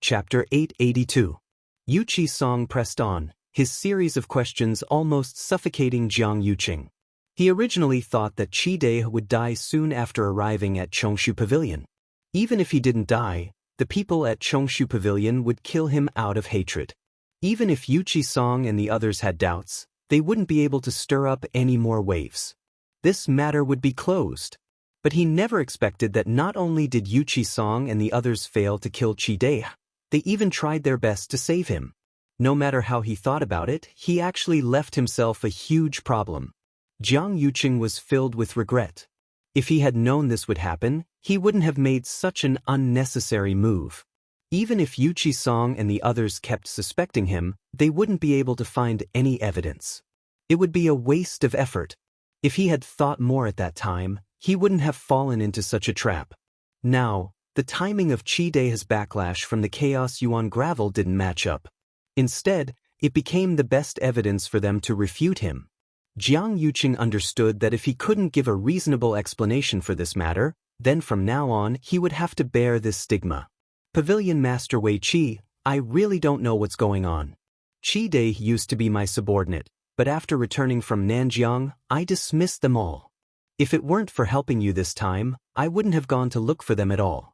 Chapter 882. Yu Qi-song pressed on, his series of questions almost suffocating Jiang Yuqing. He originally thought that Qi Dai would die soon after arriving at Chongshu Pavilion. Even if he didn't die, the people at Chongshu Pavilion would kill him out of hatred. Even if Yu Qi-song and the others had doubts, they wouldn't be able to stir up any more waves. This matter would be closed. But he never expected that not only did Yu Qi-song and the others fail to kill Qi Dai, they even tried their best to save him. No matter how he thought about it, he actually left himself a huge problem. Jiang Yuqing was filled with regret. If he had known this would happen, he wouldn't have made such an unnecessary move. Even if Yu Qi-song and the others kept suspecting him, they wouldn't be able to find any evidence. It would be a waste of effort. If he had thought more at that time, he wouldn't have fallen into such a trap. Now, the timing of Qi Dai's backlash from the Chaos Yuan gravel didn't match up. Instead, it became the best evidence for them to refute him. Jiang Yuqing understood that if he couldn't give a reasonable explanation for this matter, then from now on he would have to bear this stigma. Pavilion Master Wei Qi, I really don't know what's going on. Qi Dai used to be my subordinate, but after returning from Nanjiang, I dismissed them all. If it weren't for helping you this time, I wouldn't have gone to look for them at all.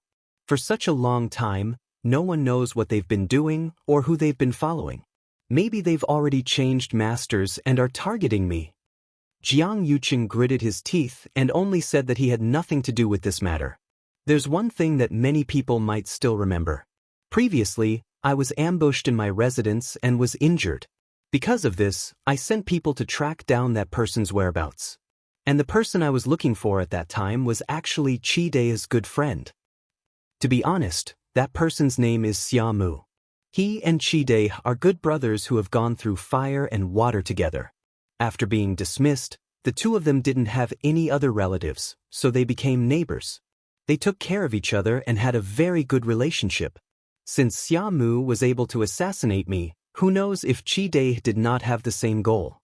For such a long time, no one knows what they've been doing or who they've been following. Maybe they've already changed masters and are targeting me. Jiang Yuqing gritted his teeth and only said that he had nothing to do with this matter. There's one thing that many people might still remember. Previously, I was ambushed in my residence and was injured. Because of this, I sent people to track down that person's whereabouts. And the person I was looking for at that time was actually Qi Dai's good friend. To be honest, that person's name is Xia Mu. He and Qi Dai are good brothers who have gone through fire and water together. After being dismissed, the two of them didn't have any other relatives, so they became neighbors. They took care of each other and had a very good relationship. Since Xia Mu was able to assassinate me, who knows if Qi Dai did not have the same goal.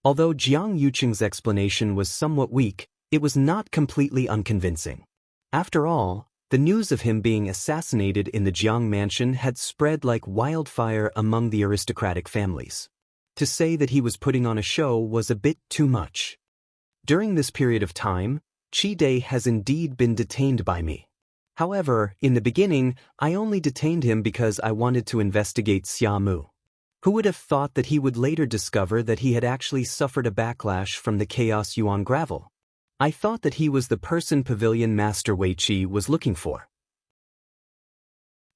Although Jiang Yuqing's explanation was somewhat weak, it was not completely unconvincing. After all, the news of him being assassinated in the Jiang mansion had spread like wildfire among the aristocratic families. To say that he was putting on a show was a bit too much. During this period of time, Qi Dai has indeed been detained by me. However, in the beginning, I only detained him because I wanted to investigate Xia Mu. Who would have thought that he would later discover that he had actually suffered a backlash from the Chaos Yuan gravel? I thought that he was the person Pavilion Master Wei Qi was looking for.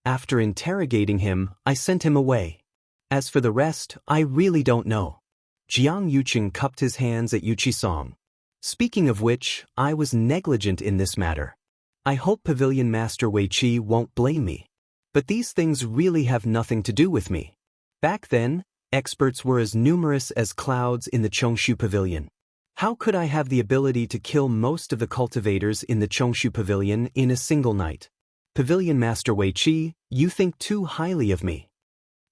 After interrogating him, I sent him away. As for the rest, I really don't know. Jiang Yuqing cupped his hands at Yu Qi-song. Speaking of which, I was negligent in this matter. I hope Pavilion Master Wei Qi won't blame me. But these things really have nothing to do with me. Back then, experts were as numerous as clouds in the Chongshu Pavilion. How could I have the ability to kill most of the cultivators in the Chongshu Pavilion in a single night? Pavilion Master Wei Qi, you think too highly of me.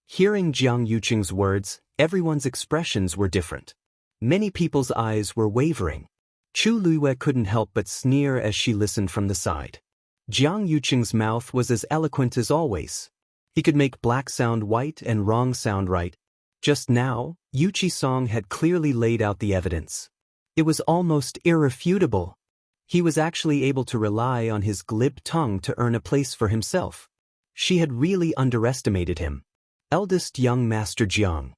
Hearing Jiang Yuqing's words, everyone's expressions were different. Many people's eyes were wavering. Chu Luiwei couldn't help but sneer as she listened from the side. Jiang Yuqing's mouth was as eloquent as always. He could make black sound white and wrong sound right. Just now, Yu Qi-song had clearly laid out the evidence. It was almost irrefutable. He was actually able to rely on his glib tongue to earn a place for himself. She had really underestimated him. Eldest young Master Jiang.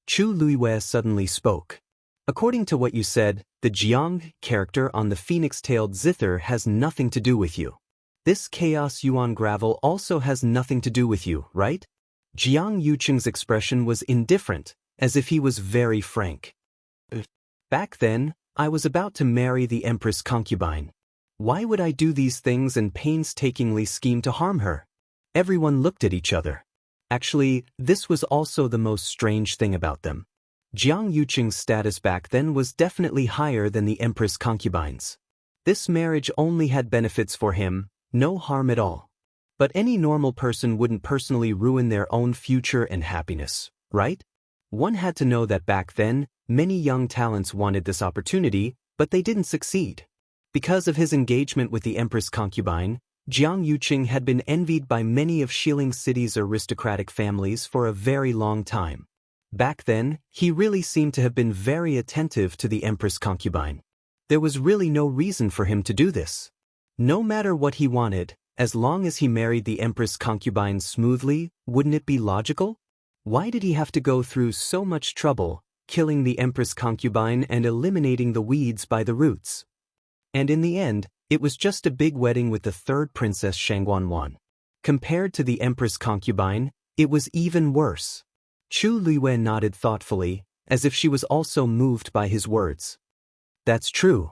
Chu Luiwei suddenly spoke. According to what you said, the Jiang character on the phoenix-tailed zither has nothing to do with you. This Chaos Yuan gravel also has nothing to do with you, right? Jiang Yuqing's expression was indifferent, as if he was very frank. Back then, I was about to marry the Empress concubine. Why would I do these things and painstakingly scheme to harm her? Everyone looked at each other. Actually, this was also the most strange thing about them. Jiang Yuqing's status back then was definitely higher than the Empress concubine's. This marriage only had benefits for him, no harm at all. But any normal person wouldn't personally ruin their own future and happiness, right? One had to know that back then, many young talents wanted this opportunity, but they didn't succeed. Because of his engagement with the Empress concubine, Jiang Yuqing had been envied by many of Xiling City's aristocratic families for a very long time. Back then, he really seemed to have been very attentive to the Empress concubine. There was really no reason for him to do this. No matter what he wanted, as long as he married the Empress concubine smoothly, wouldn't it be logical? Why did he have to go through so much trouble, killing the Empress concubine and eliminating the weeds by the roots? And in the end, it was just a big wedding with the third princess Shangguanwan. Compared to the Empress concubine, it was even worse. Chu Luiyue nodded thoughtfully, as if she was also moved by his words. That's true.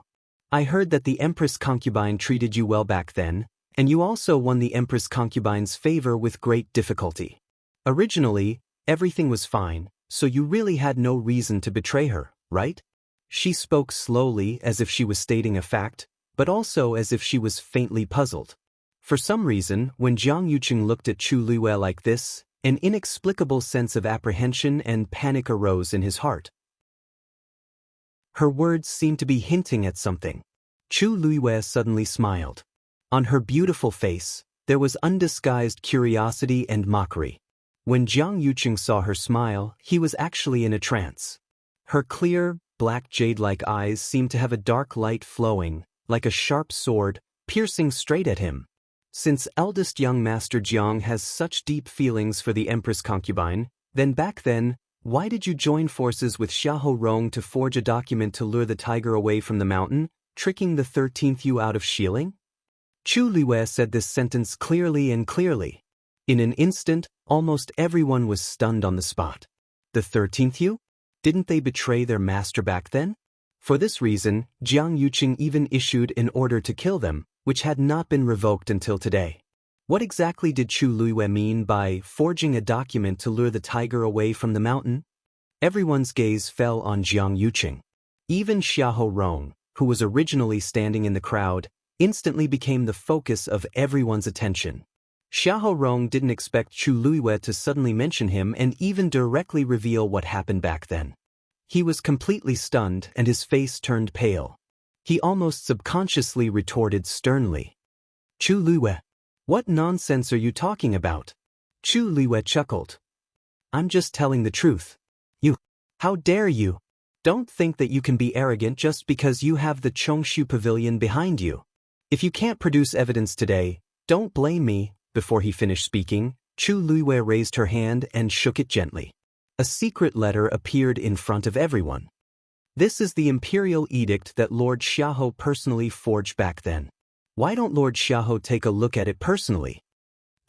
I heard that the Empress concubine treated you well back then, and you also won the Empress concubine's favor with great difficulty. Originally, everything was fine, so you really had no reason to betray her, right? She spoke slowly as if she was stating a fact, but also as if she was faintly puzzled. For some reason, when Jiang Yuqing looked at Chu Luiyue like this, an inexplicable sense of apprehension and panic arose in his heart. Her words seemed to be hinting at something. Chu Luiyue suddenly smiled. On her beautiful face, there was undisguised curiosity and mockery. When Jiang Yuqing saw her smile, he was actually in a trance. Her clear, black jade-like eyes seemed to have a dark light flowing, like a sharp sword, piercing straight at him. Since eldest young Master Jiang has such deep feelings for the Empress concubine, then back then, why did you join forces with Xiahou Rong to forge a document to lure the tiger away from the mountain, tricking the 13th Yu out of Xiling? Chu Luiyue said this sentence clearly and clearly. In an instant, almost everyone was stunned on the spot. The 13th Yu? Didn't they betray their master back then? For this reason, Jiang Yuqing even issued an order to kill them, which had not been revoked until today. What exactly did Chu Luiyue mean by forging a document to lure the tiger away from the mountain? Everyone's gaze fell on Jiang Yuqing. Even Xiahou Rong, who was originally standing in the crowd, instantly became the focus of everyone's attention. Xiahou Rong didn't expect Chu Luiyue to suddenly mention him and even directly reveal what happened back then. He was completely stunned and his face turned pale. He almost subconsciously retorted sternly. Chu Luiyue, what nonsense are you talking about? Chu Luiyue chuckled. I'm just telling the truth. You, how dare you? Don't think that you can be arrogant just because you have the Chongshu Pavilion behind you. If you can't produce evidence today, don't blame me. Before he finished speaking, Chu Luiyue raised her hand and shook it gently. A secret letter appeared in front of everyone. This is the imperial edict that Lord Xiahou personally forged back then. Why don't Lord Xiahou take a look at it personally?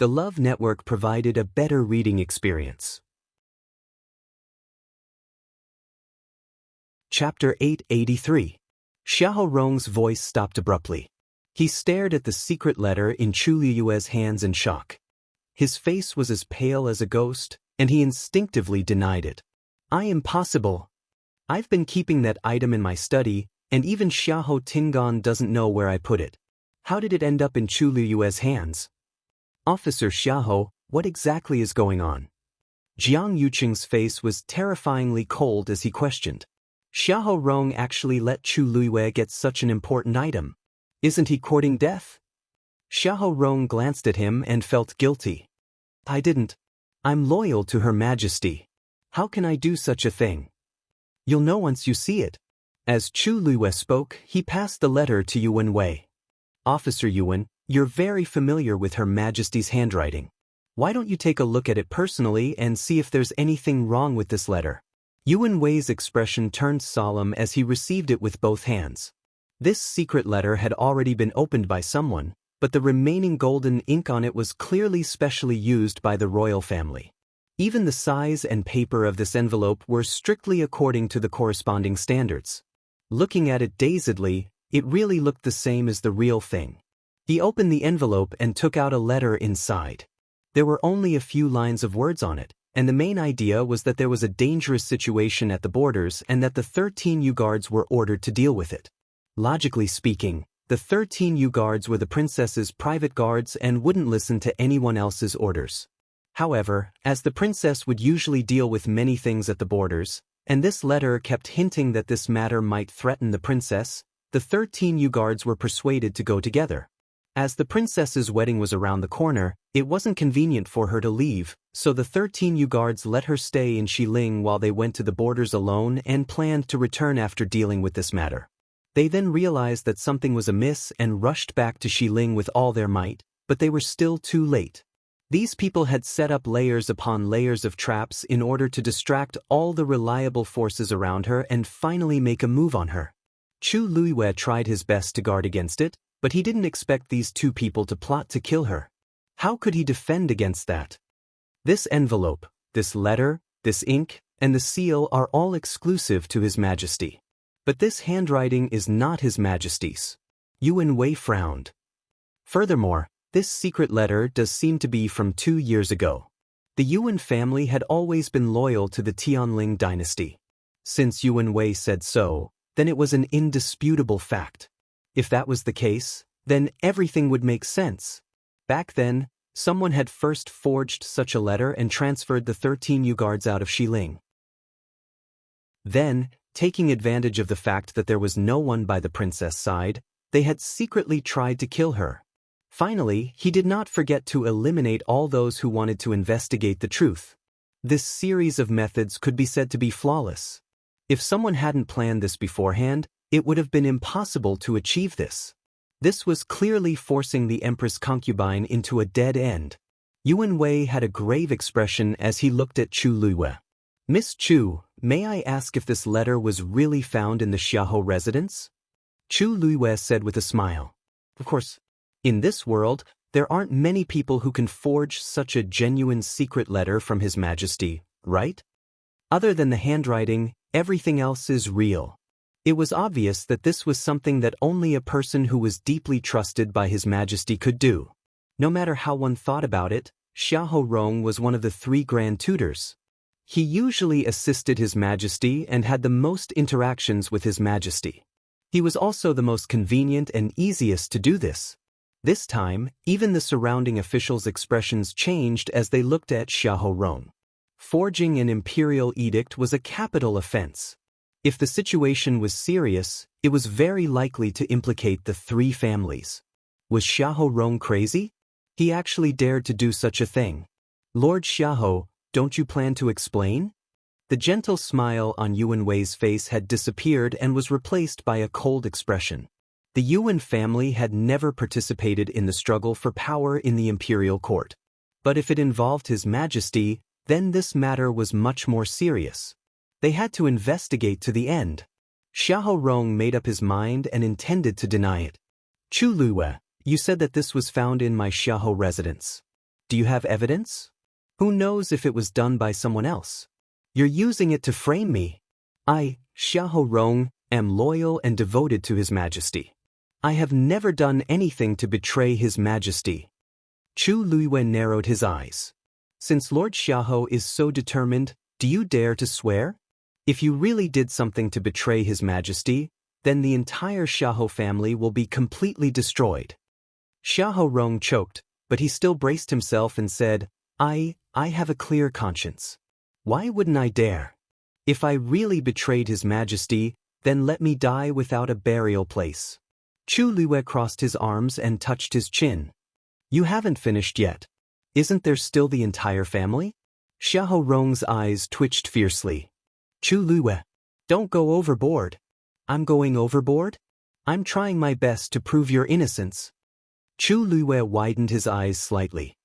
The Love Network provided a better reading experience. Chapter 883. Xiahou Rong's voice stopped abruptly. He stared at the secret letter in Chu Luiyue's hands in shock. His face was as pale as a ghost, and he instinctively denied it. Impossible. I've been keeping that item in my study, and even Xiahou Tingan doesn't know where I put it. How did it end up in Chu Luiyue's hands? Officer Xiahou, what exactly is going on? Jiang Yuqing's face was terrifyingly cold as he questioned. Xiahou Rong actually let Chu Luiyue get such an important item. Isn't he courting death? Xiahou Rong glanced at him and felt guilty. I didn't. I'm loyal to Her Majesty. How can I do such a thing? You'll know once you see it. As Chu Luiyue spoke, he passed the letter to Yuan Wei. Officer Yuan, you're very familiar with Her Majesty's handwriting. Why don't you take a look at it personally and see if there's anything wrong with this letter? Yuan Wei's expression turned solemn as he received it with both hands. This secret letter had already been opened by someone, but the remaining golden ink on it was clearly specially used by the royal family. Even the size and paper of this envelope were strictly according to the corresponding standards. Looking at it dazedly, it really looked the same as the real thing. He opened the envelope and took out a letter inside. There were only a few lines of words on it, and the main idea was that there was a dangerous situation at the borders and that the 13 Yu guards were ordered to deal with it. Logically speaking, the 13 Yu guards were the princess's private guards and wouldn't listen to anyone else's orders. However, as the princess would usually deal with many things at the borders, and this letter kept hinting that this matter might threaten the princess, the 13 Yu guards were persuaded to go together. As the princess's wedding was around the corner, it wasn't convenient for her to leave, so the 13 Yu guards let her stay in Xiling while they went to the borders alone and planned to return after dealing with this matter. They then realized that something was amiss and rushed back to Xiling with all their might, but they were still too late. These people had set up layers upon layers of traps in order to distract all the reliable forces around her and finally make a move on her. Chu Luiyue tried his best to guard against it, but he didn't expect these two people to plot to kill her. How could he defend against that? This envelope, this letter, this ink, and the seal are all exclusive to His Majesty. But this handwriting is not His Majesty's. Yuan Wei frowned. Furthermore, this secret letter does seem to be from 2 years ago. The Yuan family had always been loyal to the Tianling dynasty. Since Yuan Wei said so, then it was an indisputable fact. If that was the case, then everything would make sense. Back then, someone had first forged such a letter and transferred the 13 Yu guards out of Xiling. Then, taking advantage of the fact that there was no one by the princess' side, they had secretly tried to kill her. Finally, he did not forget to eliminate all those who wanted to investigate the truth. This series of methods could be said to be flawless. If someone hadn't planned this beforehand, it would have been impossible to achieve this. This was clearly forcing the Empress concubine into a dead end. Yuan Wei had a grave expression as he looked at Chu Luiyue. "Miss Chu, may I ask if this letter was really found in the Xiahou residence?" Chu Luiyue said with a smile. "Of course, in this world, there aren't many people who can forge such a genuine secret letter from His Majesty, right? Other than the handwriting, everything else is real." It was obvious that this was something that only a person who was deeply trusted by His Majesty could do. No matter how one thought about it, Xiahou Rong was one of the 3 grand tutors. He usually assisted His Majesty and had the most interactions with His Majesty. He was also the most convenient and easiest to do this. This time, even the surrounding officials' expressions changed as they looked at Xiahou Rong. Forging an imperial edict was a capital offense. If the situation was serious, it was very likely to implicate the 3 families. Was Xiahou Rong crazy? He actually dared to do such a thing. "Lord Xiahou, don't you plan to explain?" The gentle smile on Yuan Wei's face had disappeared and was replaced by a cold expression. The Yuan family had never participated in the struggle for power in the imperial court. But if it involved His Majesty, then this matter was much more serious. They had to investigate to the end. Xiahou Rong made up his mind and intended to deny it. "Chu Luiyue, you said that this was found in my Xiahou residence. Do you have evidence? Who knows if it was done by someone else? You're using it to frame me. I, Xiahou Rong, am loyal and devoted to His Majesty. I have never done anything to betray His Majesty." Chu Luiyue narrowed his eyes. "Since Lord Xiahou is so determined, do you dare to swear? If you really did something to betray His Majesty, then the entire Xiahou family will be completely destroyed." Xiahou Rong choked, but he still braced himself and said, I have a clear conscience. Why wouldn't I dare? If I really betrayed His Majesty, then let me die without a burial place." Chu Luiyue crossed his arms and touched his chin. "You haven't finished yet. Isn't there still the entire family?" Xiahou Rong's eyes twitched fiercely. "Chu Luiyue, don't go overboard." "I'm going overboard? I'm trying my best to prove your innocence." Chu Luiyue widened his eyes slightly.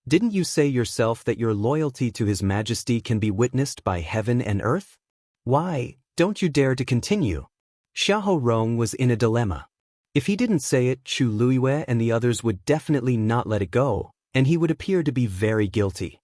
"Didn't you say yourself that your loyalty to His Majesty can be witnessed by heaven and earth? Why don't you dare to continue?" Xiahou Rong was in a dilemma. If he didn't say it, Chu Luiyue and the others would definitely not let it go, and he would appear to be very guilty.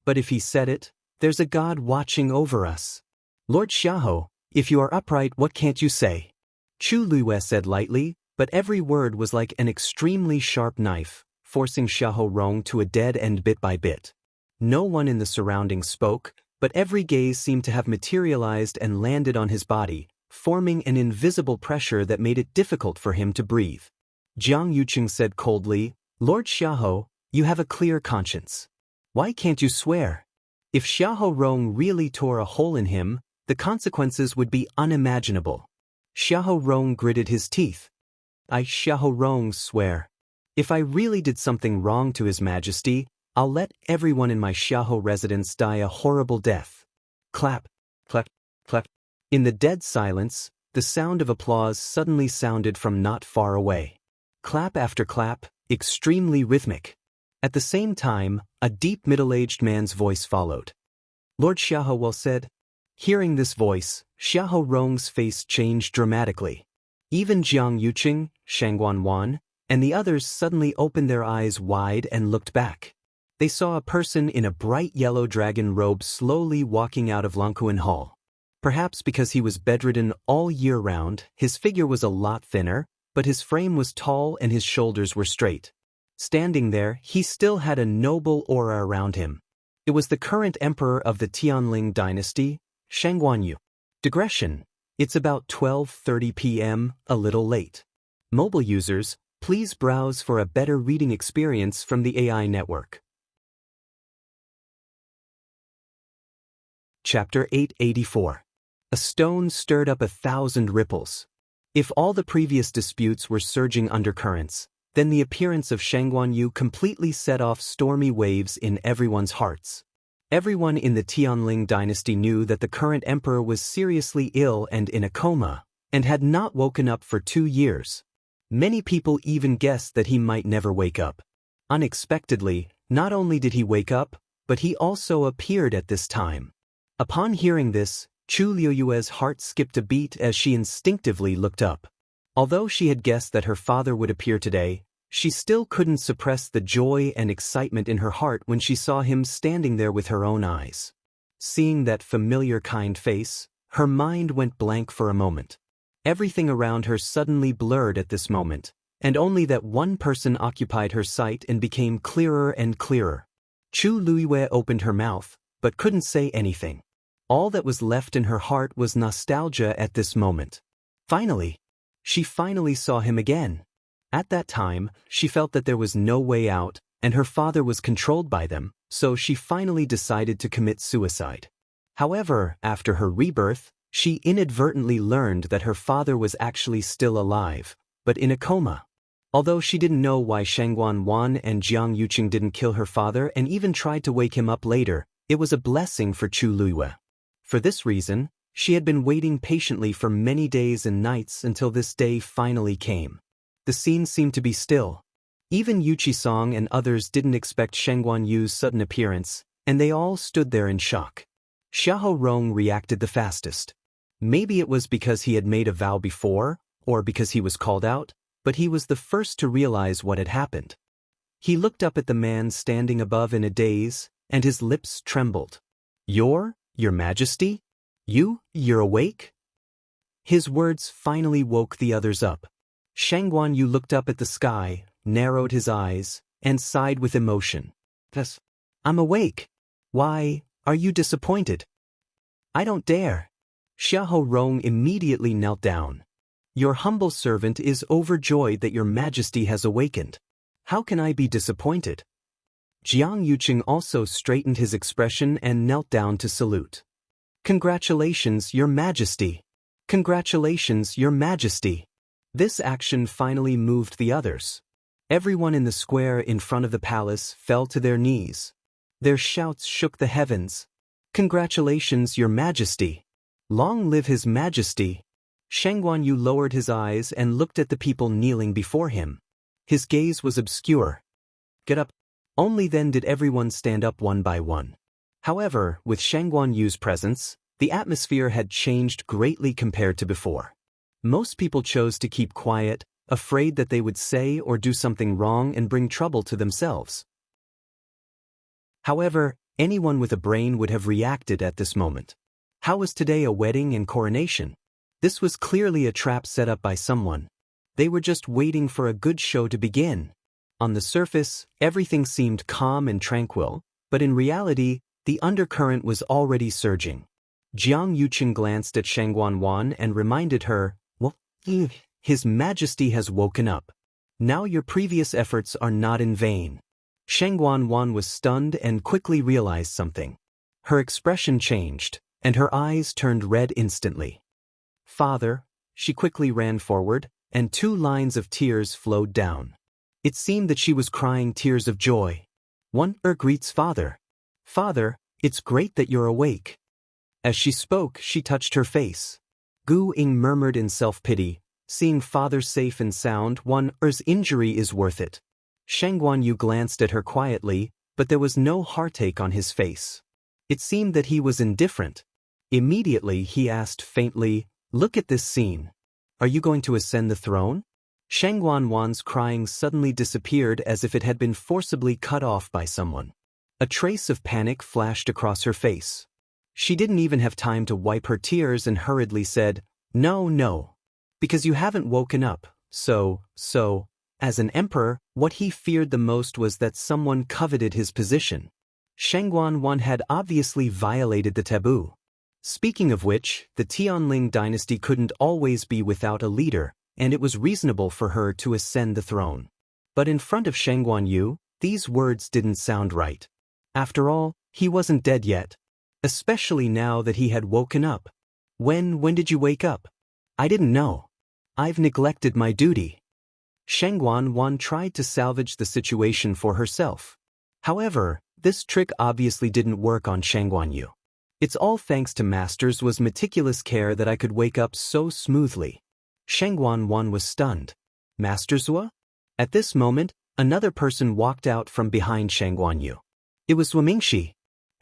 But if he said it, there's a God watching over us. "Lord Xiahou, if you are upright, what can't you say?" Chu Luiyue said lightly, but every word was like an extremely sharp knife, forcing Xiahou Rong to a dead end bit by bit. No one in the surroundings spoke, but every gaze seemed to have materialized and landed on his body, forming an invisible pressure that made it difficult for him to breathe. Jiang Yuqing said coldly, "Lord Xiahou, you have a clear conscience. Why can't you swear?" If Xiahou Rong really tore a hole in him, the consequences would be unimaginable. Xiahou Rong gritted his teeth. I Xiahou Rong swear. If I really did something wrong to His Majesty, I'll let everyone in my Xiahou residence die a horrible death. Clap, clap, clap. In the dead silence, the sound of applause suddenly sounded from not far away. Clap after clap, extremely rhythmic. At the same time, a deep middle-aged man's voice followed. Lord Xiahou well said. Hearing this voice, Xiahou Rong's face changed dramatically. Even Jiang Yuqing, Shangguan Wan, and the others suddenly opened their eyes wide and looked back. They saw a person in a bright yellow dragon robe slowly walking out of Longquan Hall. Perhaps because he was bedridden all year round, his figure was a lot thinner, but his frame was tall and his shoulders were straight. Standing there, he still had a noble aura around him. It was the current emperor of the Tianling dynasty, Shangguanyu. Digression. It's about 12:30 p.m., a little late. Mobile users, please browse for a better reading experience from the AI network. Chapter 884. A stone stirred up 1,000 ripples. If all the previous disputes were surging undercurrents, then the appearance of Shangguanyu completely set off stormy waves in everyone's hearts. Everyone in the Tianling dynasty knew that the current emperor was seriously ill and in a coma, and had not woken up for 2 years. Many people even guessed that he might never wake up. Unexpectedly, not only did he wake up, but he also appeared at this time. Upon hearing this, Chu Liuyue's heart skipped a beat as she instinctively looked up. Although she had guessed that her father would appear today, she still couldn't suppress the joy and excitement in her heart when she saw him standing there with her own eyes. Seeing that familiar kind face, her mind went blank for a moment. Everything around her suddenly blurred at this moment, and only that one person occupied her sight and became clearer and clearer. Chu Liyue opened her mouth, but couldn't say anything. All that was left in her heart was nostalgia at this moment. She finally saw him again. At that time, she felt that there was no way out, and her father was controlled by them, so she finally decided to commit suicide. However, after her rebirth, she inadvertently learned that her father was actually still alive, but in a coma. Although she didn't know why Shangguan Wan and Jiang Yuqing didn't kill her father and even tried to wake him up later, it was a blessing for Chu Liyue. For this reason, she had been waiting patiently for many days and nights until this day finally came. The scene seemed to be still. Even Yu Qisong and others didn't expect Shangguanyu's sudden appearance, and they all stood there in shock. Xiahou Rong reacted the fastest. Maybe it was because he had made a vow before, or because he was called out, but he was the first to realize what had happened. He looked up at the man standing above in a daze, and his lips trembled. Your Majesty? You're awake? His words finally woke the others up. Shangguanyu looked up at the sky, narrowed his eyes, and sighed with emotion. Yes, I'm awake. Why, are you disappointed? I don't dare. Xiahou Rong immediately knelt down. Your humble servant is overjoyed that your Majesty has awakened. How can I be disappointed? Jiang Yuqing also straightened his expression and knelt down to salute. Congratulations, Your Majesty! Congratulations, Your Majesty! This action finally moved the others. Everyone in the square in front of the palace fell to their knees. Their shouts shook the heavens. Congratulations, Your Majesty! Long live His Majesty! Shangguanyu lowered his eyes and looked at the people kneeling before him. His gaze was obscure. Get up! Only then did everyone stand up one by one. However, with Shangguanyu's presence, the atmosphere had changed greatly compared to before. Most people chose to keep quiet, afraid that they would say or do something wrong and bring trouble to themselves. However, anyone with a brain would have reacted at this moment. How was today a wedding and coronation? This was clearly a trap set up by someone. They were just waiting for a good show to begin. On the surface, everything seemed calm and tranquil, but in reality, the undercurrent was already surging. Jiang Yuqing glanced at Shangguan Wan and reminded her, well, His Majesty has woken up. Now your previous efforts are not in vain. Shangguan Wan was stunned and quickly realized something. Her expression changed, and her eyes turned red instantly. Father, she quickly ran forward, and 2 lines of tears flowed down. It seemed that she was crying tears of joy. One greets father. Father, it's great that you're awake. As she spoke, she touched her face. Gu Ying murmured in self-pity, seeing father safe and sound, one's injury is worth it. Shang Guanyu glanced at her quietly, but there was no heartache on his face. It seemed that he was indifferent. Immediately he asked faintly, look at this scene. Are you going to ascend the throne? Shang Guanwan's crying suddenly disappeared as if it had been forcibly cut off by someone. A trace of panic flashed across her face. She didn't even have time to wipe her tears and hurriedly said, No. Because you haven't woken up, so. As an emperor, what he feared the most was that someone coveted his position. Shang Guanwan had obviously violated the taboo. Speaking of which, the Tianling dynasty couldn't always be without a leader, and it was reasonable for her to ascend the throne. But in front of Shang Guanyu, these words didn't sound right. After all, he wasn't dead yet. Especially now that he had woken up. When did you wake up? I didn't know. I've neglected my duty. Shang Guanwan tried to salvage the situation for herself. However, this trick obviously didn't work on Shang Guanyu. It's all thanks to Master's meticulous care that I could wake up so smoothly. Shang Guanwan was stunned. Master Zua? At this moment, another person walked out from behind Shang Guanyu. It was Zua Mingxi.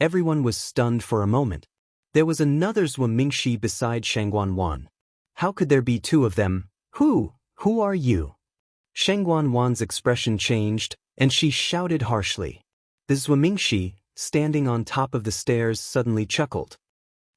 Everyone was stunned for a moment. There was another Zua Mingxi beside Shang Guanwan. How could there be 2 of them? Who are you? Shang Guanwan's expression changed, and she shouted harshly. The Zua Mingxi, standing on top of the stairs, suddenly chuckled.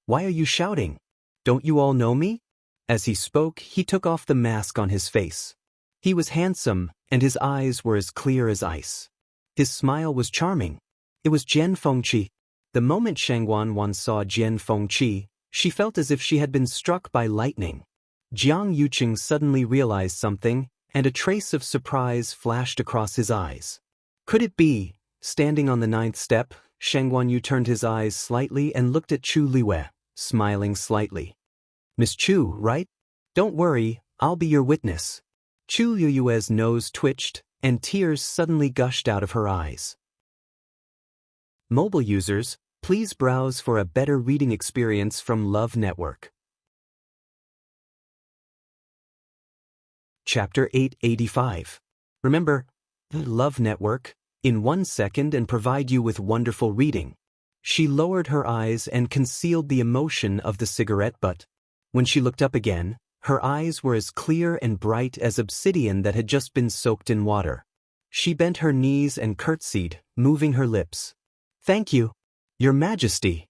Why are you shouting? Don't you all know me? As he spoke, he took off the mask on his face. He was handsome, and his eyes were as clear as ice. His smile was charming. It was Jian Fengqi. The moment Shang Guanwan saw Jian Fengqi, she felt as if she had been struck by lightning. Jiang Yuqing suddenly realized something, and a trace of surprise flashed across his eyes. Could it be? Standing on the 9th step, Shang Guanyu turned his eyes slightly and looked at Chu Liwei, smiling slightly. Miss Chu, right? Don't worry, I'll be your witness. Chu Liwei's nose twitched, and tears suddenly gushed out of her eyes. Mobile users, please browse for a better reading experience from Love Network. Chapter 885. Remember, the Love Network, in 1 second and provide you with wonderful reading. She lowered her eyes and concealed the emotion of the cigarette butt. When she looked up again, her eyes were as clear and bright as obsidian that had just been soaked in water. She bent her knees and curtsied, moving her lips. Thank you, Your Majesty.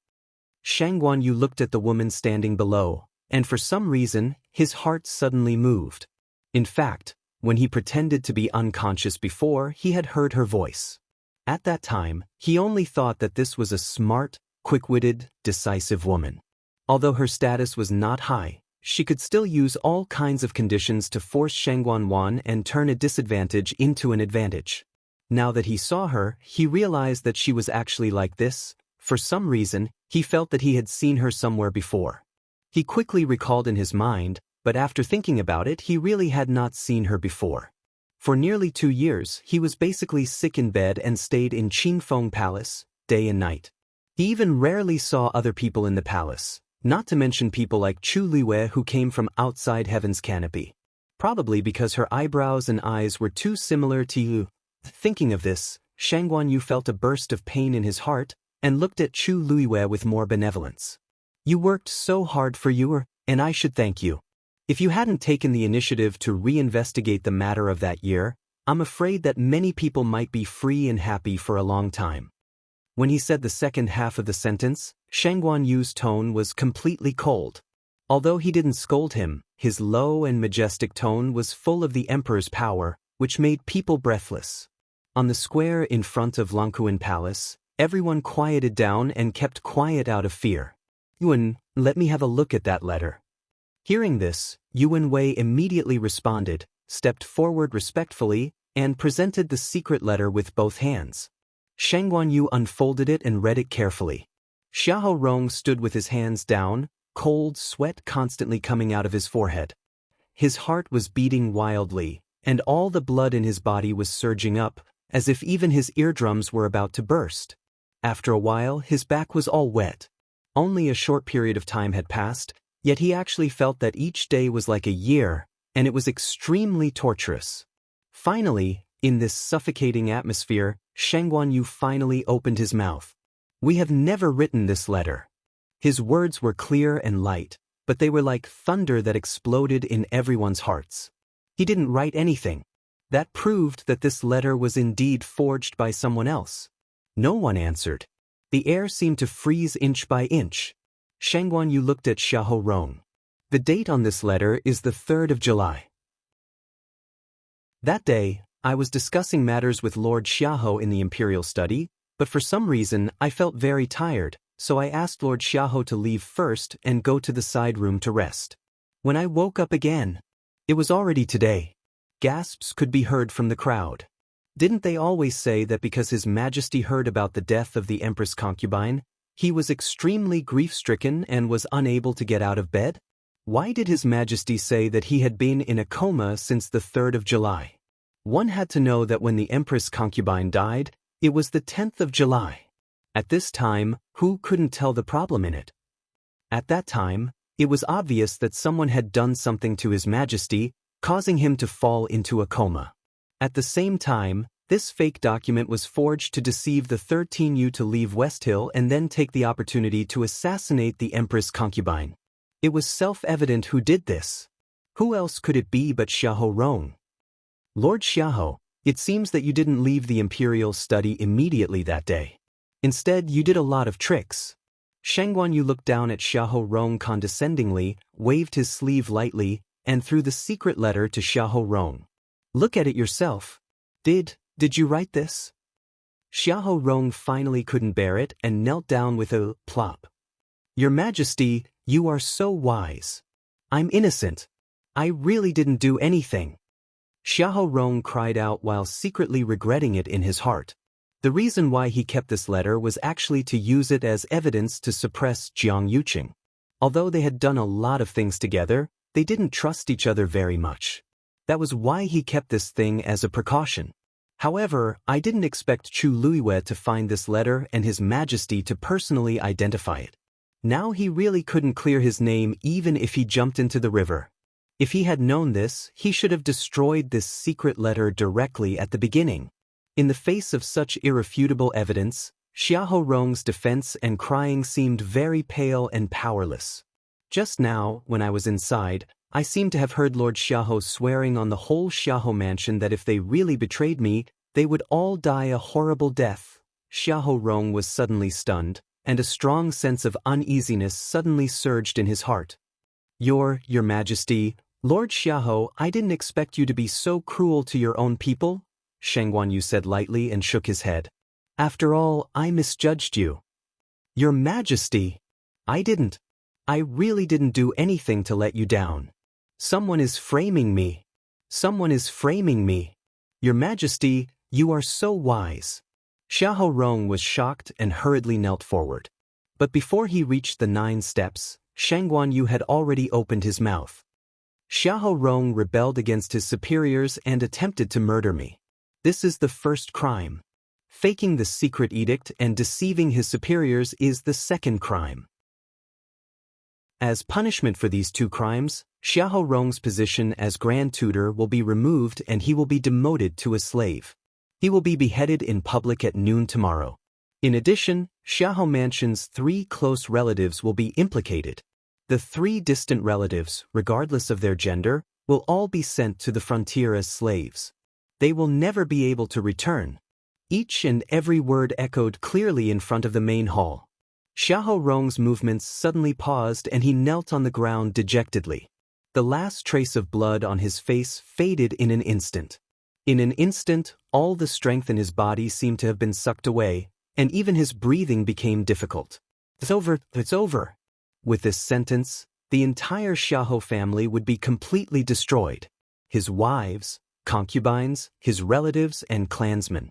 Shang Guanyu looked at the woman standing below, and for some reason, his heart suddenly moved. In fact, when he pretended to be unconscious before, he had heard her voice. At that time, he only thought that this was a smart, quick-witted, decisive woman. Although her status was not high, she could still use all kinds of conditions to force Shang Guanwan and turn a disadvantage into an advantage. Now that he saw her, he realized that she was actually like this. For some reason, he felt that he had seen her somewhere before. He quickly recalled in his mind, but after thinking about it, he really had not seen her before. For nearly 2 years, he was basically sick in bed and stayed in Qingfeng Palace, day and night. He even rarely saw other people in the palace, not to mention people like Chu Liwei who came from outside Heaven's canopy. Probably because her eyebrows and eyes were too similar to you. Thinking of this, Shang Guanyu felt a burst of pain in his heart and looked at Chu Liwei with more benevolence. You worked so hard for you, and I should thank you. If you hadn't taken the initiative to reinvestigate the matter of that year, I'm afraid that many people might be free and happy for a long time. When he said the second half of the sentence, Shang Guanyu's tone was completely cold. Although he didn't scold him, his low and majestic tone was full of the emperor's power, which made people breathless. On the square in front of Longtime Palace, everyone quieted down and kept quiet out of fear. Yuan, let me have a look at that letter. Hearing this, Yuan Wei immediately responded, stepped forward respectfully, and presented the secret letter with both hands. Shang Guanyu unfolded it and read it carefully. Xiahou Rong stood with his hands down, cold sweat constantly coming out of his forehead. His heart was beating wildly, and all the blood in his body was surging up, as if even his eardrums were about to burst. After a while, his back was all wet. Only a short period of time had passed, yet he actually felt that each day was like a year, and it was extremely torturous. Finally, in this suffocating atmosphere, Shangguanyu finally opened his mouth. "We have never written this letter." His words were clear and light, but they were like thunder that exploded in everyone's hearts. He didn't write anything. That proved that this letter was indeed forged by someone else. No one answered. The air seemed to freeze inch by inch. Shangguanyu looked at Xiahou Rong. "The date on this letter is the 3rd of July. That day, I was discussing matters with Lord Xiahou in the Imperial Study, but for some reason I felt very tired, so I asked Lord Xiahou to leave first and go to the side room to rest. When I woke up again, it was already today." Gasps could be heard from the crowd. Didn't they always say that because His Majesty heard about the death of the Empress concubine, he was extremely grief-stricken and was unable to get out of bed? Why did His Majesty say that he had been in a coma since the 3rd of July? One had to know that when the Empress concubine died, it was the 10th of July. At this time, who couldn't tell the problem in it? At that time, it was obvious that someone had done something to His Majesty, causing him to fall into a coma. At the same time, this fake document was forged to deceive the 13U to leave West Hill and then take the opportunity to assassinate the Empress concubine. It was self-evident who did this. Who else could it be but Xiahou Rong? "Lord Xiahou, it seems that you didn't leave the Imperial Study immediately that day. Instead, you did a lot of tricks." Shangguanyu looked down at Xiahou Rong condescendingly, waved his sleeve lightly, and threw the secret letter to Xiahou Rong. "Look at it yourself. Did you write this?" Xiahou Rong finally couldn't bear it and knelt down with a plop. "Your Majesty, you are so wise. I'm innocent. I really didn't do anything." Xiahou Rong cried out while secretly regretting it in his heart. The reason why he kept this letter was actually to use it as evidence to suppress Jiang Yuqing. Although they had done a lot of things together, they didn't trust each other very much. That was why he kept this thing as a precaution. However, I didn't expect Chu Luiwei to find this letter and His Majesty to personally identify it. Now he really couldn't clear his name even if he jumped into the river. If he had known this, he should have destroyed this secret letter directly at the beginning. In the face of such irrefutable evidence, Xiahou Rong's defense and crying seemed very pale and powerless. Just now, when I was inside, I seemed to have heard Lord Xiahou swearing on the whole Xiahou mansion that if they really betrayed me, they would all die a horrible death. Xiahou Rong was suddenly stunned, and a strong sense of uneasiness suddenly surged in his heart. Your Majesty, Lord Xiahou, I didn't expect you to be so cruel to your own people," Shangguanyu said lightly and shook his head. "After all, I misjudged you." "Your Majesty, I really didn't do anything to let you down. Someone is framing me. Someone is framing me. Your Majesty, you are so wise." Xiahou Rong was shocked and hurriedly knelt forward. But before he reached the 9 steps, Shangguanyu had already opened his mouth. "Xiahou Rong rebelled against his superiors and attempted to murder me. This is the first crime. Faking the secret edict and deceiving his superiors is the second crime. As punishment for these 2 crimes, Xiahou Rong's position as Grand Tutor will be removed and he will be demoted to a slave. He will be beheaded in public at noon tomorrow. In addition, Xiahou Mansion's 3 close relatives will be implicated. The 3 distant relatives, regardless of their gender, will all be sent to the frontier as slaves. They will never be able to return. Each and every word echoed clearly in front of the main hall. Xiahou Rong's movements suddenly paused and he knelt on the ground dejectedly. The last trace of blood on his face faded in an instant. In an instant, all the strength in his body seemed to have been sucked away, and even his breathing became difficult. "It's over, it's over." With this sentence, the entire Xiahou family would be completely destroyed. His wives, concubines, his relatives, and clansmen.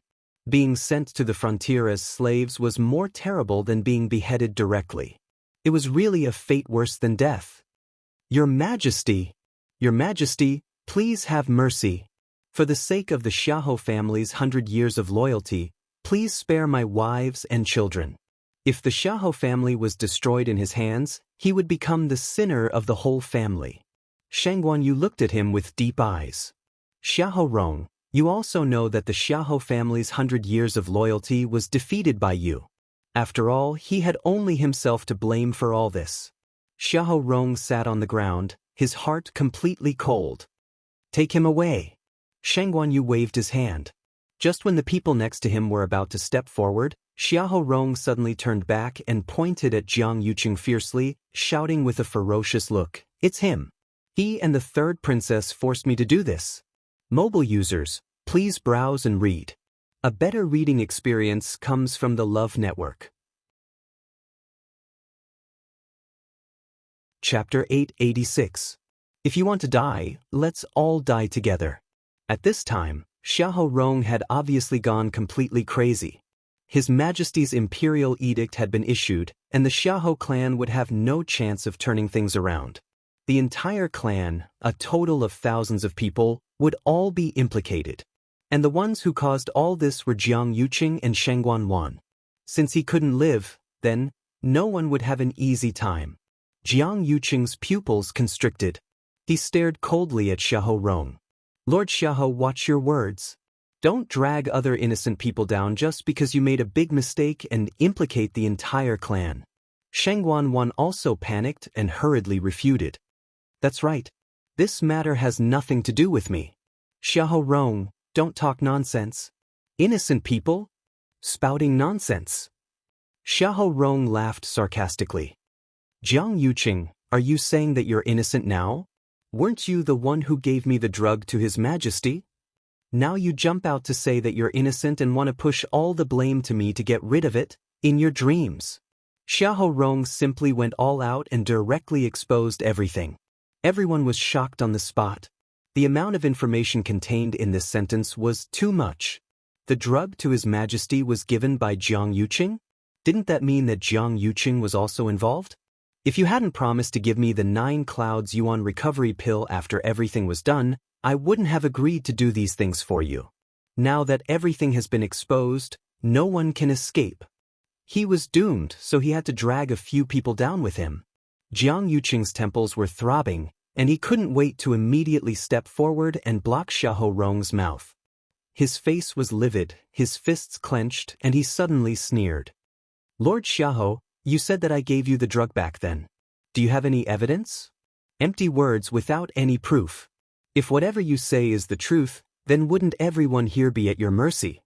Being sent to the frontier as slaves was more terrible than being beheaded directly. It was really a fate worse than death. "Your Majesty, Your Majesty, please have mercy. For the sake of the Xiahou family's 100 years of loyalty, please spare my wives and children. If the Xiahou family was destroyed in his hands, he would become the sinner of the whole family. Shang Guanyu looked at him with deep eyes. Xiahou Rong, you also know that the Xiahou family's 100 years of loyalty was defeated by you. After all, he had only himself to blame for all this. Xiahou Rong sat on the ground, his heart completely cold. Take him away. Shang Guanyu waved his hand. Just when the people next to him were about to step forward, Xiahou Rong suddenly turned back and pointed at Jiang Yuqing fiercely, shouting with a ferocious look, "It's him! He and the third princess forced me to do this." Mobile users, please browse and read. A better reading experience comes from the Love Network. Chapter 886. If you want to die, let's all die together. At this time, Xiahou Rong had obviously gone completely crazy. His Majesty's imperial edict had been issued, and the Xiahou clan would have no chance of turning things around. The entire clan, a total of thousands of people, would all be implicated. And the ones who caused all this were Jiang Yuqing and Shang Guanwan. Since he couldn't live, then, no one would have an easy time. Jiang Yuqing's pupils constricted. He stared coldly at Xiahou Rong. Lord Xiahou, watch your words. Don't drag other innocent people down just because you made a big mistake and implicate the entire clan. Shang Guanwan also panicked and hurriedly refuted. That's right. This matter has nothing to do with me. Xiahou Rong, don't talk nonsense. Innocent people? Spouting nonsense. Xiahou Rong laughed sarcastically. Jiang Yuqing, are you saying that you're innocent now? Weren't you the one who gave me the drug to His Majesty? Now you jump out to say that you're innocent and want to push all the blame to me to get rid of it, in your dreams. Xiahou Rong simply went all out and directly exposed everything. Everyone was shocked on the spot. The amount of information contained in this sentence was too much. The drug to His Majesty was given by Jiang Yuqing? Didn't that mean that Jiang Yuqing was also involved? If you hadn't promised to give me the 9 clouds yuan recovery pill after everything was done, I wouldn't have agreed to do these things for you. Now that everything has been exposed, no one can escape. He was doomed, so he had to drag a few people down with him. Jiang Yuqing's temples were throbbing, and he couldn't wait to immediately step forward and block Xiahou Rong's mouth. His face was livid, his fists clenched, and he suddenly sneered. Lord Xiahou, you said that I gave you the drug back then. Do you have any evidence? Empty words without any proof. If whatever you say is the truth, then wouldn't everyone here be at your mercy?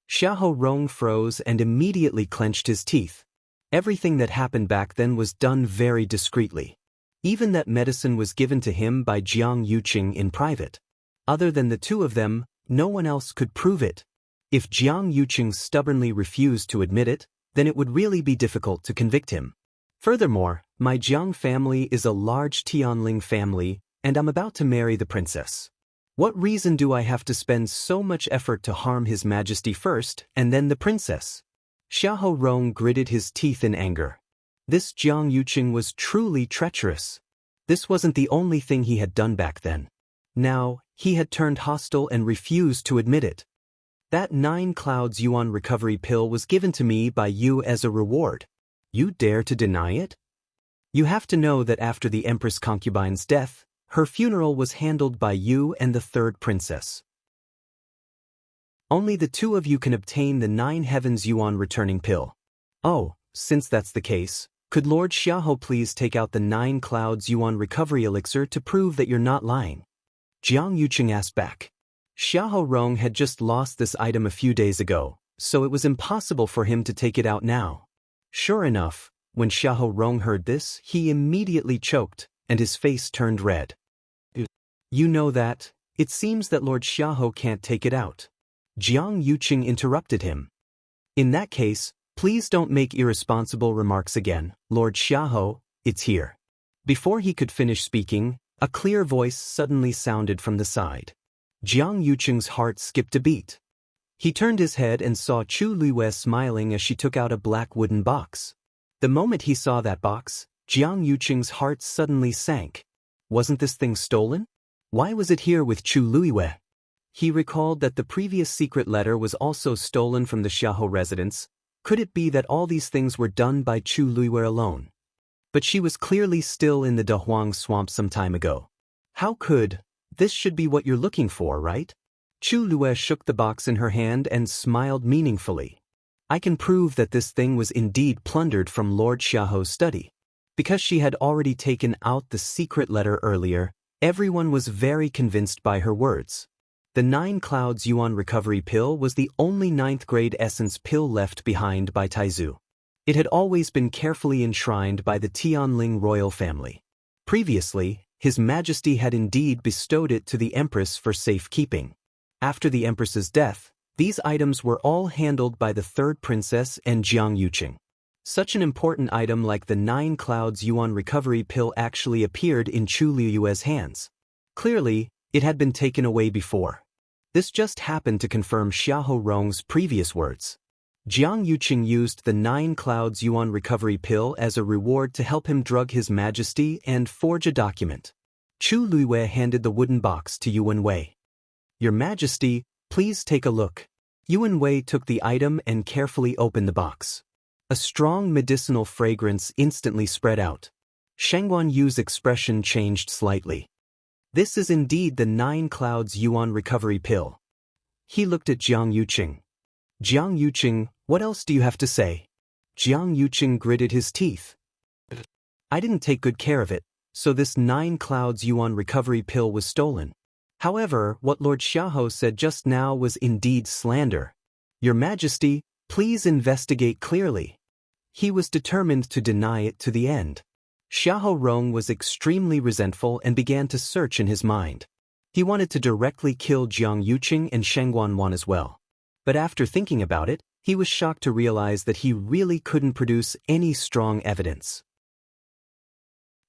Xiahou Rong froze and immediately clenched his teeth. Everything that happened back then was done very discreetly. Even that medicine was given to him by Jiang Yuqing in private. Other than the two of them, no one else could prove it. If Jiang Yuqing stubbornly refused to admit it, then it would really be difficult to convict him. Furthermore, my Jiang family is a large Tianling family, and I'm about to marry the princess. What reason do I have to spend so much effort to harm His Majesty first, and then the princess? Xiahou Rong gritted his teeth in anger. This Jiang Yuqing was truly treacherous. This wasn't the only thing he had done back then. Now, he had turned hostile and refused to admit it. That 9 clouds yuan recovery pill was given to me by you as a reward. You dare to deny it? You have to know that after the Empress concubine's death, her funeral was handled by you and the third princess. Only the two of you can obtain the 9 heavens yuan returning pill. Oh, since that's the case, could Lord Xiahou please take out the 9 clouds yuan recovery elixir to prove that you're not lying? Jiang Yuqing asked back. Xiahou Rong had just lost this item a few days ago, so it was impossible for him to take it out now. Sure enough, when Xiahou Rong heard this, he immediately choked, and his face turned red. You know that, it seems that Lord Xiahou can't take it out. Jiang Yuqing interrupted him. In that case, please don't make irresponsible remarks again, Lord Xiahou, it's here. Before he could finish speaking, a clear voice suddenly sounded from the side. Jiang Yuqing's heart skipped a beat. He turned his head and saw Chu Luiwei smiling as she took out a black wooden box. The moment he saw that box, Jiang Yuqing's heart suddenly sank. Wasn't this thing stolen? Why was it here with Chu Luiwei? He recalled that the previous secret letter was also stolen from the Xiahou residence. Could it be that all these things were done by Chu Luiwei alone? But she was clearly still in the Dahuang swamp some time ago. How could? This should be what you're looking for, right? Chu Luiwei shook the box in her hand and smiled meaningfully. I can prove that this thing was indeed plundered from Lord Xiahou's study. Because she had already taken out the secret letter earlier, everyone was very convinced by her words. The 9 Clouds Yuan recovery pill was the only 9th grade essence pill left behind by Taizu. It had always been carefully enshrined by the Tianling royal family. Previously, His Majesty had indeed bestowed it to the Empress for safekeeping. After the Empress's death, these items were all handled by the 3rd Princess and Jiang Yuqing. Such an important item like the 9 Clouds Yuan recovery pill actually appeared in Chu Luiwei's hands. Clearly, it had been taken away before. This just happened to confirm Xiahou Rong's previous words. Jiang Yuqing used the 9 Clouds Yuan recovery pill as a reward to help him drug His Majesty and forge a document. Chu Luiwei handed the wooden box to Yuan Wei. Your Majesty, please take a look. Yuan Wei took the item and carefully opened the box. A strong medicinal fragrance instantly spread out. Shangguan Yu's expression changed slightly. This is indeed the 9 Clouds Yuan recovery pill. He looked at Jiang Yuqing. Jiang Yuqing, what else do you have to say? Jiang Yuqing gritted his teeth. I didn't take good care of it, so this 9 Clouds Yuan recovery pill was stolen. However, what Lord Xiahou said just now was indeed slander. Your Majesty, please investigate clearly. He was determined to deny it to the end. Xiahou Rong was extremely resentful and began to search in his mind. He wanted to directly kill Jiang Yuqing and Shangguan Wan as well. But after thinking about it, he was shocked to realize that he really couldn't produce any strong evidence.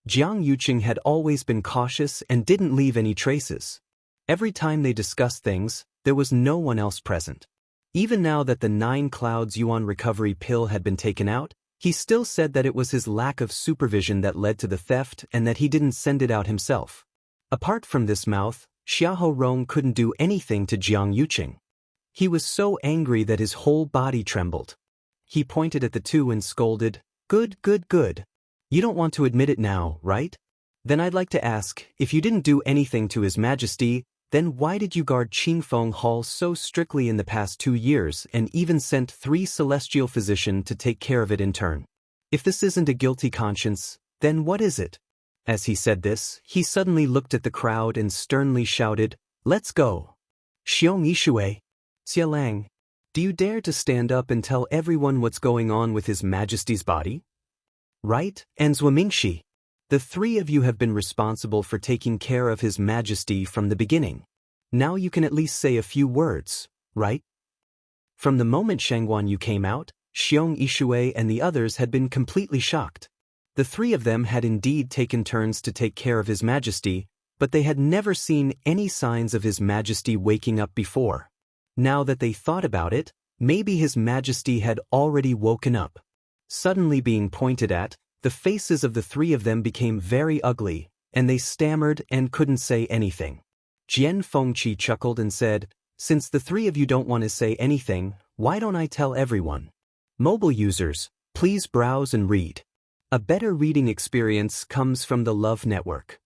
Jiang Yuqing had always been cautious and didn't leave any traces. Every time they discussed things, there was no one else present. Even now that the 9 Clouds Yuan recovery pill had been taken out, he still said that it was his lack of supervision that led to the theft and that he didn't send it out himself. Apart from this mouth, Xiahou Rong couldn't do anything to Jiang Yuqing. He was so angry that his whole body trembled. He pointed at the two and scolded, Good. You don't want to admit it now, right? Then I'd like to ask, if you didn't do anything to His Majesty, then why did you guard Qingfeng Hall so strictly in the past 2 years and even sent 3 celestial physicians to take care of it in turn? If this isn't a guilty conscience, then what is it? As he said this, he suddenly looked at the crowd and sternly shouted, Let's go! Xiong Yishui, Xia Lang, do you dare to stand up and tell everyone what's going on with His Majesty's body? Right, and Zuomingshi. The 3 of you have been responsible for taking care of His Majesty from the beginning. Now you can at least say a few words, right? From the moment Shangguan Yu came out, Xiong Yishui and the others had been completely shocked. The 3 of them had indeed taken turns to take care of His Majesty, but they had never seen any signs of His Majesty waking up before. Now that they thought about it, maybe His Majesty had already woken up. Suddenly being pointed at, the faces of the 3 of them became very ugly, and they stammered and couldn't say anything. Jian Fengqi chuckled and said, Since the 3 of you don't want to say anything, why don't I tell everyone? Mobile users, please browse and read. A better reading experience comes from the Love Network.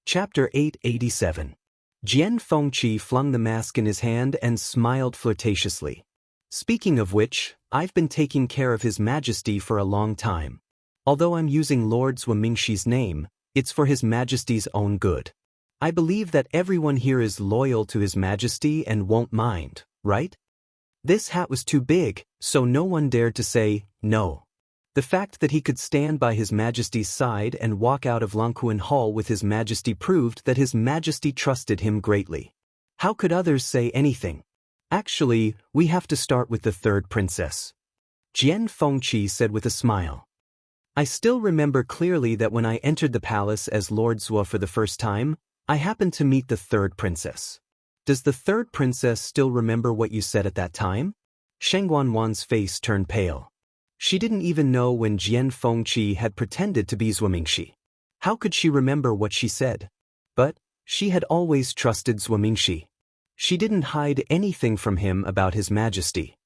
Chapter 887. Jian Fengqi flung the mask in his hand and smiled flirtatiously. Speaking of which, I've been taking care of His Majesty for a long time. Although I'm using Lord Zuomingshi's name, it's for His Majesty's own good. I believe that everyone here is loyal to His Majesty and won't mind, right? This hat was too big, so no one dared to say, no. The fact that he could stand by His Majesty's side and walk out of Longquan Hall with His Majesty proved that His Majesty trusted him greatly. How could others say anything? Actually, we have to start with the 3rd princess. Jian Fengqi said with a smile. I still remember clearly that when I entered the palace as Lord Zuo for the first time, I happened to meet the 3rd princess. Does the 3rd princess still remember what you said at that time? Shangguan Wan's face turned pale. She didn't even know when Jian Fengqi had pretended to be Zuomingxi. How could she remember what she said? But she had always trusted Zuomingxi. She didn't hide anything from him about His Majesty.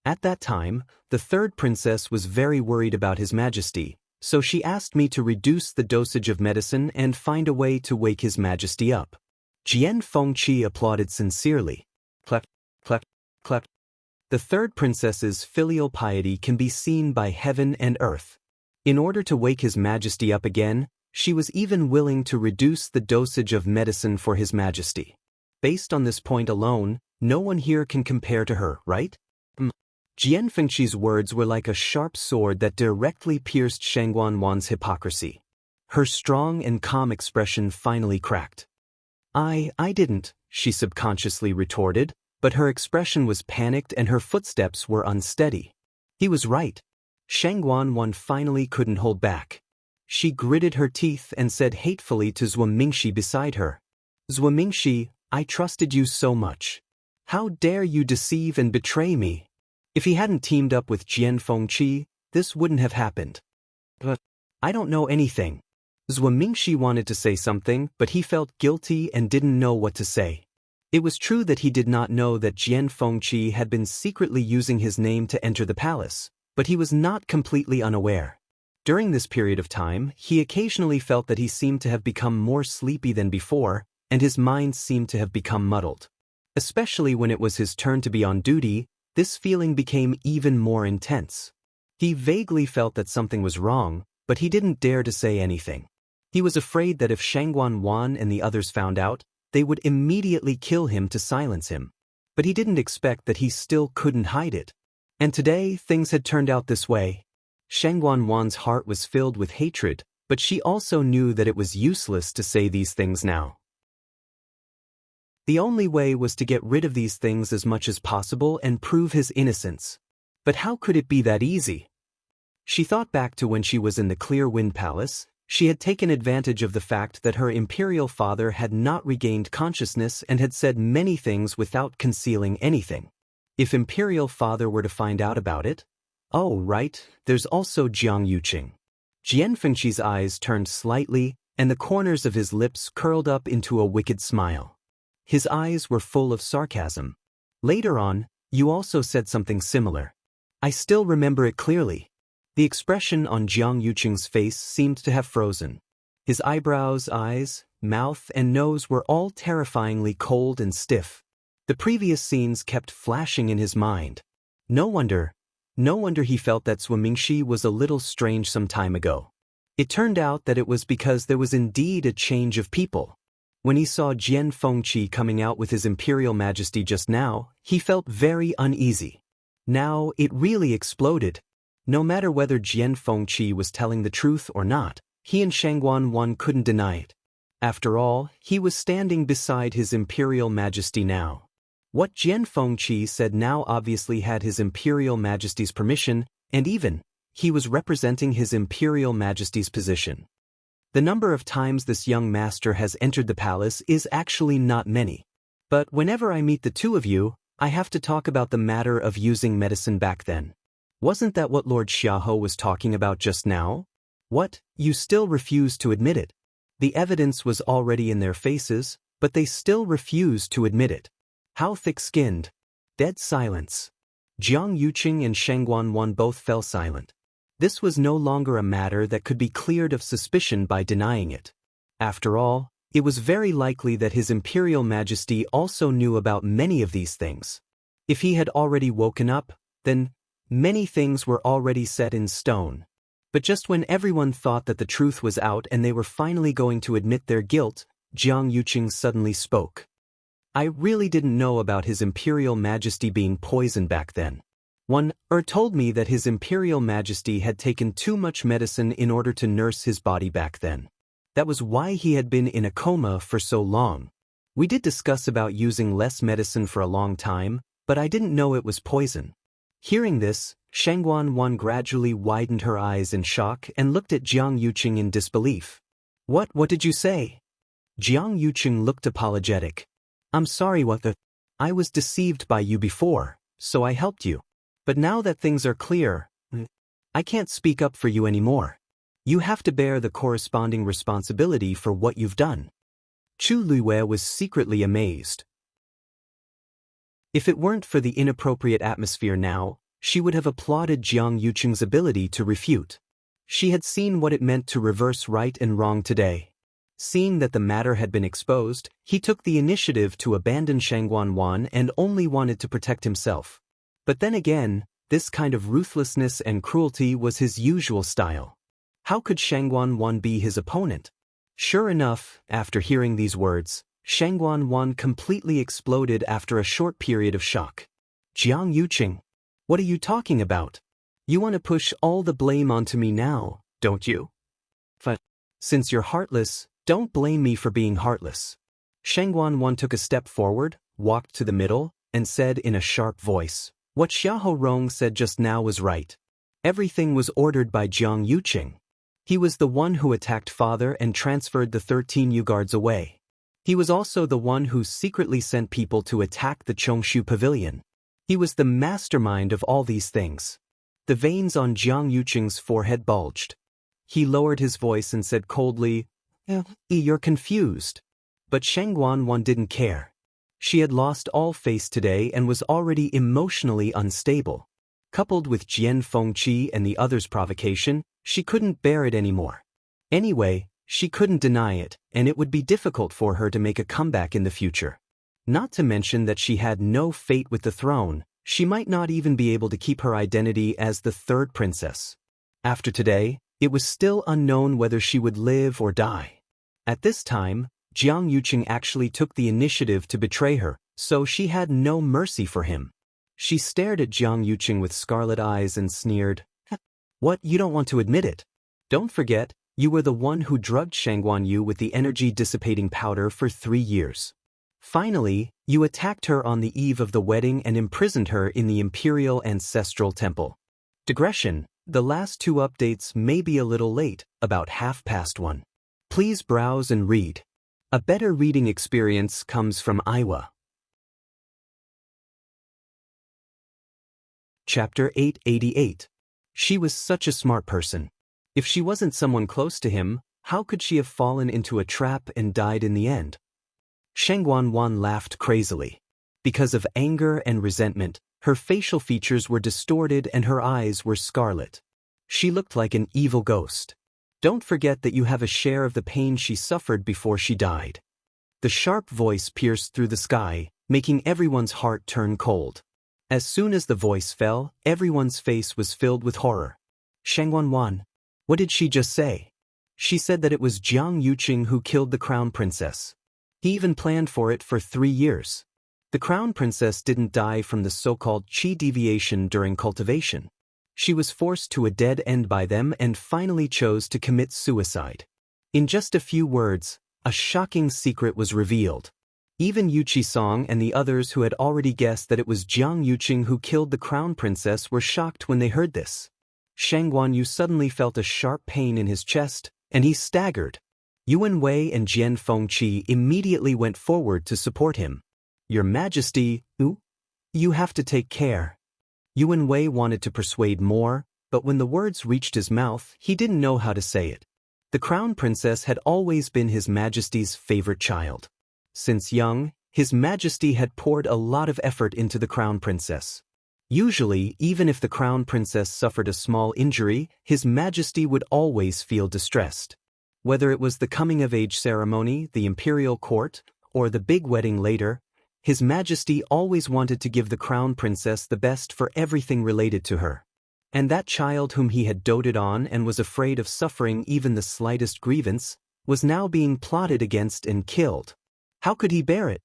At that time, the third princess was very worried about His Majesty, so she asked me to reduce the dosage of medicine and find a way to wake His Majesty up. Jian Fengqi applauded sincerely. Clap, clap, clap. The third princess's filial piety can be seen by heaven and earth. In order to wake His Majesty up again, she was even willing to reduce the dosage of medicine for His Majesty. Based on this point alone, no one here can compare to her, right? Jian Fengqi's words were like a sharp sword that directly pierced Shangguan hypocrisy. Her strong and calm expression finally cracked. I didn't, she subconsciously retorted, but her expression was panicked and her footsteps were unsteady. He was right. Shangguan finally couldn't hold back. She gritted her teeth and said hatefully to Zuomingxi beside her. Zuomingxi, I trusted you so much. How dare you deceive and betray me? If he hadn't teamed up with Jian Fengqi, this wouldn't have happened. But I don't know anything. Zuomingxi wanted to say something, but he felt guilty and didn't know what to say. It was true that he did not know that Jian Fengqi had been secretly using his name to enter the palace, but he was not completely unaware. During this period of time, he occasionally felt that he seemed to have become more sleepy than before, and his mind seemed to have become muddled. Especially when it was his turn to be on duty, this feeling became even more intense. He vaguely felt that something was wrong, but he didn't dare to say anything. He was afraid that if Shangguan and the others found out, they would immediately kill him to silence him. But he didn't expect that he still couldn't hide it. And today, things had turned out this way. Shangguan's heart was filled with hatred, but she also knew that it was useless to say these things now. The only way was to get rid of these things as much as possible and prove his innocence. But how could it be that easy? She thought back to when she was in the Clear Wind Palace. She had taken advantage of the fact that her imperial father had not regained consciousness and had said many things without concealing anything. If imperial father were to find out about it? Oh, right, there's also Jiang Yuqing. Jian Fengqi's eyes turned slightly, and the corners of his lips curled up into a wicked smile. His eyes were full of sarcasm. Later on, you also said something similar. I still remember it clearly. The expression on Jiang Yuqing's face seemed to have frozen. His eyebrows, eyes, mouth, and nose were all terrifyingly cold and stiff. The previous scenes kept flashing in his mind. No wonder he felt that Zuomingxi was a little strange some time ago. It turned out that it was because there was indeed a change of people. When he saw Jian Fengqi coming out with His Imperial Majesty just now, he felt very uneasy. Now it really exploded. No matter whether Jian Fengqi was telling the truth or not, he and Shangguan couldn't deny it. After all, he was standing beside His Imperial Majesty now. What Jian Fengqi said now obviously had His Imperial Majesty's permission, and even, he was representing His Imperial Majesty's position. The number of times this young master has entered the palace is actually not many. But whenever I meet the two of you, I have to talk about the matter of using medicine back then. Wasn't that what Lord Xiaohe was talking about just now? What, you still refuse to admit it? The evidence was already in their faces, but they still refused to admit it. How thick-skinned. Dead silence. Jiang Yuqing and Shangguan both fell silent. This was no longer a matter that could be cleared of suspicion by denying it. After all, it was very likely that His Imperial Majesty also knew about many of these things. If he had already woken up, then many things were already set in stone. But just when everyone thought that the truth was out and they were finally going to admit their guilt, Jiang Yuqing suddenly spoke. I really didn't know about His Imperial Majesty being poisoned back then. One told me that His Imperial Majesty had taken too much medicine in order to nurse his body back then. That was why he had been in a coma for so long. We did discuss about using less medicine for a long time, but I didn't know it was poison. Hearing this, Shangguan gradually widened her eyes in shock and looked at Jiang Yuqing in disbelief. What did you say? Jiang Yuqing looked apologetic. I'm sorry I was deceived by you before, so I helped you. But now that things are clear, I can't speak up for you anymore. You have to bear the corresponding responsibility for what you've done. Chu Luiwei was secretly amazed. If it weren't for the inappropriate atmosphere now, she would have applauded Jiang Yuqing's ability to refute. She had seen what it meant to reverse right and wrong today. Seeing that the matter had been exposed, he took the initiative to abandon Shangguan and only wanted to protect himself. But then again, this kind of ruthlessness and cruelty was his usual style. How could Shangguan be his opponent? Sure enough, after hearing these words, Shangguan completely exploded after a short period of shock. Jiang Yuqing, what are you talking about? You want to push all the blame onto me now, don't you? But since you're heartless, don't blame me for being heartless. Shangguan took a step forward, walked to the middle, and said in a sharp voice, what Xiahou Rong said just now was right. Everything was ordered by Jiang Yuqing. He was the one who attacked father and transferred the 13 U-guards away. He was also the one who secretly sent people to attack the Chongshu Pavilion. He was the mastermind of all these things. The veins on Jiang Yuqing's forehead bulged. He lowered his voice and said coldly, You're confused. But Shangguan didn't care. She had lost all face today and was already emotionally unstable. Coupled with Jian Fengqi and the others' provocation, she couldn't bear it anymore. Anyway, she couldn't deny it, and it would be difficult for her to make a comeback in the future. Not to mention that she had no fate with the throne, she might not even be able to keep her identity as the third princess. After today, it was still unknown whether she would live or die. At this time, Jiang Yuqing actually took the initiative to betray her, so she had no mercy for him. She stared at Jiang Yuqing with scarlet eyes and sneered, What, you don't want to admit it? Don't forget, you were the one who drugged Shangguan Yu with the energy-dissipating powder for 3 years. Finally, you attacked her on the eve of the wedding and imprisoned her in the Imperial Ancestral Temple. Digression, the last 2 updates may be a little late, about 1:30. Please browse and read. A better reading experience comes from Aiwa. Chapter 888. She was such a smart person. If she wasn't someone close to him, how could she have fallen into a trap and died in the end? Shangguan laughed crazily. Because of anger and resentment, her facial features were distorted and her eyes were scarlet. She looked like an evil ghost. Don't forget that you have a share of the pain she suffered before she died. The sharp voice pierced through the sky, making everyone's heart turn cold. As soon as the voice fell, everyone's face was filled with horror. Shangguan, what did she just say? She said that it was Jiang Yuqing who killed the crown princess. He even planned for it for 3 years. The crown princess didn't die from the so-called qi deviation during cultivation. She was forced to a dead end by them and finally chose to commit suicide. In just a few words, a shocking secret was revealed. Even Yu Qisong and the others who had already guessed that it was Jiang Yuqing who killed the crown princess were shocked when they heard this. Shangguan suddenly felt a sharp pain in his chest, and he staggered. Yuan Wei and Jian Fengqi immediately went forward to support him. Your Majesty, you have to take care. Yuan Wei wanted to persuade more, but when the words reached his mouth, he didn't know how to say it. The crown princess had always been His Majesty's favorite child. Since young, His Majesty had poured a lot of effort into the crown princess. Usually, even if the crown princess suffered a small injury, His Majesty would always feel distressed. Whether it was the coming-of-age ceremony, the imperial court, or the big wedding later, His Majesty always wanted to give the crown princess the best for everything related to her. And that child whom he had doted on and was afraid of suffering even the slightest grievance, was now being plotted against and killed. How could he bear it?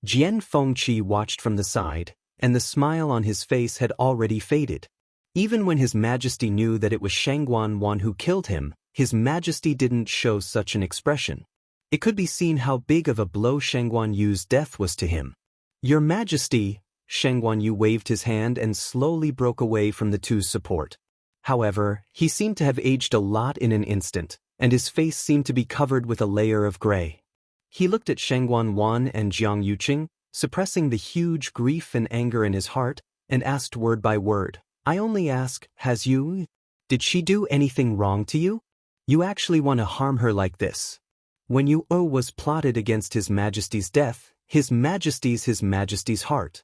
Jian Fengqi watched from the side, and the smile on his face had already faded. Even when His Majesty knew that it was Shangguan who killed him, His Majesty didn't show such an expression. It could be seen how big of a blow Shangguan Yu's death was to him. Your Majesty, Shangguan Yu waved his hand and slowly broke away from the two's support. However, he seemed to have aged a lot in an instant, and his face seemed to be covered with a layer of gray. He looked at Shangguan and Jiang Yuqing, suppressing the huge grief and anger in his heart, and asked word by word, I only ask, has you? Did she do anything wrong to you? You actually want to harm her like this? When Yu was plotted against His Majesty's death, His Majesty's heart.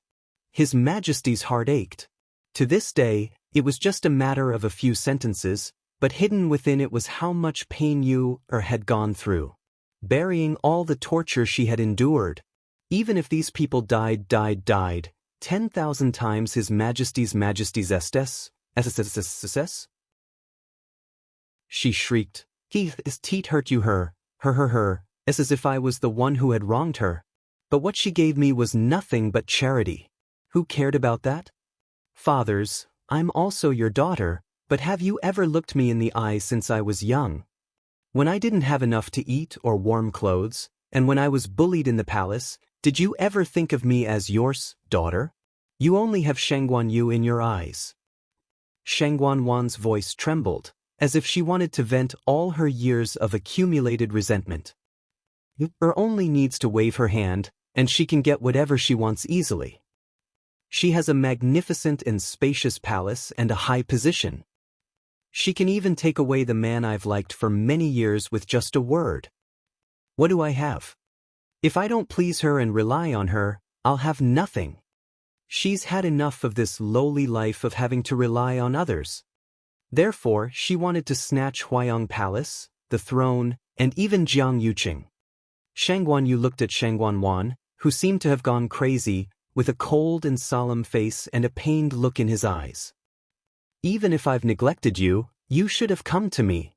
His Majesty's heart ached. To this day, it was just a matter of a few sentences, but hidden within it was how much pain Yu had gone through. Burying all the torture she had endured. Even if these people died 10,000 times His Majesty's estes. She shrieked. His teeth hurt you her, as if I was the one who had wronged her. But what she gave me was nothing but charity. Who cared about that? Fathers, I'm also your daughter, but have you ever looked me in the eye since I was young? When I didn't have enough to eat or warm clothes, and when I was bullied in the palace, did you ever think of me as yours, daughter? You only have Shangguan Yu in your eyes. Shangguan Wan's voice trembled, as if she wanted to vent all her years of accumulated resentment. Her only needs to wave her hand, and she can get whatever she wants easily. She has a magnificent and spacious palace and a high position. She can even take away the man I've liked for many years with just a word. What do I have? If I don't please her and rely on her, I'll have nothing. She's had enough of this lowly life of having to rely on others. Therefore, she wanted to snatch Huayang Palace, the throne, and even Jiang Yuqing. Shangguan Yu looked at Shangguan Wan, who seemed to have gone crazy, with a cold and solemn face and a pained look in his eyes. Even if I've neglected you, you should have come to me.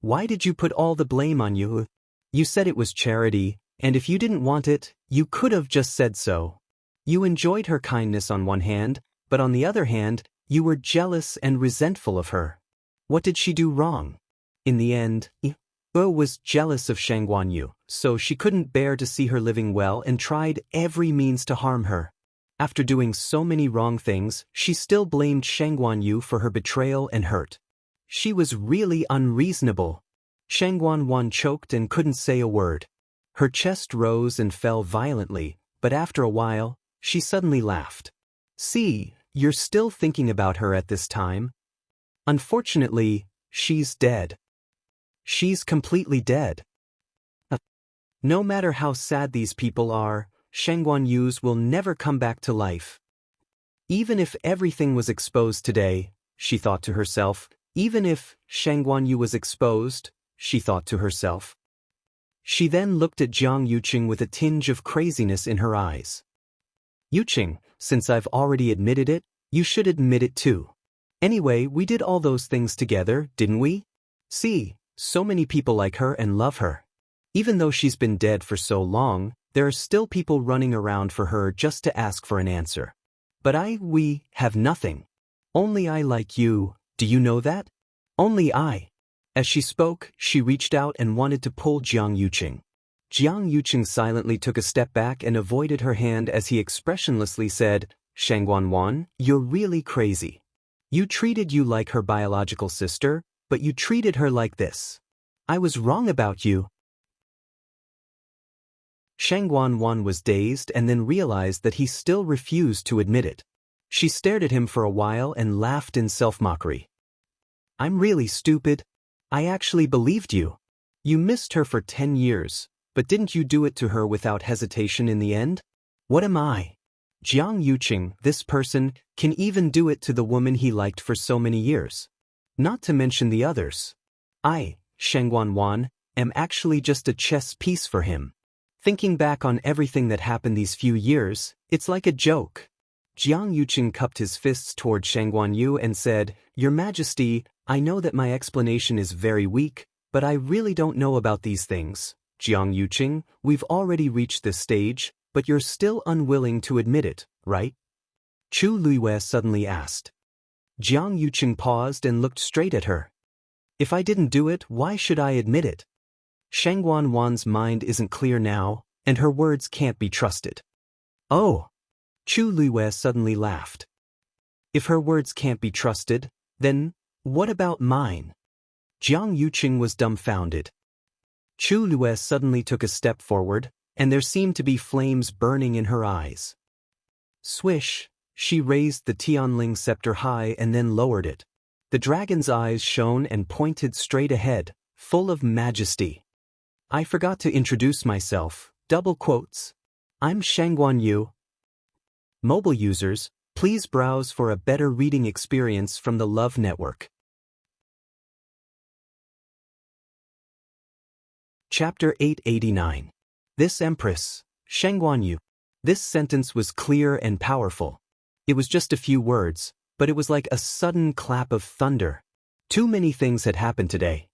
Why did you put all the blame on you? You said it was charity, and if you didn't want it, you could have just said so. You enjoyed her kindness on one hand, but on the other hand, you were jealous and resentful of her. What did she do wrong? In the end, Yu was jealous of Shangguan Yu, so she couldn't bear to see her living well and tried every means to harm her. After doing so many wrong things, she still blamed Shangguan Yu for her betrayal and hurt. She was really unreasonable. Shangguan Wan choked and couldn't say a word. Her chest rose and fell violently, but after a while, she suddenly laughed. See, you're still thinking about her at this time? Unfortunately, she's dead. She's completely dead. No matter how sad these people are, Shangguan Yu's will never come back to life. Even if everything was exposed today, she thought to herself, even if Shangguan Yu was exposed, she thought to herself. She then looked at Jiang Yuqing with a tinge of craziness in her eyes. Yuqing, since I've already admitted it, you should admit it too. Anyway, we did all those things together, didn't we? See, so many people like her and love her. Even though she's been dead for so long, there are still people running around for her just to ask for an answer. But we have nothing. Only I like you, do you know that? Only I. As she spoke, she reached out and wanted to pull Jiang Yuqing. Jiang Yuqing silently took a step back and avoided her hand as he expressionlessly said, Shangguan Wan, you're really crazy. You treated you like her biological sister, but you treated her like this. I was wrong about you. Shangguan Wan was dazed and then realized that he still refused to admit it. She stared at him for a while and laughed in self-mockery. I'm really stupid. I actually believed you. You missed her for 10 years, but didn't you do it to her without hesitation in the end? What am I? Jiang Yuqing, this person, can even do it to the woman he liked for so many years. Not to mention the others. I, Shangguan Wan, am actually just a chess piece for him. Thinking back on everything that happened these few years, it's like a joke. Jiang Yuqing cupped his fists toward Shangguan Yu and said, Your Majesty, I know that my explanation is very weak, but I really don't know about these things. Jiang Yuqing, we've already reached this stage, but you're still unwilling to admit it, right? Chu Luiyue suddenly asked. Jiang Yuqing paused and looked straight at her. If I didn't do it, why should I admit it? Shangguan Wan's mind isn't clear now, and her words can't be trusted. Oh! Chu Luiyue suddenly laughed. If her words can't be trusted, then what about mine? Jiang Yuqing was dumbfounded. Chu Luiyue suddenly took a step forward, and there seemed to be flames burning in her eyes. Swish, she raised the Tianling scepter high and then lowered it. The dragon's eyes shone and pointed straight ahead, full of majesty. I forgot to introduce myself, double quotes. I'm Shangguan Yu. Mobile users, please browse for a better reading experience from the Love Network. Chapter 889. This Empress, Shangguan Yu. This sentence was clear and powerful. It was just a few words, but it was like a sudden clap of thunder. Too many things had happened today.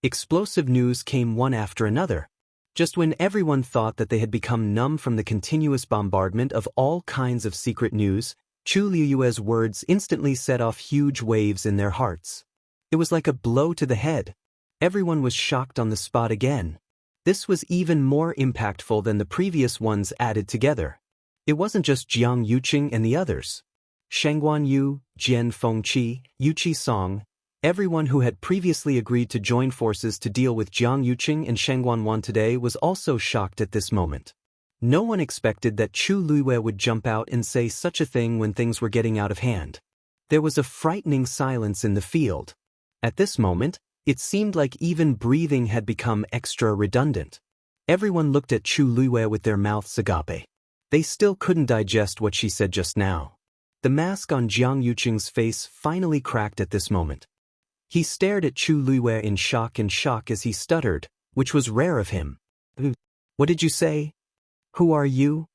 Explosive news came one after another. Just when everyone thought that they had become numb from the continuous bombardment of all kinds of secret news, Chu Liuyue's words instantly set off huge waves in their hearts. It was like a blow to the head. Everyone was shocked on the spot again. This was even more impactful than the previous ones added together. It wasn't just Jiang Yuqing and the others. Shangguan Yu, Jian Fengqi, Yuqi Song, everyone who had previously agreed to join forces to deal with Jiang Yuqing and Shangguan Wan today was also shocked at this moment. No one expected that Chu Liyue would jump out and say such a thing when things were getting out of hand. There was a frightening silence in the field. At this moment, it seemed like even breathing had become extra redundant. Everyone looked at Chu Liyue with their mouths agape. They still couldn't digest what she said just now. The mask on Jiang Yuqing's face finally cracked at this moment. He stared at Chu Liyue in shock as he stuttered, which was rare of him. What did you say? Who are you?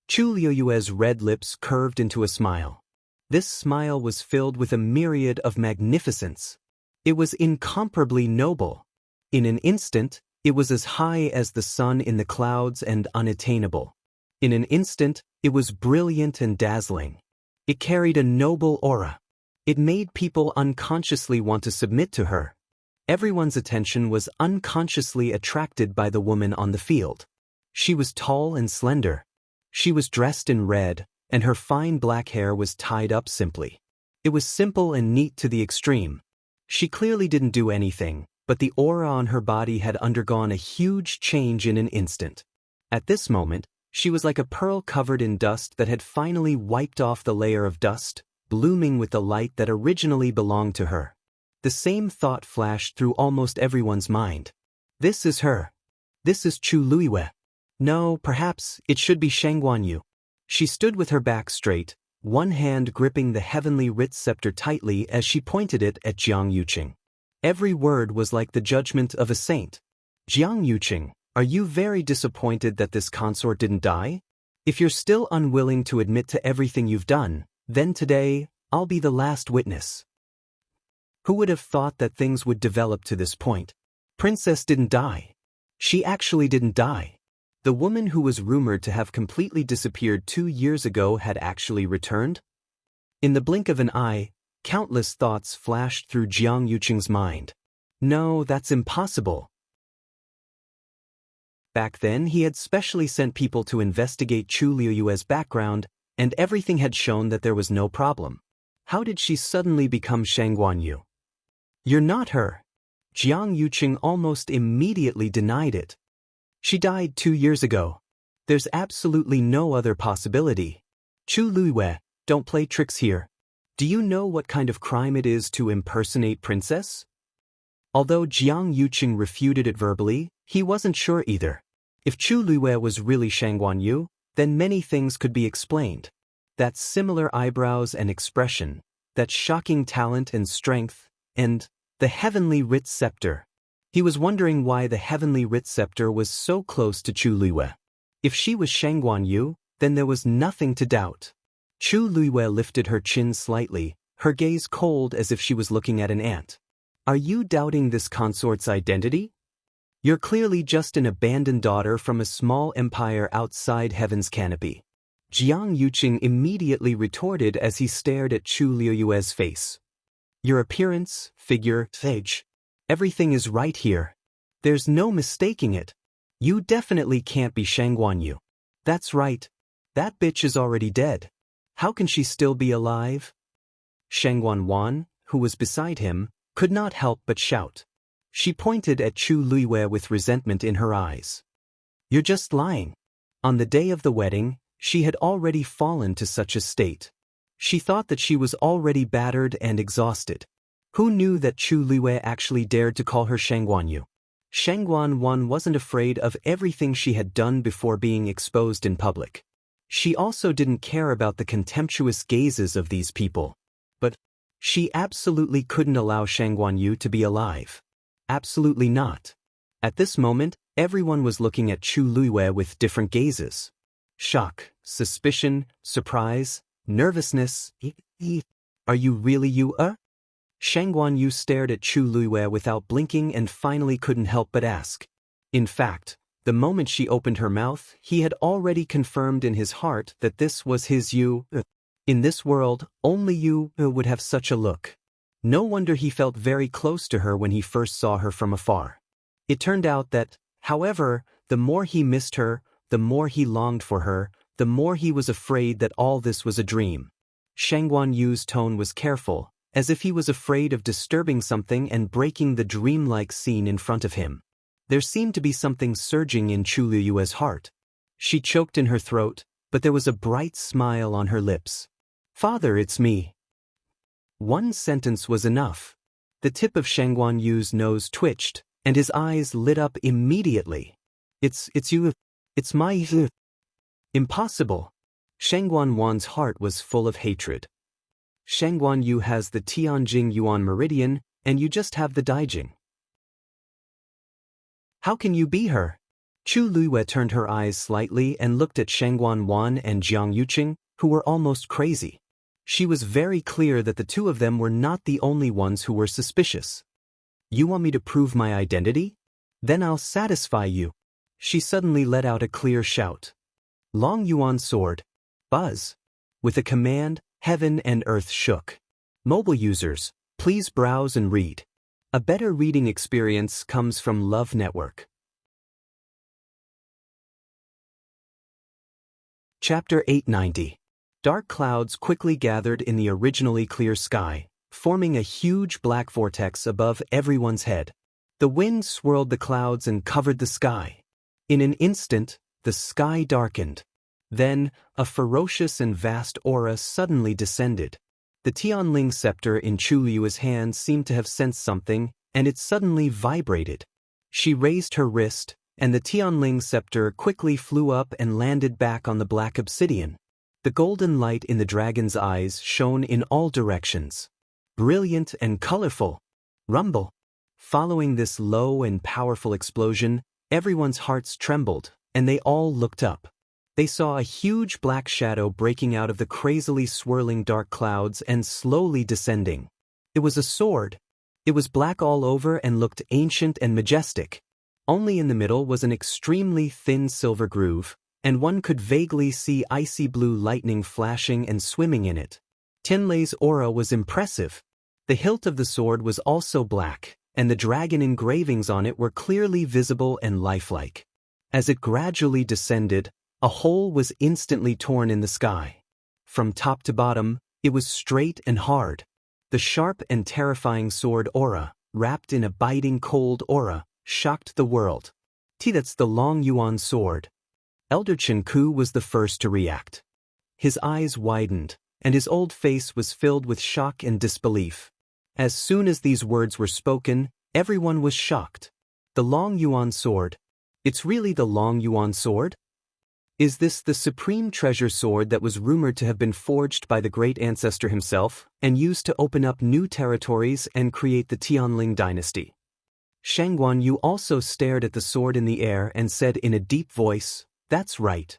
Chu Liyue's red lips curved into a smile. This smile was filled with a myriad of magnificence. It was incomparably noble. In an instant, it was as high as the sun in the clouds and unattainable. In an instant, it was brilliant and dazzling. It carried a noble aura. It made people unconsciously want to submit to her. Everyone's attention was unconsciously attracted by the woman on the field. She was tall and slender. She was dressed in red, and her fine black hair was tied up simply. It was simple and neat to the extreme. She clearly didn't do anything, but the aura on her body had undergone a huge change in an instant. At this moment, she was like a pearl covered in dust that had finally wiped off the layer of dust, blooming with the light that originally belonged to her. The same thought flashed through almost everyone's mind. This is her. This is Chu Liyue. No, perhaps it should be Shangguan Yu. She stood with her back straight, one hand gripping the heavenly writ scepter tightly as she pointed it at Jiang Yuqing. Every word was like the judgment of a saint. Jiang Yuqing, are you very disappointed that this consort didn't die? If you're still unwilling to admit to everything you've done, then today, I'll be the last witness. Who would have thought that things would develop to this point? Princess didn't die. She actually didn't die. The woman who was rumored to have completely disappeared 2 years ago had actually returned? In the blink of an eye, countless thoughts flashed through Jiang Yuqing's mind. No, that's impossible. Back then, he had specially sent people to investigate Chu Liyue's background, and everything had shown that there was no problem. How did she suddenly become Shangguan Yu? You're not her. Jiang Yuqing almost immediately denied it. She died 2 years ago. There's absolutely no other possibility. Chu Liyue, don't play tricks here. Do you know what kind of crime it is to impersonate princess? Although Jiang Yuqing refuted it verbally, he wasn't sure either. If Chu Liyue was really Shangguan Yu, then many things could be explained. That similar eyebrows and expression, that shocking talent and strength, and the heavenly writ scepter. He was wondering why the heavenly writ scepter was so close to Chu Liyue. If she was Shangguan Yu, then there was nothing to doubt. Chu Liyue lifted her chin slightly, her gaze cold as if she was looking at an ant. Are you doubting this consort's identity? You're clearly just an abandoned daughter from a small empire outside heaven's canopy. Jiang Yuqing immediately retorted as he stared at Chu Liyue's face. Your appearance, figure, age. Everything is right here. There's no mistaking it. You definitely can't be Shangguan Yu. That's right. That bitch is already dead. How can she still be alive? Shangguan Wan, who was beside him, could not help but shout. She pointed at Chu Liyue with resentment in her eyes. You're just lying. On the day of the wedding, she had already fallen to such a state. She thought that she was already battered and exhausted. Who knew that Chu Luiyue actually dared to call her Shangguanyu? Shangguan wasn't afraid of everything she had done before being exposed in public. She also didn't care about the contemptuous gazes of these people. But she absolutely couldn't allow Shangguanyu to be alive. Absolutely not. At this moment, everyone was looking at Chu Luiyue with different gazes. Shock, suspicion, surprise, nervousness. Are you really you? Shangguanyu stared at Chu Luiyue without blinking and finally couldn't help but ask. In fact, the moment she opened her mouth, he had already confirmed in his heart that this was his you. In this world, only you would have such a look. No wonder he felt very close to her when he first saw her from afar. It turned out that, however, the more he missed her, the more he longed for her, the more he was afraid that all this was a dream. Shangguanyu's tone was careful, as if he was afraid of disturbing something and breaking the dreamlike scene in front of him. There seemed to be something surging in Chu Luiyue's heart. She choked in her throat, but there was a bright smile on her lips. "Father, it's me." One sentence was enough. The tip of Shangguanyu's nose twitched, and his eyes lit up immediately. It's you. It's my you." Impossible. Shangguan's heart was full of hatred. Shangguanyu has the Tianjing Yuan meridian, and you just have the Daijing. How can you be her? Chu Luiyue turned her eyes slightly and looked at Shangguan and Jiang Yuqing, who were almost crazy. She was very clear that the two of them were not the only ones who were suspicious. "You want me to prove my identity? Then I'll satisfy you." She suddenly let out a clear shout. Long Yuan sword. Buzz. With a command, heaven and earth shook. Mobile users, please browse and read. A better reading experience comes from Love Network. Chapter 890. Dark clouds quickly gathered in the originally clear sky, forming a huge black vortex above everyone's head. The wind swirled the clouds and covered the sky. In an instant, the sky darkened. Then, a ferocious and vast aura suddenly descended. The Tianling scepter in Chu Luiyue's hand seemed to have sensed something, and it suddenly vibrated. She raised her wrist, and the Tianling scepter quickly flew up and landed back on the black obsidian. The golden light in the dragon's eyes shone in all directions. Brilliant and colorful. Rumble. Following this low and powerful explosion, everyone's hearts trembled, and they all looked up. They saw a huge black shadow breaking out of the crazily swirling dark clouds and slowly descending. It was a sword. It was black all over and looked ancient and majestic. Only in the middle was an extremely thin silver groove, and one could vaguely see icy blue lightning flashing and swimming in it. Tianlei's aura was impressive. The hilt of the sword was also black, and the dragon engravings on it were clearly visible and lifelike. As it gradually descended, a hole was instantly torn in the sky. From top to bottom, it was straight and hard. The sharp and terrifying sword aura, wrapped in a biting cold aura, shocked the world. That's the Long Yuan sword. Elder Chen Ku was the first to react. His eyes widened, and his old face was filled with shock and disbelief. As soon as these words were spoken, everyone was shocked. The Long Yuan sword. It's really the Long Yuan sword? Is this the supreme treasure sword that was rumored to have been forged by the great ancestor himself and used to open up new territories and create the Tianling dynasty? Shangguanyu also stared at the sword in the air and said in a deep voice, "That's right.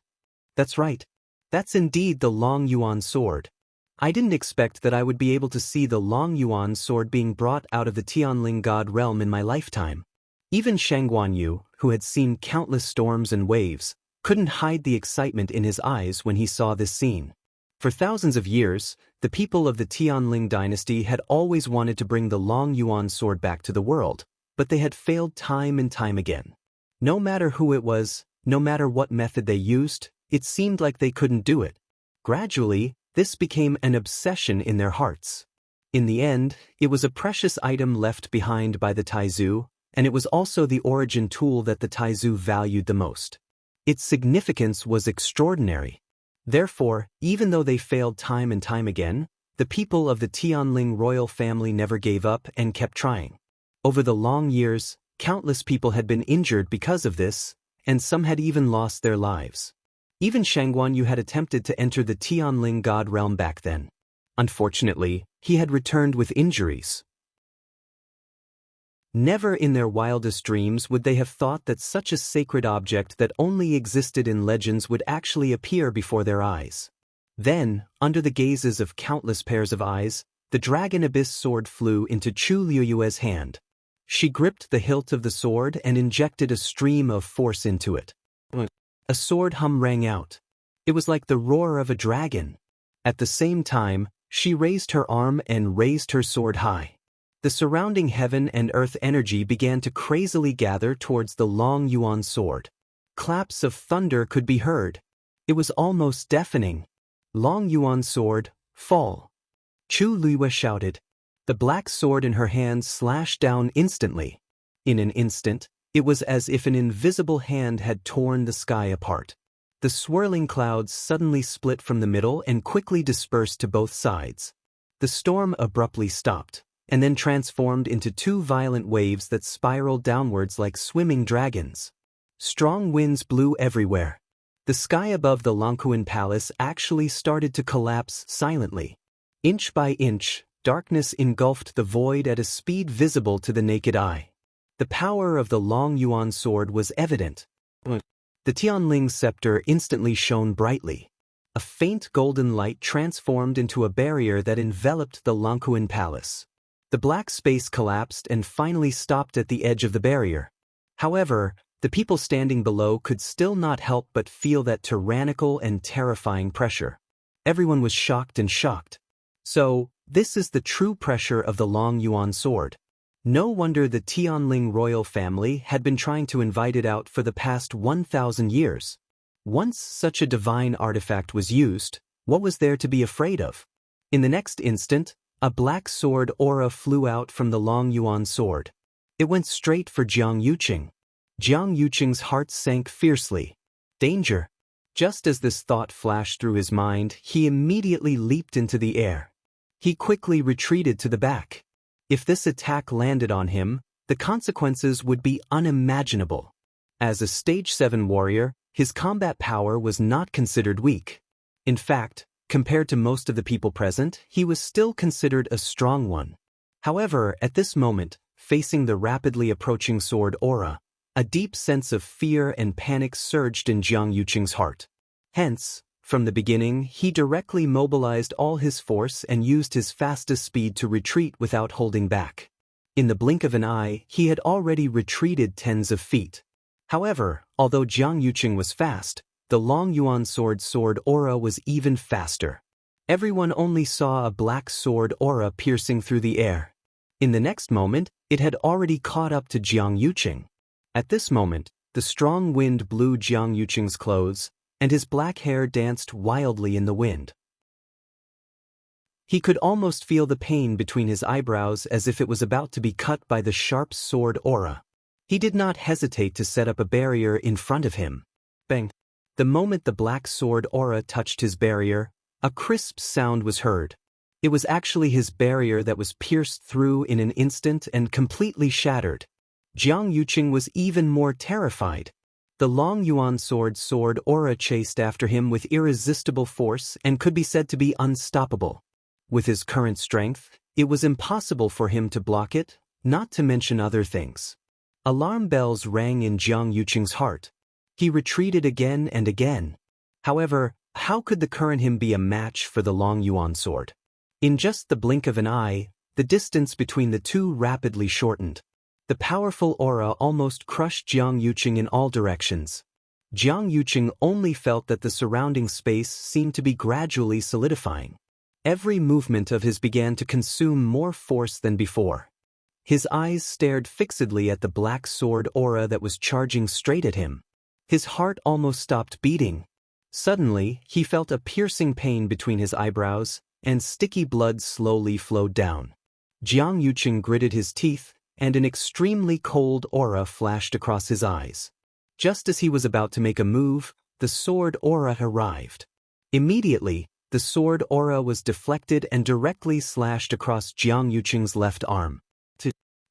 That's right. That's indeed the Long Yuan sword. I didn't expect that I would be able to see the Long Yuan sword being brought out of the Tianling god realm in my lifetime." Even Shangguanyu, who had seen countless storms and waves, couldn't hide the excitement in his eyes when he saw this scene. For thousands of years, the people of the Tianling dynasty had always wanted to bring the Long Yuan sword back to the world, but they had failed time and time again. No matter who it was, no matter what method they used, it seemed like they couldn't do it. Gradually, this became an obsession in their hearts. In the end, it was a precious item left behind by the Taizu, and it was also the origin tool that the Taizu valued the most. Its significance was extraordinary. Therefore, even though they failed time and time again, The people of the Tianling royal family never gave up and kept trying. Over the long years, countless people had been injured because of this, and some had even lost their lives. Even Shangguanyu had attempted to enter the Tianling god realm back then. Unfortunately, he had returned with injuries. Never in their wildest dreams would they have thought that such a sacred object that only existed in legends would actually appear before their eyes. Then, under the gazes of countless pairs of eyes, the dragon abyss sword flew into Chu Liuyue's hand. She gripped the hilt of the sword and injected a stream of force into it. A sword hum rang out. It was like the roar of a dragon. At the same time, she raised her arm and raised her sword high. The surrounding heaven and earth energy began to crazily gather towards the long yuan sword. Claps of thunder could be heard. It was almost deafening. Long yuan sword, fall. Chu Liyue shouted. The black sword in her hand slashed down instantly. In an instant, it was as if an invisible hand had torn the sky apart. The swirling clouds suddenly split from the middle and quickly dispersed to both sides. The storm abruptly stopped, and then transformed into two violent waves that spiraled downwards like swimming dragons. Strong winds blew everywhere. The sky above the Longquan Palace actually started to collapse silently. Inch by inch, darkness engulfed the void at a speed visible to the naked eye. The power of the long yuan sword was evident. The Tianling scepter instantly shone brightly. A faint golden light transformed into a barrier that enveloped the Longquan Palace. The black space collapsed and finally stopped at the edge of the barrier. However, the people standing below could still not help but feel that tyrannical and terrifying pressure. Everyone was shocked and shocked. So, this is the true pressure of the long yuan sword. No wonder the Tianling royal family had been trying to invite it out for the past 1,000 years. Once such a divine artifact was used, what was there to be afraid of? In the next instant, a black sword aura flew out from the long yuan sword. It went straight for Jiang Yuqing. Jiang Yuqing's heart sank fiercely. Danger! Just as this thought flashed through his mind, he immediately leaped into the air. He quickly retreated to the back. If this attack landed on him, the consequences would be unimaginable. As a Stage 7 warrior, his combat power was not considered weak. In fact, compared to most of the people present, he was still considered a strong one. However, at this moment, facing the rapidly approaching sword aura, a deep sense of fear and panic surged in Jiang Yuqing's heart. Hence, from the beginning, he directly mobilized all his force and used his fastest speed to retreat without holding back. In the blink of an eye, he had already retreated tens of feet. However, although Jiang Yuqing was fast, the long yuan sword aura was even faster. Everyone only saw a black sword aura piercing through the air. In the next moment, it had already caught up to Jiang Yuqing. At this moment, the strong wind blew Jiang Yuqing's clothes, and his black hair danced wildly in the wind. He could almost feel the pain between his eyebrows as if it was about to be cut by the sharp sword aura. He did not hesitate to set up a barrier in front of him. Bang! The moment the black sword aura touched his barrier, a crisp sound was heard. It was actually his barrier that was pierced through in an instant and completely shattered. Jiang Yuqing was even more terrified. The long yuan sword aura chased after him with irresistible force and could be said to be unstoppable. With his current strength, it was impossible for him to block it, not to mention other things. Alarm bells rang in Jiang Yuqing's heart. He retreated again and again. However, how could the current him be a match for the long yuan sword? In just the blink of an eye, the distance between the two rapidly shortened. The powerful aura almost crushed Jiang Yuqing in all directions. Jiang Yuqing only felt that the surrounding space seemed to be gradually solidifying. Every movement of his began to consume more force than before. His eyes stared fixedly at the black sword aura that was charging straight at him. His heart almost stopped beating. Suddenly, he felt a piercing pain between his eyebrows, and sticky blood slowly flowed down. Jiang Yuqing gritted his teeth, and an extremely cold aura flashed across his eyes. Just as he was about to make a move, the sword aura arrived. Immediately, the sword aura was deflected and directly slashed across Jiang Yuqing's left arm.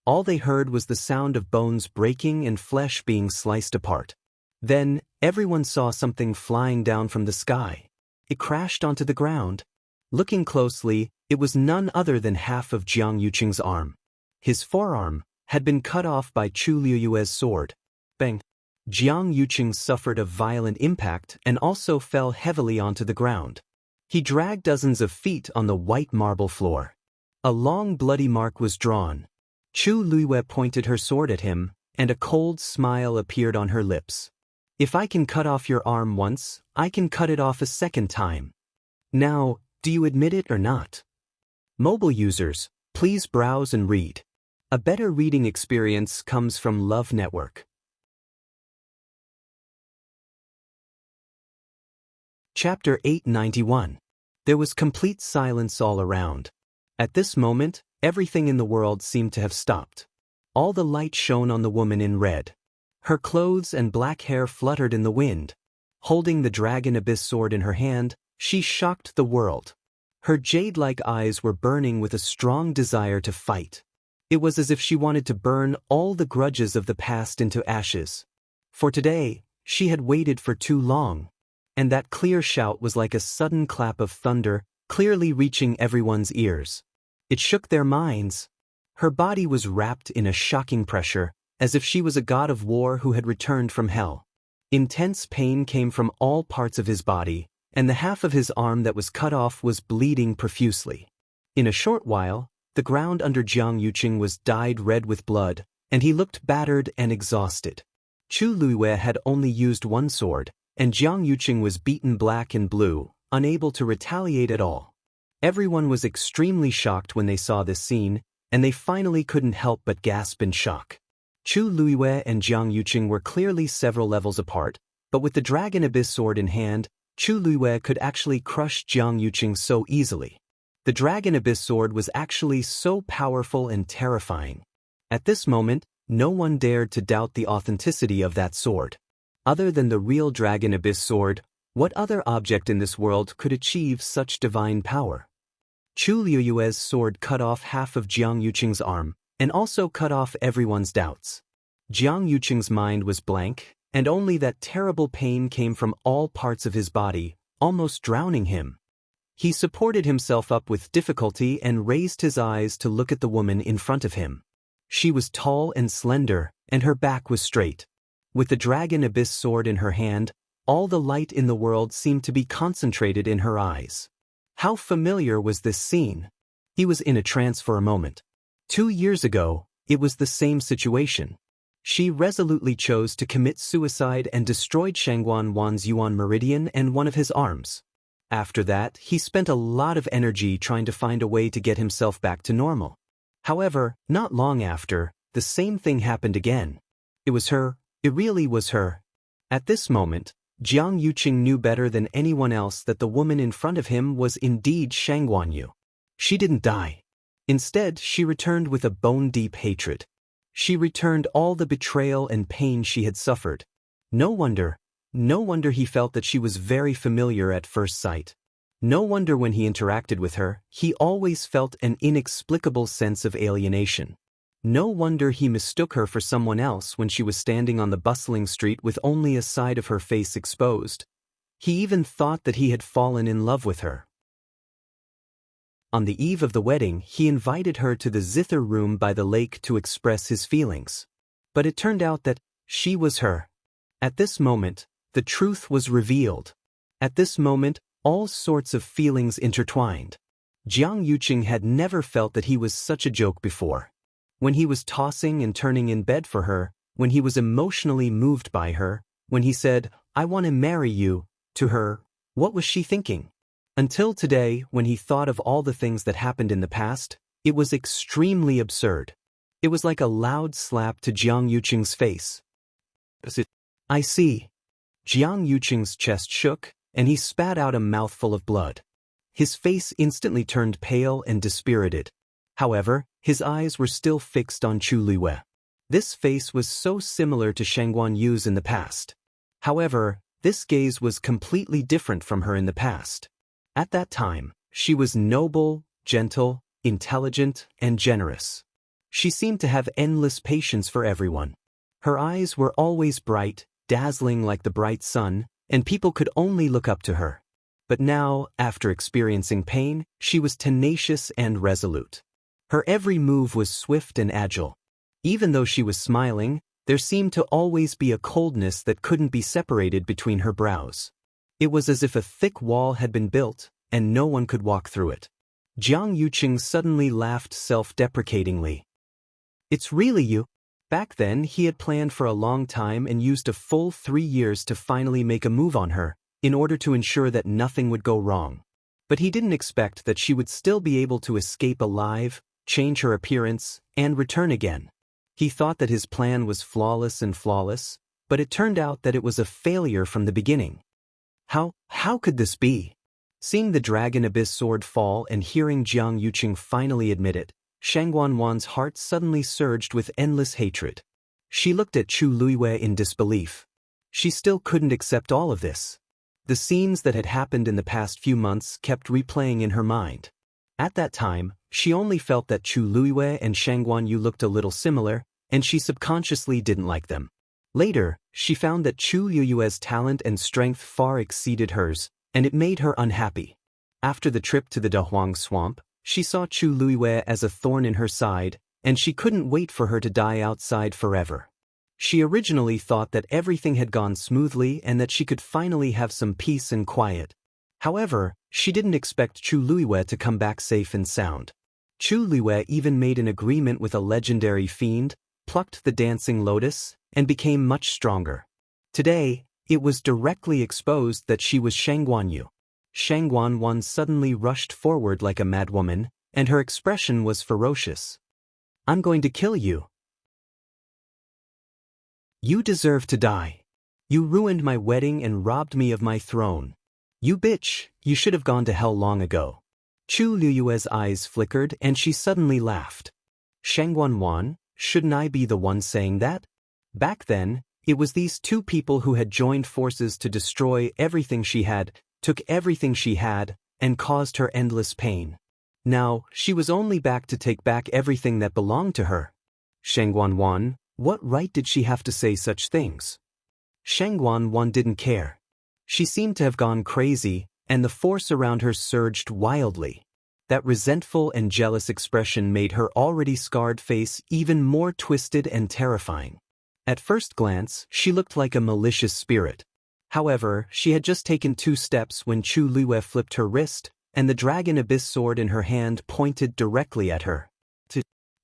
All they heard was the sound of bones breaking and flesh being sliced apart. Then, everyone saw something flying down from the sky. It crashed onto the ground. Looking closely, it was none other than half of Jiang Yuqing's arm. His forearm had been cut off by Chu Liyue's sword. Bang! Jiang Yuqing suffered a violent impact and also fell heavily onto the ground. He dragged dozens of feet on the white marble floor. A long bloody mark was drawn. Chu Liyue pointed her sword at him, and a cold smile appeared on her lips. If I can cut off your arm once, I can cut it off a second time. Now, do you admit it or not? Mobile users, please browse and read. A better reading experience comes from Love Network. Chapter 891. There was complete silence all around. At this moment, everything in the world seemed to have stopped. All the light shone on the woman in red. Her clothes and black hair fluttered in the wind. Holding the Dragon Abyss sword in her hand, she shocked the world. Her jade-like eyes were burning with a strong desire to fight. It was as if she wanted to burn all the grudges of the past into ashes. For today, she had waited for too long. And that clear shout was like a sudden clap of thunder, clearly reaching everyone's ears. It shook their minds. Her body was wrapped in a shocking pressure, as if she was a god of war who had returned from hell. Intense pain came from all parts of his body, and the half of his arm that was cut off was bleeding profusely. In a short while, the ground under Jiang Yuqing was dyed red with blood, and he looked battered and exhausted. Chu Liyue had only used one sword, and Jiang Yuqing was beaten black and blue, unable to retaliate at all. Everyone was extremely shocked when they saw this scene, and they finally couldn't help but gasp in shock. Chu Liyue and Jiang Yuqing were clearly several levels apart, but with the Dragon Abyss sword in hand, Chu Liyue could actually crush Jiang Yuqing so easily. The Dragon Abyss sword was actually so powerful and terrifying. At this moment, no one dared to doubt the authenticity of that sword. Other than the real Dragon Abyss sword, what other object in this world could achieve such divine power? Chu Liyue's sword cut off half of Jiang Yuqing's arm, and also cut off everyone's doubts. Jiang Yuqing's mind was blank, and only that terrible pain came from all parts of his body, almost drowning him. He supported himself up with difficulty and raised his eyes to look at the woman in front of him. She was tall and slender, and her back was straight. With the Dragon Abyss sword in her hand, all the light in the world seemed to be concentrated in her eyes. How familiar was this scene? He was in a trance for a moment. 2 years ago, it was the same situation. She resolutely chose to commit suicide and destroyed Shangguan Wan's Yuan Meridian and one of his arms. After that, he spent a lot of energy trying to find a way to get himself back to normal. However, not long after, the same thing happened again. It was her. It really was her. At this moment, Jiang Yuqing knew better than anyone else that the woman in front of him was indeed Shangguan Yu. She didn't die. Instead, she returned with a bone-deep hatred. She returned all the betrayal and pain she had suffered. No wonder he felt that she was very familiar at first sight. No wonder when he interacted with her, he always felt an inexplicable sense of alienation. No wonder he mistook her for someone else when she was standing on the bustling street with only a side of her face exposed. He even thought that he had fallen in love with her. On the eve of the wedding, he invited her to the zither room by the lake to express his feelings. But it turned out that she was her. At this moment, the truth was revealed. At this moment, all sorts of feelings intertwined. Jiang Yuqing had never felt that he was such a joke before. When he was tossing and turning in bed for her, when he was emotionally moved by her, when he said, "I want to marry you," to her, what was she thinking? Until today, when he thought of all the things that happened in the past, it was extremely absurd. It was like a loud slap to Jiang Yuqing's face. I see. Jiang Yuqing's chest shook, and he spat out a mouthful of blood. His face instantly turned pale and dispirited. However, his eyes were still fixed on Chu Liyue. This face was so similar to Shangguan Yu's in the past. However, this gaze was completely different from her in the past. At that time, she was noble, gentle, intelligent, and generous. She seemed to have endless patience for everyone. Her eyes were always bright, dazzling like the bright sun, and people could only look up to her. But now, after experiencing pain, she was tenacious and resolute. Her every move was swift and agile. Even though she was smiling, there seemed to always be a coldness that couldn't be separated between her brows. It was as if a thick wall had been built, and no one could walk through it. Jiang Yuqing suddenly laughed self-deprecatingly. "It's really you?" Back then, he had planned for a long time and used a full 3 years to finally make a move on her, in order to ensure that nothing would go wrong. But he didn't expect that she would still be able to escape alive, change her appearance, and return again. He thought that his plan was flawless, but it turned out that it was a failure from the beginning. How could this be? Seeing the Dragon Abyss sword fall and hearing Jiang Yuqing finally admit it, Shang Wanwan's heart suddenly surged with endless hatred. She looked at Chu Luiwei in disbelief. She still couldn't accept all of this. The scenes that had happened in the past few months kept replaying in her mind. At that time, she only felt that Chu Luiwei and Shang Guanyu looked a little similar, and she subconsciously didn't like them. Later, she found that Chu Luiwei's talent and strength far exceeded hers, and it made her unhappy. After the trip to the Dahuang swamp, she saw Chu Luiwei as a thorn in her side, and she couldn't wait for her to die outside forever. She originally thought that everything had gone smoothly and that she could finally have some peace and quiet. However, she didn't expect Chu Luiwei to come back safe and sound. Chu Luiwei even made an agreement with a legendary fiend, plucked the dancing lotus, and became much stronger. Today, it was directly exposed that she was Shang Guanyu. Shang Guanwan suddenly rushed forward like a madwoman, and her expression was ferocious. "I'm going to kill you. You deserve to die. You ruined my wedding and robbed me of my throne. You bitch, you should have gone to hell long ago." Chu Luiwei's eyes flickered and she suddenly laughed. "Shang Guanwan, shouldn't I be the one saying that?" Back then, it was these two people who had joined forces to destroy everything she had, took everything she had, and caused her endless pain. Now, she was only back to take back everything that belonged to her. Shang Guanwan, what right did she have to say such things? Shang Guanwan didn't care. She seemed to have gone crazy, and the force around her surged wildly. That resentful and jealous expression made her already scarred face even more twisted and terrifying. At first glance, she looked like a malicious spirit. However, she had just taken 2 steps when Chu Luiwei flipped her wrist, and the Dragon Abyss sword in her hand pointed directly at her.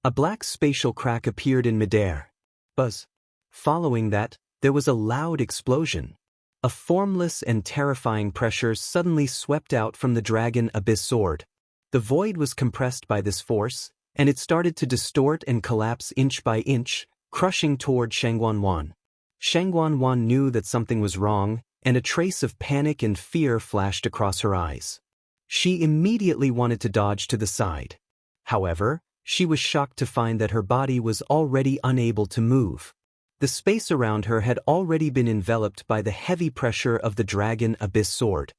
A black spatial crack appeared in midair. Buzz. Following that, there was a loud explosion. A formless and terrifying pressure suddenly swept out from the Dragon Abyss sword. The void was compressed by this force, and it started to distort and collapse inch by inch, crushing toward Shang Guanwan. Shang Guanwan knew that something was wrong, and a trace of panic and fear flashed across her eyes. She immediately wanted to dodge to the side. However, she was shocked to find that her body was already unable to move. The space around her had already been enveloped by the heavy pressure of the Dragon Abyss sword.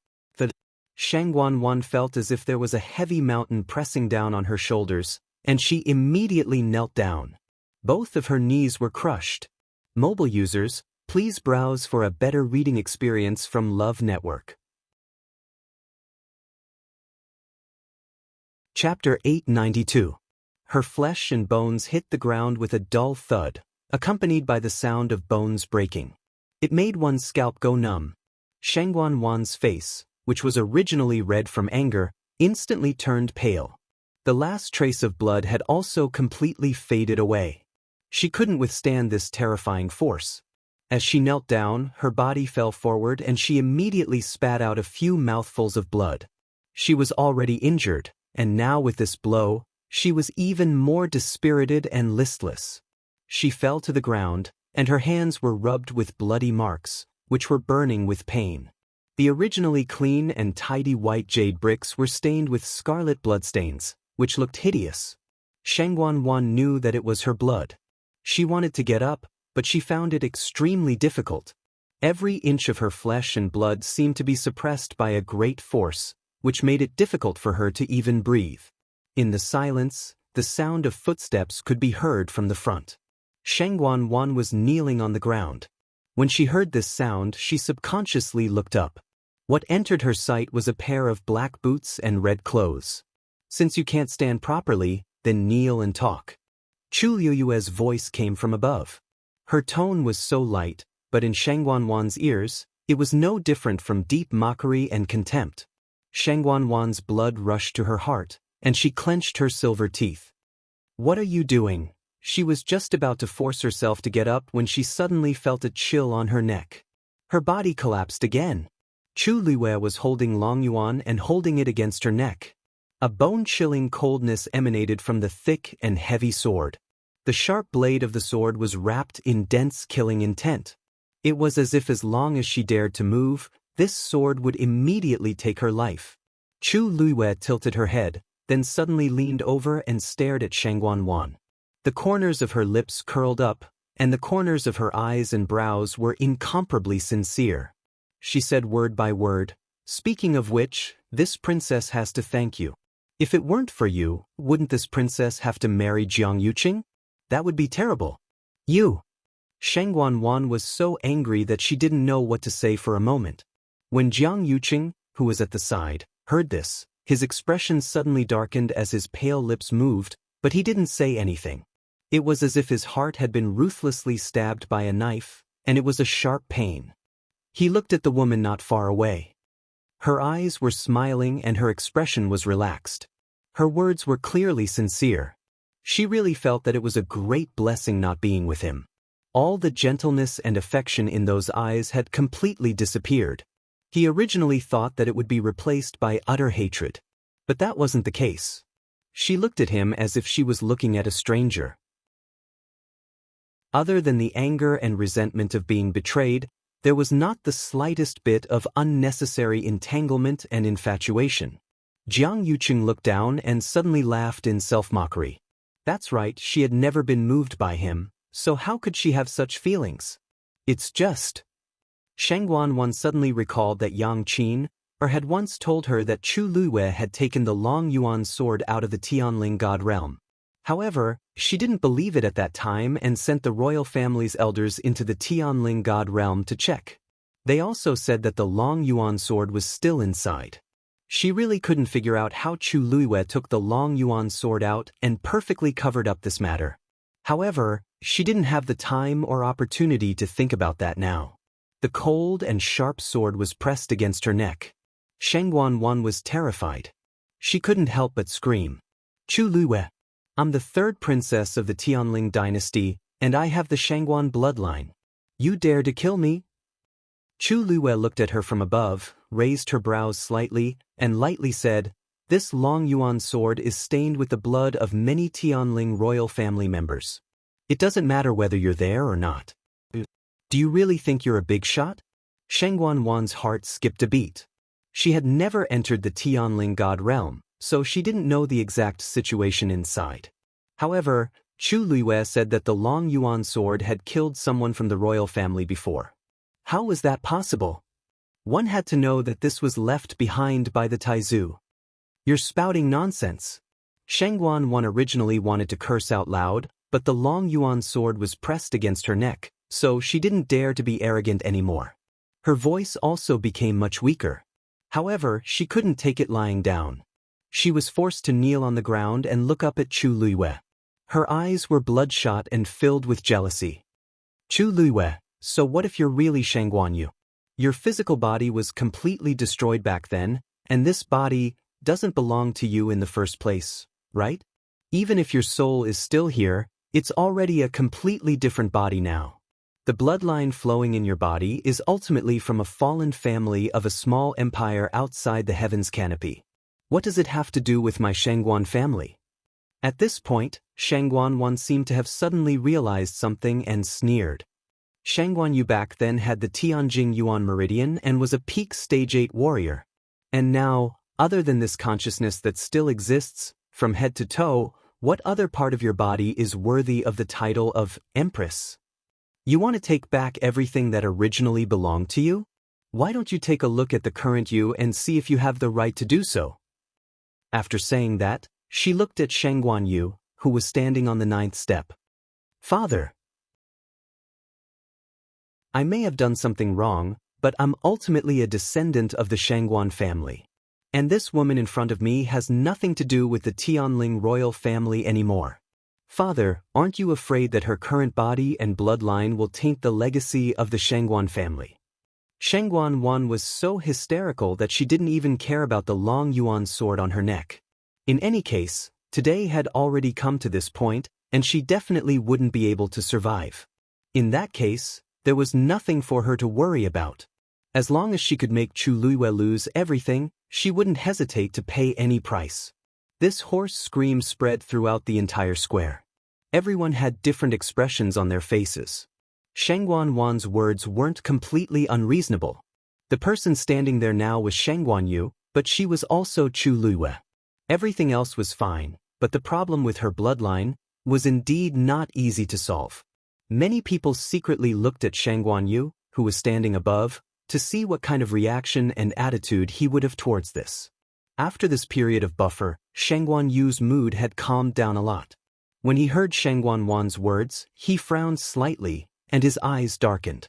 Shang Guanwan felt as if there was a heavy mountain pressing down on her shoulders, and she immediately knelt down. Both of her knees were crushed. Mobile users, please browse for a better reading experience from Love Network. Chapter 892. Her flesh and bones hit the ground with a dull thud, accompanied by the sound of bones breaking. It made one's scalp go numb. Shang Guanwan's face, which was originally red from anger, instantly turned pale. The last trace of blood had also completely faded away. She couldn't withstand this terrifying force. As she knelt down, her body fell forward and she immediately spat out a few mouthfuls of blood. She was already injured, and now with this blow, she was even more dispirited and listless. She fell to the ground, and her hands were rubbed with bloody marks, which were burning with pain. The originally clean and tidy white jade bricks were stained with scarlet bloodstains, which looked hideous. Shang Guanwan knew that it was her blood. She wanted to get up, but she found it extremely difficult. Every inch of her flesh and blood seemed to be suppressed by a great force, which made it difficult for her to even breathe. In the silence, the sound of footsteps could be heard from the front. Shangguan Wan was kneeling on the ground. When she heard this sound, she subconsciously looked up. What entered her sight was a pair of black boots and red clothes. Since you can't stand properly, then kneel and talk. Chu Liyue's voice came from above. Her tone was so light, but in Shangguan Wan's ears, it was no different from deep mockery and contempt. Shangguan Wan's blood rushed to her heart, and she clenched her silver teeth. "What are you doing?" She was just about to force herself to get up when she suddenly felt a chill on her neck. Her body collapsed again. Chu Liyue was holding Long Yuan and holding it against her neck. A bone-chilling coldness emanated from the thick and heavy sword. The sharp blade of the sword was wrapped in dense killing intent. It was as if as long as she dared to move, this sword would immediately take her life. Chu Liyue tilted her head, then suddenly leaned over and stared at Shangguan Wan. The corners of her lips curled up, and the corners of her eyes and brows were incomparably sincere. She said word by word, "Speaking of which, this princess has to thank you. If it weren't for you, wouldn't this princess have to marry Jiang Yuqing? That would be terrible." "You!" Shangguan Wan was so angry that she didn't know what to say for a moment. When Jiang Yuqing, who was at the side, heard this, his expression suddenly darkened as his pale lips moved, but he didn't say anything. It was as if his heart had been ruthlessly stabbed by a knife, and it was a sharp pain. He looked at the woman not far away. Her eyes were smiling and her expression was relaxed. Her words were clearly sincere. She really felt that it was a great blessing not being with him. All the gentleness and affection in those eyes had completely disappeared. He originally thought that it would be replaced by utter hatred. But that wasn't the case. She looked at him as if she was looking at a stranger. Other than the anger and resentment of being betrayed, there was not the slightest bit of unnecessary entanglement and infatuation. Jiang Yuqing looked down and suddenly laughed in self-mockery. That's right, she had never been moved by him, so how could she have such feelings? It's just... Shangguan Wan suddenly recalled that Yang Qin had once told her that Chu Liyue had taken the Long Yuan sword out of the Tianling God realm. However, she didn't believe it at that time and sent the royal family's elders into the Tianling God realm to check. They also said that the Long Yuan sword was still inside. She really couldn't figure out how Chu Liyue took the Long Yuan sword out and perfectly covered up this matter. However, she didn't have the time or opportunity to think about that now. The cold and sharp sword was pressed against her neck. Shangguan Wan was terrified. She couldn't help but scream. "Chu Liyue, I'm the third princess of the Tianling dynasty, and I have the Shangguan bloodline. You dare to kill me?" Chu Liyue looked at her from above, raised her brows slightly, and lightly said, "This Long Yuan sword is stained with the blood of many Tianling royal family members. It doesn't matter whether you're there or not. Do you really think you're a big shot?" Shangguan Wan's heart skipped a beat. She had never entered the Tianling God realm, so she didn't know the exact situation inside. However, Chu Liyue said that the Long Yuan sword had killed someone from the royal family before. How was that possible? One had to know that this was left behind by the Taizu. "You're spouting nonsense." Shangguan Wan originally wanted to curse out loud, but the Long Yuan sword was pressed against her neck, so she didn't dare to be arrogant anymore. Her voice also became much weaker. However, she couldn't take it lying down. She was forced to kneel on the ground and look up at Chu Liyue. Her eyes were bloodshot and filled with jealousy. "Chu Liyue, so what if you're really Shangguan Yu? Your physical body was completely destroyed back then, and this body doesn't belong to you in the first place, right? Even if your soul is still here, it's already a completely different body now. The bloodline flowing in your body is ultimately from a fallen family of a small empire outside the heavens canopy. What does it have to do with my Shangguan family?" At this point, Shangguan Wan seemed to have suddenly realized something and sneered. Shangguan Yu back then had the Tianjing Yuan Meridian and was a peak Stage 8 warrior. And now, other than this consciousness that still exists, from head to toe, what other part of your body is worthy of the title of Empress? You want to take back everything that originally belonged to you? Why don't you take a look at the current you and see if you have the right to do so? After saying that, she looked at Shangguan Yu, who was standing on the 9th step. Father, I may have done something wrong, but I'm ultimately a descendant of the Shangguan family. And this woman in front of me has nothing to do with the Tianling royal family anymore. Father, aren't you afraid that her current body and bloodline will taint the legacy of the Shangguan family? Shangguan Wan was so hysterical that she didn't even care about the long yuan sword on her neck. In any case, today had already come to this point, and she definitely wouldn't be able to survive. In that case, there was nothing for her to worry about. As long as she could make Chu Luiyue lose everything, she wouldn't hesitate to pay any price. This hoarse scream spread throughout the entire square. Everyone had different expressions on their faces. Shangguan Wan's words weren't completely unreasonable. The person standing there now was Shangguan Yu, but she was also Chu Luiyue. Everything else was fine, but the problem with her bloodline was indeed not easy to solve. Many people secretly looked at Shangguan Yu, who was standing above, to see what kind of reaction and attitude he would have towards this. After this period of buffer, Shangguan Yu's mood had calmed down a lot. When he heard Shangguan Wan's words, he frowned slightly, and his eyes darkened.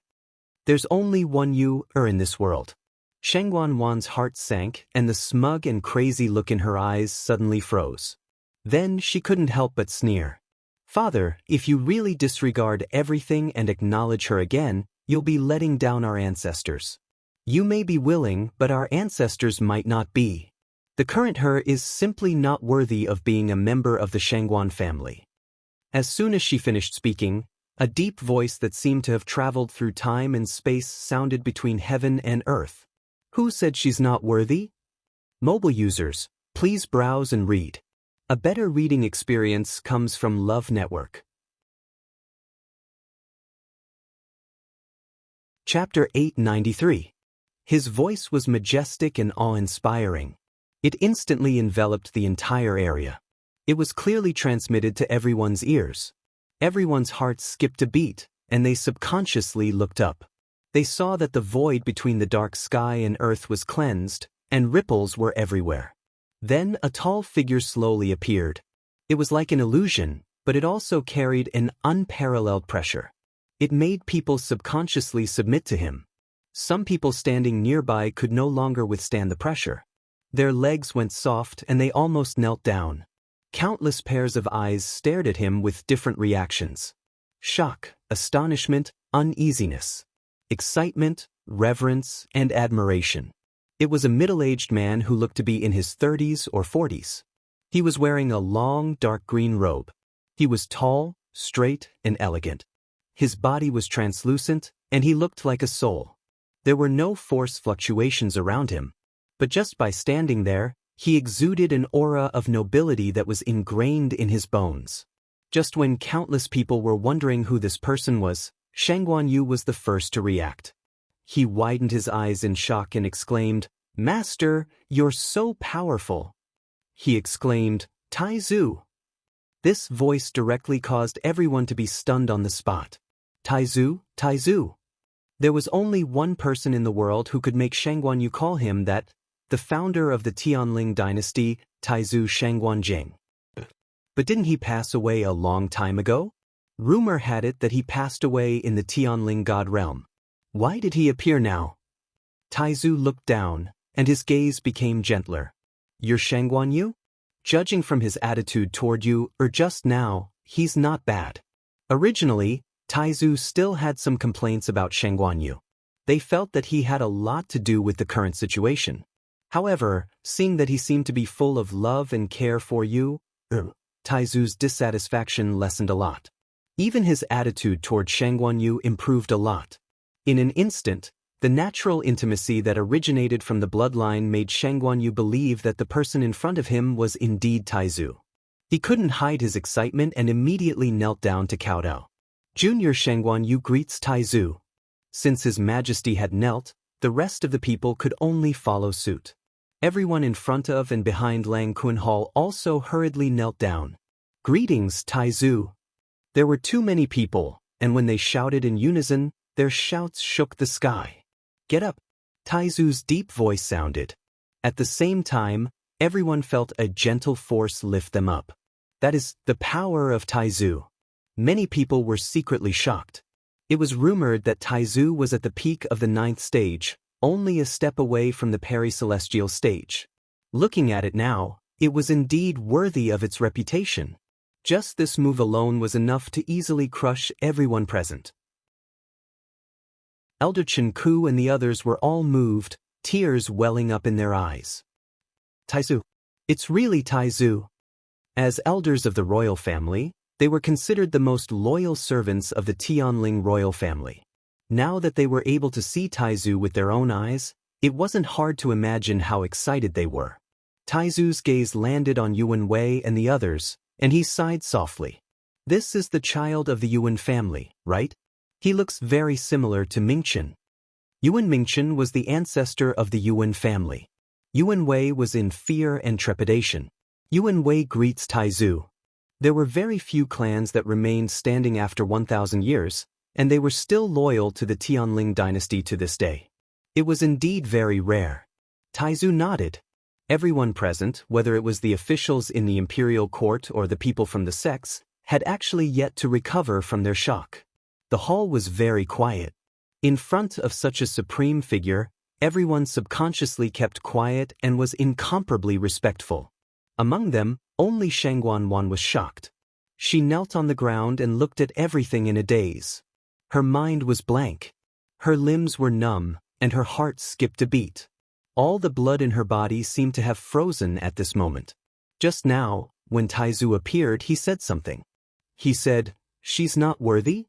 There's only one you in this world. Shangguan Wan's heart sank, and the smug and crazy look in her eyes suddenly froze. Then she couldn't help but sneer. Father, if you really disregard everything and acknowledge her again, you'll be letting down our ancestors. You may be willing, but our ancestors might not be. The current her is simply not worthy of being a member of the Shangguan family. As soon as she finished speaking, a deep voice that seemed to have traveled through time and space sounded between heaven and earth. Who said she's not worthy? Mobile users, please browse and read. A better reading experience comes from Love Network. Chapter 893. His voice was majestic and awe-inspiring. It instantly enveloped the entire area. It was clearly transmitted to everyone's ears. Everyone's hearts skipped a beat, and they subconsciously looked up. They saw that the void between the dark sky and earth was cleansed, and ripples were everywhere. Then a tall figure slowly appeared. It was like an illusion, but it also carried an unparalleled pressure. It made people subconsciously submit to him. Some people standing nearby could no longer withstand the pressure. Their legs went soft and they almost knelt down. Countless pairs of eyes stared at him with different reactions. Shock, astonishment, uneasiness. Excitement, reverence, and admiration. It was a middle-aged man who looked to be in his 30s or 40s. He was wearing a long, dark green robe. He was tall, straight, and elegant. His body was translucent, and he looked like a soul. There were no force fluctuations around him. But just by standing there, he exuded an aura of nobility that was ingrained in his bones. Just when countless people were wondering who this person was, Shangguan Yu was the first to react. He widened his eyes in shock and exclaimed, "Master, you're so powerful." He exclaimed, "Tai Zhu." This voice directly caused everyone to be stunned on the spot. Tai Zhu, Tai Zhu. There was only one person in the world who could make Shangguan Yu call him that, the founder of the Tianling dynasty, Tai Zhu Shangguan Jing. But didn't he pass away a long time ago? Rumor had it that he passed away in the Tianling god realm. Why did he appear now? Tai Zhu looked down, and his gaze became gentler. You're Shangguan Yu? Judging from his attitude toward you, or just now, he's not bad. Originally, Tai Zhu still had some complaints about Shangguan Yu. They felt that he had a lot to do with the current situation. However, seeing that he seemed to be full of love and care for you, Tai Zhu's dissatisfaction lessened a lot. Even his attitude toward Shangguan Yu improved a lot. In an instant, the natural intimacy that originated from the bloodline made Shangguan Yu believe that the person in front of him was indeed Tai Zhu. He couldn't hide his excitement and immediately knelt down to kowtow. Junior Shangguan Yu greets Tai Zhu. Since His Majesty had knelt, the rest of the people could only follow suit. Everyone in front of and behind Lang Kun Hall also hurriedly knelt down. Greetings, Tai Zhu. There were too many people, and when they shouted in unison, their shouts shook the sky. Get up. Taizu's deep voice sounded. At the same time, everyone felt a gentle force lift them up. That is the power of Taizu. Many people were secretly shocked. It was rumored that Taizu was at the peak of the 9th stage, only a step away from the peri-celestial stage. Looking at it now, it was indeed worthy of its reputation. Just this move alone was enough to easily crush everyone present. Elder Chen Ku and the others were all moved, tears welling up in their eyes. Taizu. It's really Taizu. As elders of the royal family, they were considered the most loyal servants of the Tianling royal family. Now that they were able to see Taizu with their own eyes, it wasn't hard to imagine how excited they were. Taizu's gaze landed on Yuan Wei and the others, and he sighed softly. This is the child of the Yuan family, right? He looks very similar to Mingchen. Yuan Mingchen was the ancestor of the Yuan family. Yuan Wei was in fear and trepidation. Yuan Wei greets Taizu. There were very few clans that remained standing after 1,000 years, and they were still loyal to the Tianling dynasty to this day. It was indeed very rare. Taizu nodded. Everyone present, whether it was the officials in the imperial court or the people from the sects, had actually yet to recover from their shock. The hall was very quiet. In front of such a supreme figure, everyone subconsciously kept quiet and was incomparably respectful. Among them, only Shangguan was shocked. She knelt on the ground and looked at everything in a daze. Her mind was blank. Her limbs were numb, and her heart skipped a beat. All the blood in her body seemed to have frozen at this moment. Just now, when Taizu appeared, he said something. He said, "She's not worthy?"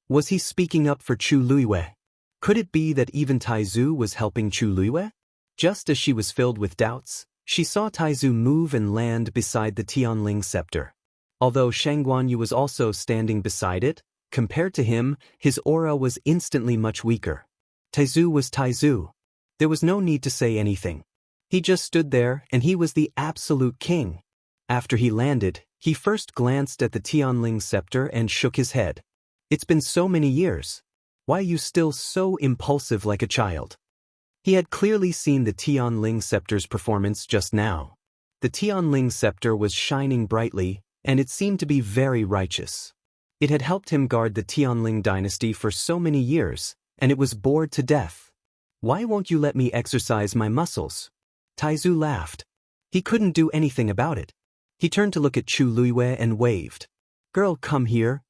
Was he speaking up for Chu Luiyue? Could it be that even Taizu was helping Chu Luiyue? Just as she was filled with doubts, she saw Taizu move and land beside the Tianling scepter. Although Shangguan Yu was also standing beside it, compared to him, his aura was instantly much weaker. Taizu was Taizu. There was no need to say anything. He just stood there, and he was the absolute king. After he landed, he first glanced at the Tianling scepter and shook his head. It's been so many years. Why are you still so impulsive like a child? He had clearly seen the Tianling scepter's performance just now. The Tianling scepter was shining brightly, and it seemed to be very righteous. It had helped him guard the Tianling dynasty for so many years, and it was bored to death. Why won't you let me exercise my muscles? Taizu laughed. He couldn't do anything about it. He turned to look at Chu Luiyue and waved. Girl, come here.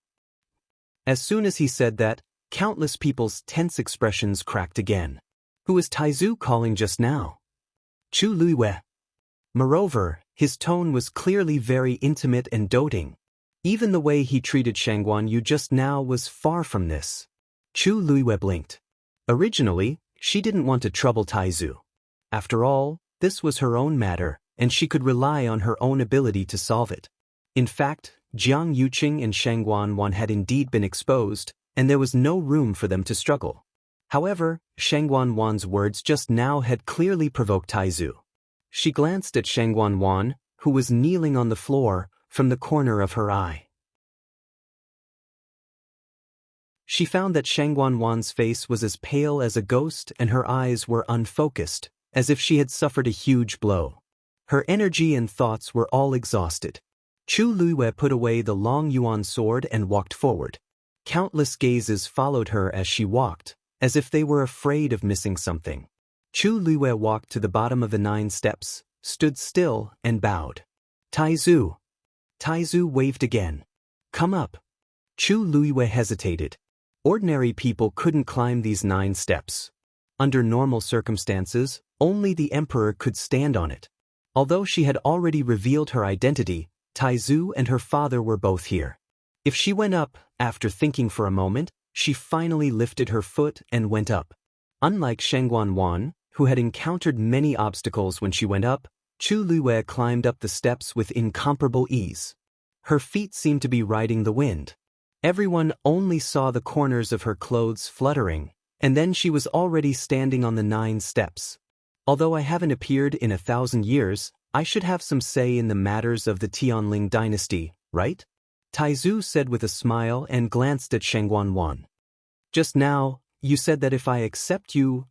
As soon as he said that, countless people's tense expressions cracked again. Who is Taizu calling just now? Chu Luiyue. Moreover, his tone was clearly very intimate and doting. Even the way he treated Shangguan Yu just now was far from this. Chu Luiyue blinked. Originally, she didn't want to trouble Taizu. After all, this was her own matter, and she could rely on her own ability to solve it. In fact, Jiang Yuqing and Shangguan Wan had indeed been exposed, and there was no room for them to struggle. However, Shangguan Wan's words just now had clearly provoked Taizu. She glanced at Shangguan Wan, who was kneeling on the floor, from the corner of her eye. She found that Shangguan Wan's face was as pale as a ghost and her eyes were unfocused, as if she had suffered a huge blow. Her energy and thoughts were all exhausted. Chu Luiyue put away the long yuan sword and walked forward. Countless gazes followed her as she walked, as if they were afraid of missing something. Chu Luiyue walked to the bottom of the 9 steps, stood still, and bowed. Taizu. Taizu waved again. Come up. Chu Luiyue hesitated. Ordinary people couldn't climb these 9 steps. Under normal circumstances, only the emperor could stand on it. Although she had already revealed her identity, Taizu and her father were both here. If she went up, after thinking for a moment, she finally lifted her foot and went up. Unlike Shangguan Wan, who had encountered many obstacles when she went up, Chu Luiyue climbed up the steps with incomparable ease. Her feet seemed to be riding the wind. Everyone only saw the corners of her clothes fluttering, and then she was already standing on the 9 steps. Although I haven't appeared in 1,000 years, I should have some say in the matters of the Tianling dynasty, right? Taizu said with a smile and glanced at Shangguan Wan. Just now, you said that if I accept you,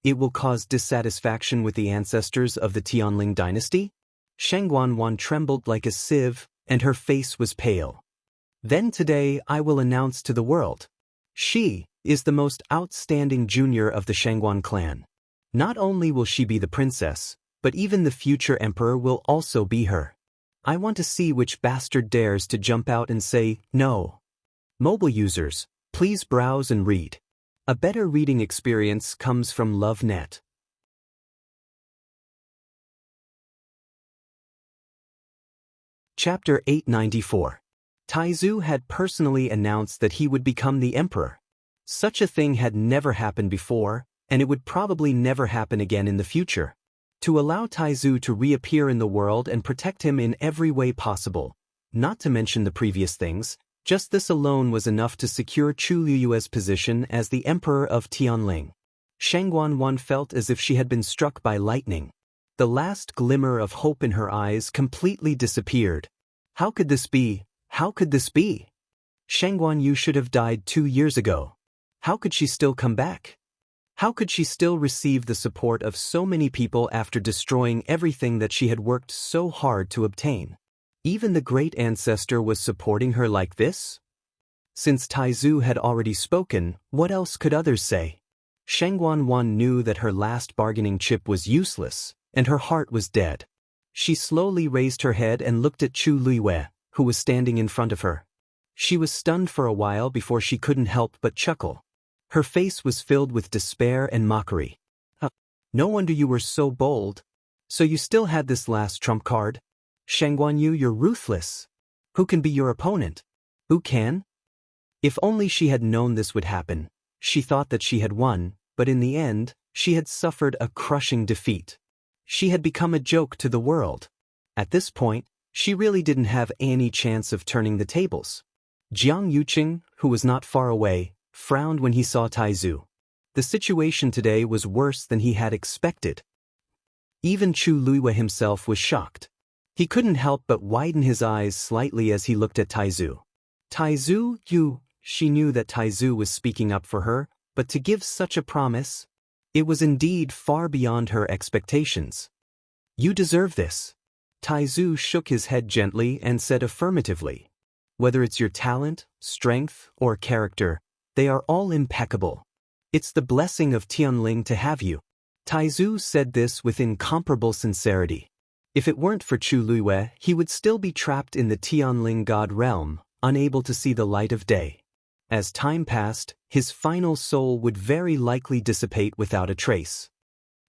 it will cause dissatisfaction with the ancestors of the Tianling dynasty? Shengguan trembled like a sieve, and her face was pale. Then today I will announce to the world. She is the most outstanding junior of the Shengguan clan. Not only will she be the princess, but even the future emperor will also be her. I want to see which bastard dares to jump out and say, no. Mobile users, please browse and read. A better reading experience comes from LoveNet. Chapter 894. Taizu had personally announced that he would become the emperor. Such a thing had never happened before, and it would probably never happen again in the future. To allow Taizu to reappear in the world and protect him in every way possible, not to mention the previous things, just this alone was enough to secure Chu Liyue's position as the emperor of Tianling. Shengguan felt as if she had been struck by lightning. The last glimmer of hope in her eyes completely disappeared. How could this be? How could this be? Shengguan should have died 2 years ago. How could she still come back? How could she still receive the support of so many people after destroying everything that she had worked so hard to obtain? Even the great ancestor was supporting her like this? Since Taizu had already spoken, what else could others say? Shengguan knew that her last bargaining chip was useless, and her heart was dead. She slowly raised her head and looked at Chu Liyue, who was standing in front of her. She was stunned for a while before she couldn't help but chuckle. Her face was filled with despair and mockery. No wonder you were so bold. So you still had this last trump card? Shengguan, you're ruthless. Who can be your opponent? Who can? If only she had known this would happen. She thought that she had won, but in the end, she had suffered a crushing defeat. She had become a joke to the world. At this point, she really didn't have any chance of turning the tables. Jiang Yuqing, who was not far away, frowned when he saw Taizu. The situation today was worse than he had expected. Even Chu Liyue himself was shocked. He couldn't help but widen his eyes slightly as he looked at Taizu. Taizu, she knew that Taizu was speaking up for her, but to give such a promise, it was indeed far beyond her expectations. You deserve this. Taizu shook his head gently and said affirmatively. Whether it's your talent, strength, or character, they are all impeccable. It's the blessing of Tianling to have you. Taizu said this with incomparable sincerity. If it weren't for Chu Liyue, he would still be trapped in the Tianling god realm, unable to see the light of day. As time passed, his final soul would very likely dissipate without a trace.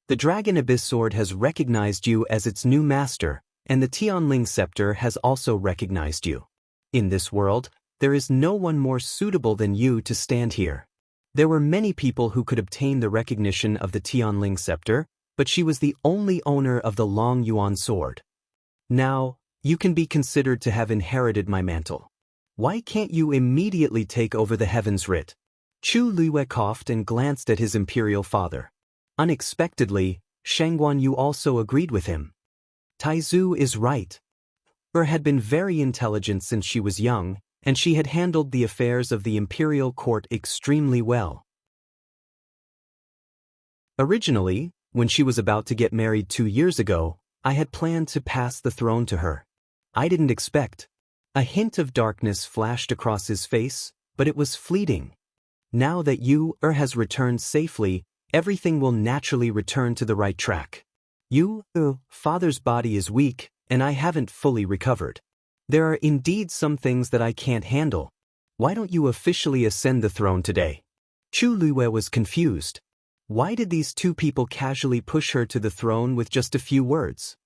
The Dragon Abyss Sword has recognized you as its new master, and the Tianling scepter has also recognized you. In this world, there is no one more suitable than you to stand here. There were many people who could obtain the recognition of the Tianling scepter, but she was the only owner of the Long Yuan sword. Now, you can be considered to have inherited my mantle. Why can't you immediately take over the Heaven's Writ? Chu Liyue coughed and glanced at his imperial father. Unexpectedly, Shengguan also agreed with him. Taizu is right. Her had been very intelligent since she was young, and she had handled the affairs of the imperial court extremely well. Originally, when she was about to get married 2 years ago, I had planned to pass the throne to her. I didn't expect. A hint of darkness flashed across his face, but it was fleeting. Now that you has returned safely, everything will naturally return to the right track. Father's body is weak, and I haven't fully recovered. There are indeed some things that I can't handle. Why don't you officially ascend the throne today? Chu Liyue was confused. Why did these two people casually push her to the throne with just a few words?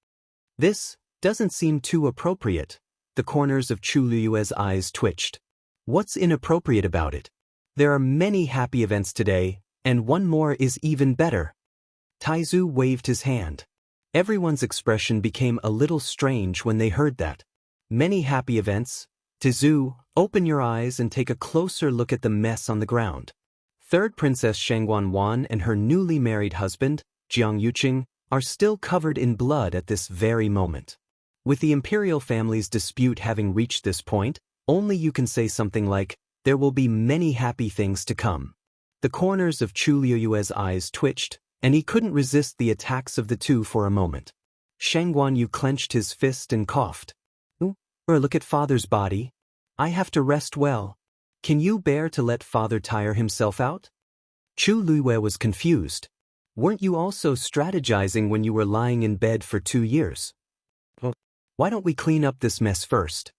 This doesn't seem too appropriate. The corners of Chu Liyue's eyes twitched. What's inappropriate about it? There are many happy events today, and one more is even better. Taizu waved his hand. Everyone's expression became a little strange when they heard that. Many happy events. Taizu, open your eyes and take a closer look at the mess on the ground. Third Princess Shengguan and her newly married husband, Jiang Yuqing, are still covered in blood at this very moment. With the imperial family's dispute having reached this point, only you can say something like, there will be many happy things to come. The corners of Chu Liuyue's eyes twitched, and he couldn't resist the attacks of the two for a moment. Shang Guanyu clenched his fist and coughed. Look at father's body. I have to rest well. Can you bear to let father tire himself out? Chu Liyue was confused. Weren't you also strategizing when you were lying in bed for 2 years? Why don't we clean up this mess first?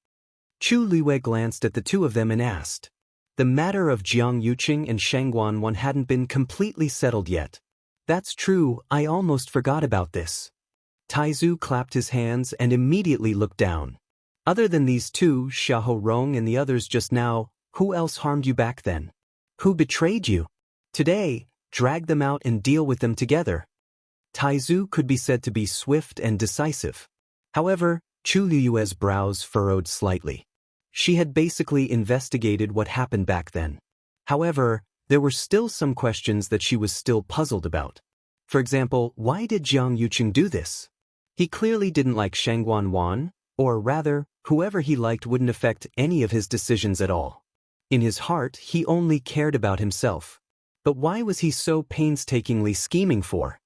Chu Liyue glanced at the two of them and asked. The matter of Jiang Yuqing and Shang Guanwan hadn't been completely settled yet. That's true, I almost forgot about this. Taizu clapped his hands and immediately looked down. Other than these two, Xiahou Rong and the others just now, who else harmed you back then? Who betrayed you? Today, drag them out and deal with them together. Taizu could be said to be swift and decisive. However, Chu Liyue's brows furrowed slightly. She had basically investigated what happened back then. However, there were still some questions that she was still puzzled about. For example, why did Jiang Yuqing do this? He clearly didn't like Shang Guanwan, or rather, whoever he liked wouldn't affect any of his decisions at all. In his heart, he only cared about himself. But why was he so painstakingly scheming for?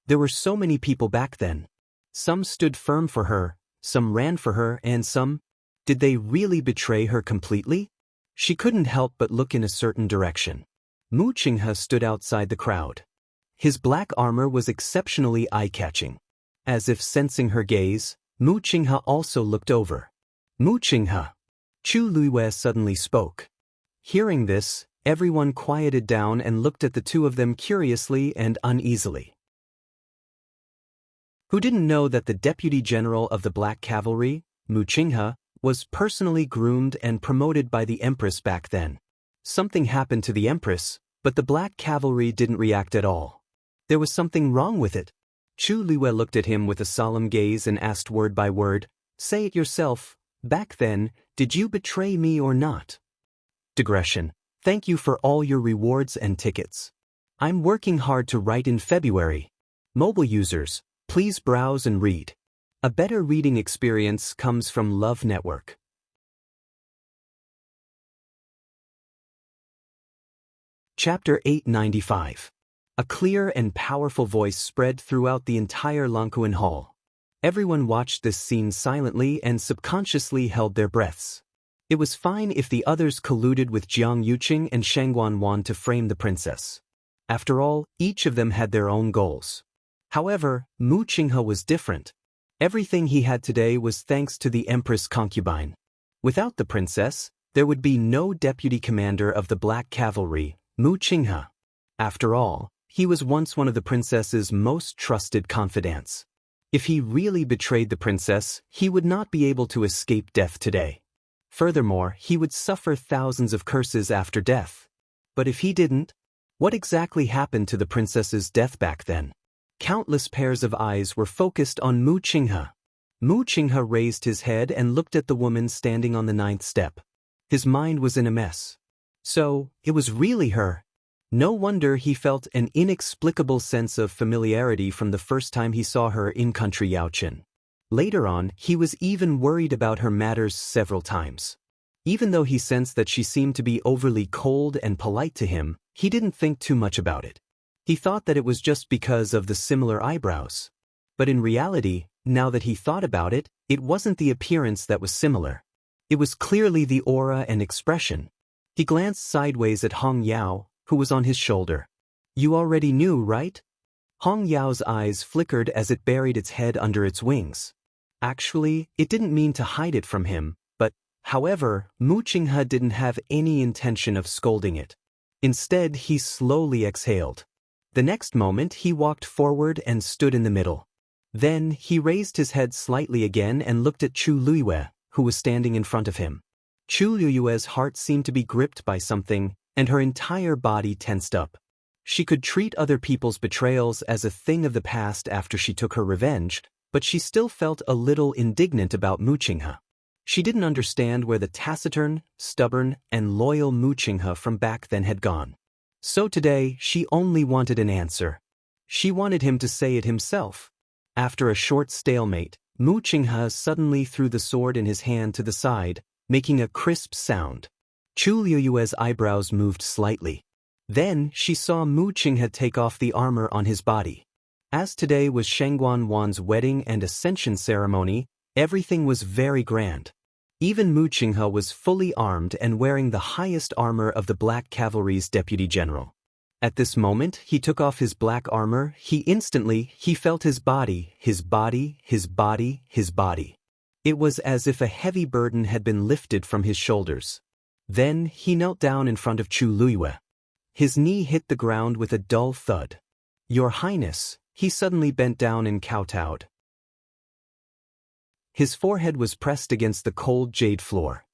There were so many people back then. Some stood firm for her, some ran for her, and some... Did they really betray her completely? She couldn't help but look in a certain direction. Mu Qinghe stood outside the crowd. His black armor was exceptionally eye-catching. As if sensing her gaze, Mu Qinghe also looked over. Mu Qinghe. Chu Liyue suddenly spoke. Hearing this, everyone quieted down and looked at the two of them curiously and uneasily. Who didn't know that the Deputy General of the Black Cavalry, Mu Qinghe, was personally groomed and promoted by the Empress back then? Something happened to the Empress, but the Black Cavalry didn't react at all. There was something wrong with it. Chu Liyue looked at him with a solemn gaze and asked word by word, "Say it yourself, back then, did you betray me or not?" Digression. Thank you for all your rewards and tickets. I'm working hard to write in February. Mobile users, please browse and read. A better reading experience comes from Love Network. Chapter 895. A clear and powerful voice spread throughout the entire Longkuan Hall. Everyone watched this scene silently and subconsciously held their breaths. It was fine if the others colluded with Jiang Yuqing and Shang Guanwan to frame the princess. After all, each of them had their own goals. However, Mu Qinghe was different. Everything he had today was thanks to the Empress concubine. Without the princess, there would be no deputy commander of the Black Cavalry, Mu Qinghe. After all, he was once one of the princess's most trusted confidants. If he really betrayed the princess, he would not be able to escape death today. Furthermore, he would suffer thousands of curses after death. But if he didn't, what exactly happened to the princess's death back then? Countless pairs of eyes were focused on Mu Qinghe. Mu Qinghe raised his head and looked at the woman standing on the 9th step. His mind was in a mess. So, it was really her. No wonder he felt an inexplicable sense of familiarity from the first time he saw her in country Yaochen. Later on, he was even worried about her matters several times. Even though he sensed that she seemed to be overly cold and polite to him, he didn't think too much about it. He thought that it was just because of the similar eyebrows. But in reality, now that he thought about it, it wasn't the appearance that was similar. It was clearly the aura and expression. He glanced sideways at Hong Yao, who was on his shoulder. You already knew, right? Hong Yao's eyes flickered as it buried its head under its wings. Actually, it didn't mean to hide it from him, but, however, Mu Qinghe didn't have any intention of scolding it. Instead, he slowly exhaled. The next moment, he walked forward and stood in the middle. Then, he raised his head slightly again and looked at Chu Liyue, who was standing in front of him. Chu Liyue's heart seemed to be gripped by something, and her entire body tensed up. She could treat other people's betrayals as a thing of the past after she took her revenge, but she still felt a little indignant about Mu Qinghe. She didn't understand where the taciturn, stubborn, and loyal Mu Qinghe from back then had gone. So today, she only wanted an answer. She wanted him to say it himself. After a short stalemate, Mu Qinghe suddenly threw the sword in his hand to the side, making a crisp sound. Chu Liyue's eyebrows moved slightly. Then she saw Mu Qinghe take off the armor on his body. As today was Shengguan Wan's wedding and ascension ceremony, everything was very grand. Even Mu Qinghe was fully armed and wearing the highest armor of the Black Cavalry's deputy general. At this moment he took off his black armor, he felt his body. It was as if a heavy burden had been lifted from his shoulders. Then he knelt down in front of Chu Luiyue. His knee hit the ground with a dull thud. "Your Highness," he suddenly bent down and kowtowed. His forehead was pressed against the cold jade floor.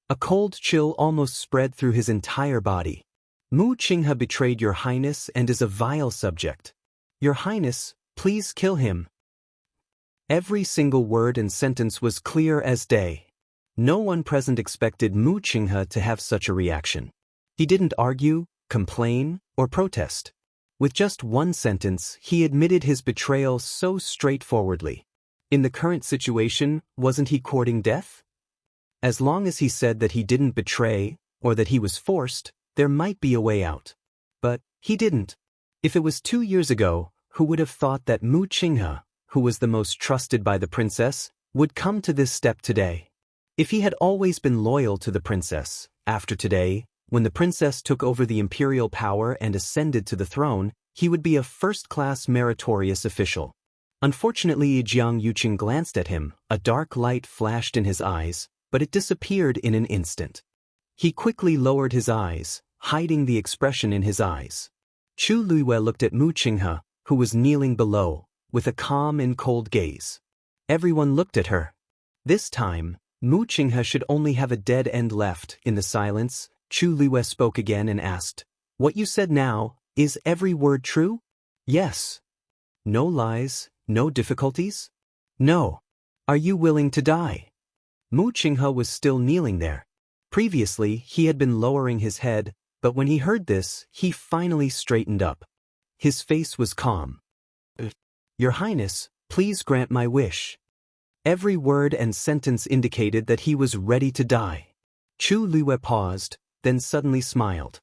A cold chill almost spread through his entire body. "Mu Qinghe betrayed Your Highness and is a vile subject. Your Highness, please kill him." Every single word and sentence was clear as day. No one present expected Mu Qinghe to have such a reaction. He didn't argue, complain, or protest. With just one sentence, he admitted his betrayal so straightforwardly. In the current situation, wasn't he courting death? As long as he said that he didn't betray, or that he was forced, there might be a way out. But he didn't. If it was 2 years ago, who would have thought that Mu Qinghe, who was the most trusted by the princess, would come to this step today? If he had always been loyal to the princess, after today, when the princess took over the imperial power and ascended to the throne, he would be a first-class meritorious official. Unfortunately, Jiang Yuqing glanced at him, a dark light flashed in his eyes, but it disappeared in an instant. He quickly lowered his eyes, hiding the expression in his eyes. Chu Luiyue looked at Mu Qinghe, who was kneeling below, with a calm and cold gaze. Everyone looked at her. This time, Mu Qinghe should only have a dead end left. In the silence, Chu Luiyue spoke again and asked, "What you said now, is every word true?" "Yes." "No lies, no difficulties?" "No." "Are you willing to die?" Mu Qinghe was still kneeling there. Previously, he had been lowering his head, but when he heard this, he finally straightened up. His face was calm. "Your Highness, please grant my wish." Every word and sentence indicated that he was ready to die. Chu Luiyue paused, then suddenly smiled.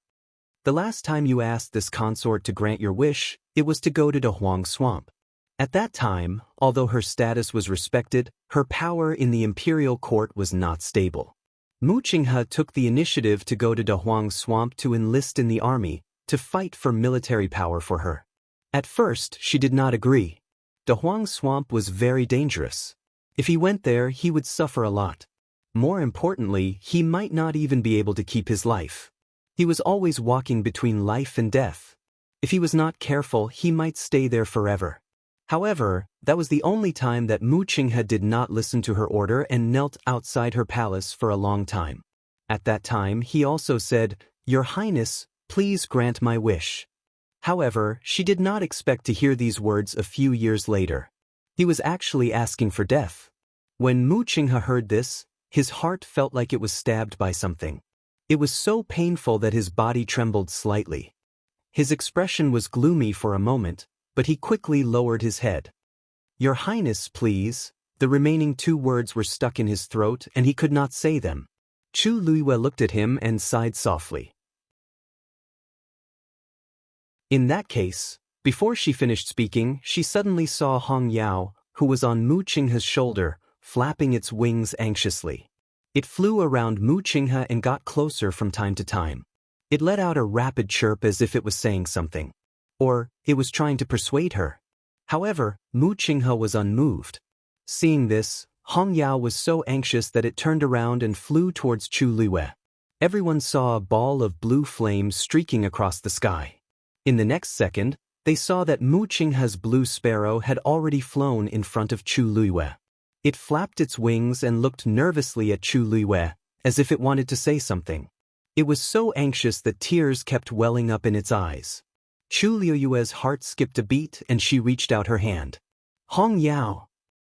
"The last time you asked this consort to grant your wish, it was to go to Dahuang Swamp. At that time, although her status was respected, her power in the imperial court was not stable. Mu Qinghe took the initiative to go to Dahuang Swamp to enlist in the army, to fight for military power for her. At first, she did not agree. Dahuang Swamp was very dangerous. If he went there, he would suffer a lot. More importantly, he might not even be able to keep his life. He was always walking between life and death. If he was not careful, he might stay there forever. However, that was the only time that Mu Qinghe did not listen to her order and knelt outside her palace for a long time. At that time, he also said, "Your Highness, please grant my wish." However, she did not expect to hear these words a few years later. He was actually asking for death. When Mu Qinghe heard this, his heart felt like it was stabbed by something. It was so painful that his body trembled slightly. His expression was gloomy for a moment, but he quickly lowered his head. "Your Highness, please." The remaining 2 words were stuck in his throat and he could not say them. Chu Luiyue looked at him and sighed softly. In that case, before she finished speaking, she suddenly saw Hong Yao, who was on Mu Qinghe's shoulder, flapping its wings anxiously. It flew around Mu Qinghe and got closer from time to time. It let out a rapid chirp as if it was saying something. Or, it was trying to persuade her. However, Mu Qinghe was unmoved. Seeing this, Hong Yao was so anxious that it turned around and flew towards Chu Luiyue. Everyone saw a ball of blue flame streaking across the sky. In the next second, they saw that Mu Qinghe's blue sparrow had already flown in front of Chu Luiyue. It flapped its wings and looked nervously at Chu Luiyue, as if it wanted to say something. It was so anxious that tears kept welling up in its eyes. Chu Luiyue's heart skipped a beat and she reached out her hand. "Hong Yao!"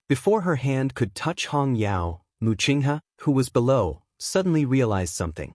Before her hand could touch Hong Yao, Mu Qinghe, who was below, suddenly realized something.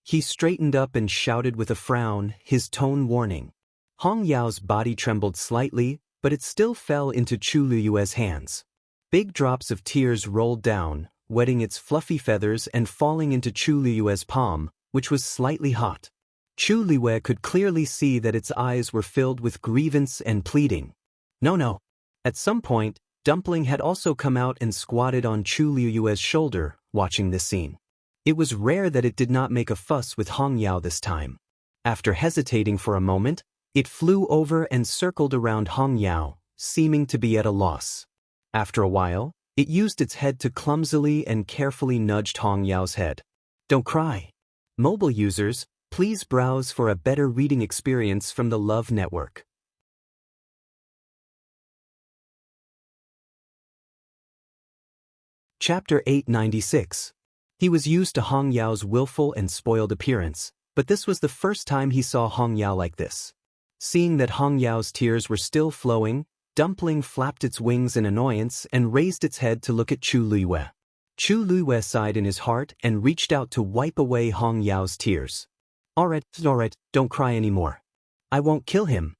He straightened up and shouted with a frown, his tone warning. Hong Yao's body trembled slightly, but it still fell into Chu Luiyue's hands. Big drops of tears rolled down, wetting its fluffy feathers and falling into Chu Luiyue's palm, which was slightly hot. Chu Liwei could clearly see that its eyes were filled with grievance and pleading. No. At some point, Dumpling had also come out and squatted on Chu Liue's shoulder, watching this scene. It was rare that it did not make a fuss with Hong Yao this time. After hesitating for a moment, it flew over and circled around Hong Yao, seeming to be at a loss. After a while, it used its head to clumsily and carefully nudged Hong Yao's head. Don't cry. Mobile users, please browse for a better reading experience from the Love Network. Chapter 896. He was used to Hong Yao's willful and spoiled appearance, but this was the first time he saw Hong Yao like this. Seeing that Hong Yao's tears were still flowing, Dumpling flapped its wings in annoyance and raised its head to look at Chu Liwei. Chu Liwei sighed in his heart and reached out to wipe away Hong Yao's tears. Alright, don't cry anymore. I won't kill him.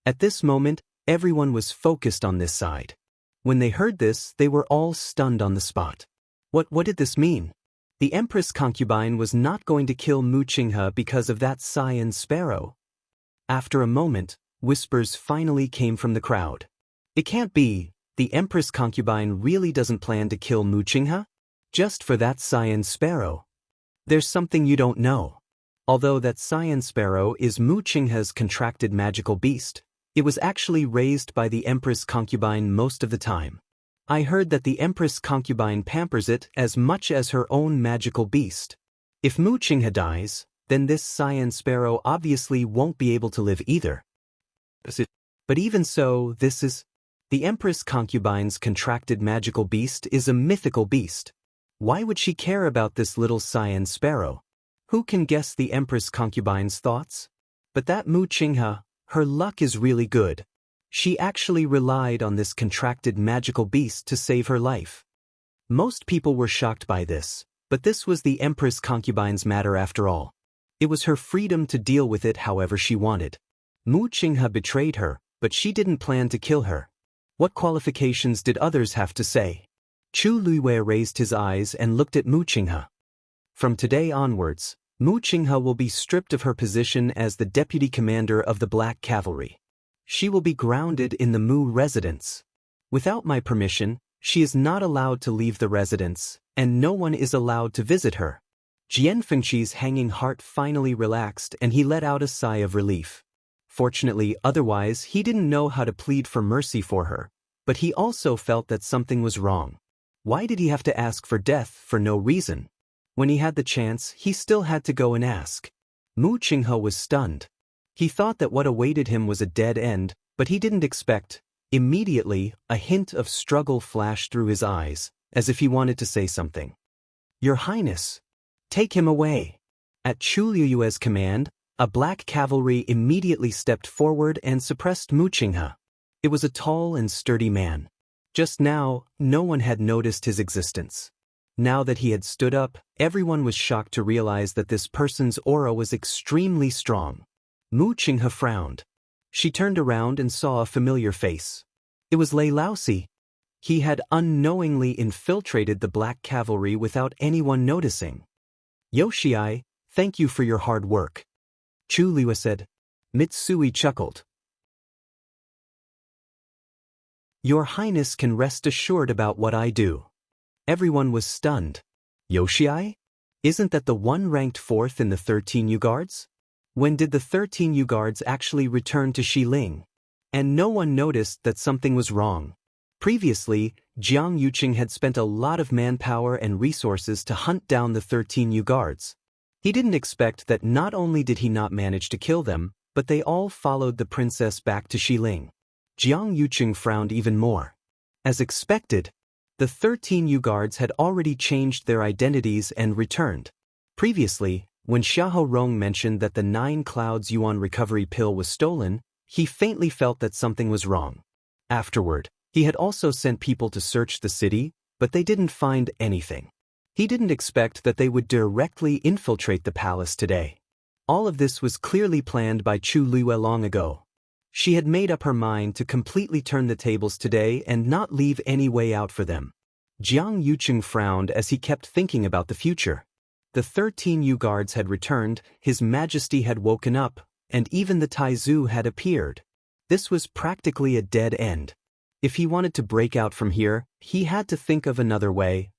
At this moment, everyone was focused on this side. When they heard this, they were all stunned on the spot. What did this mean? The Empress concubine was not going to kill Mu Qinghe because of that Cyan sparrow. After a moment, whispers finally came from the crowd. It can't be. The Empress concubine really doesn't plan to kill Mu Qinghe? Just for that Cyan sparrow. There's something you don't know. Although that Cyan sparrow is Mu Qinghe's contracted magical beast, it was actually raised by the Empress concubine most of the time. I heard that the Empress concubine pampers it as much as her own magical beast. If Mu Qinghe dies, then this Cyan sparrow obviously won't be able to live either. But even so, the Empress concubine's contracted magical beast is a mythical beast. Why would she care about this little Cyan sparrow? Who can guess the Empress concubine's thoughts? But that Mu Qinghe, her luck is really good. She actually relied on this contracted magical beast to save her life. Most people were shocked by this, but this was the Empress concubine's matter after all. It was her freedom to deal with it however she wanted. Mu Qinghe betrayed her, but she didn't plan to kill her. What qualifications did others have to say? Chu Liwei raised his eyes and looked at Mu Qinghe. From today onwards, Mu Qinghe will be stripped of her position as the deputy commander of the Black Cavalry. She will be grounded in the Mu residence. Without my permission, she is not allowed to leave the residence, and no one is allowed to visit her. Jian Fengqi's hanging heart finally relaxed and he let out a sigh of relief. Fortunately, otherwise he didn't know how to plead for mercy for her, but he also felt that something was wrong. Why did he have to ask for death for no reason? When he had the chance, he still had to go and ask. Mu Qinghe was stunned. He thought that what awaited him was a dead end, but he didn't expect. Immediately, a hint of struggle flashed through his eyes, as if he wanted to say something. Your Highness, take him away. At Chu Liue's command, a black cavalry immediately stepped forward and suppressed Mu Qinghe. It was a tall and sturdy man. Just now, no one had noticed his existence. Now that he had stood up, everyone was shocked to realize that this person's aura was extremely strong. Mu Qinghe frowned. She turned around and saw a familiar face. It was Lei Laosi. He had unknowingly infiltrated the Black Cavalry without anyone noticing. Yoshii, thank you for your hard work. Chu Liwei said. Mitsui chuckled. Your Highness can rest assured about what I do. Everyone was stunned. Yoshii? Isn't that the one ranked 4th in the 13 U-Guards? When did the 13 U-Guards actually return to Xiling? And no one noticed that something was wrong. Previously, Jiang Yuqing had spent a lot of manpower and resources to hunt down the 13 U-Guards. He didn't expect that not only did he not manage to kill them, but they all followed the princess back to Xiling. Jiang Yuqing frowned even more. As expected, the 13 U-Guards had already changed their identities and returned. Previously, when Xiahou Rong mentioned that the 9 Clouds Yuan recovery pill was stolen, he faintly felt that something was wrong. Afterward, he had also sent people to search the city, but they didn't find anything. He didn't expect that they would directly infiltrate the palace today. All of this was clearly planned by Chu Liwei long ago. She had made up her mind to completely turn the tables today and not leave any way out for them. Jiang Yuqing frowned as he kept thinking about the future. The 13 Yu guards had returned, His Majesty had woken up, and even the Taizu had appeared. This was practically a dead end. If he wanted to break out from here, he had to think of another way.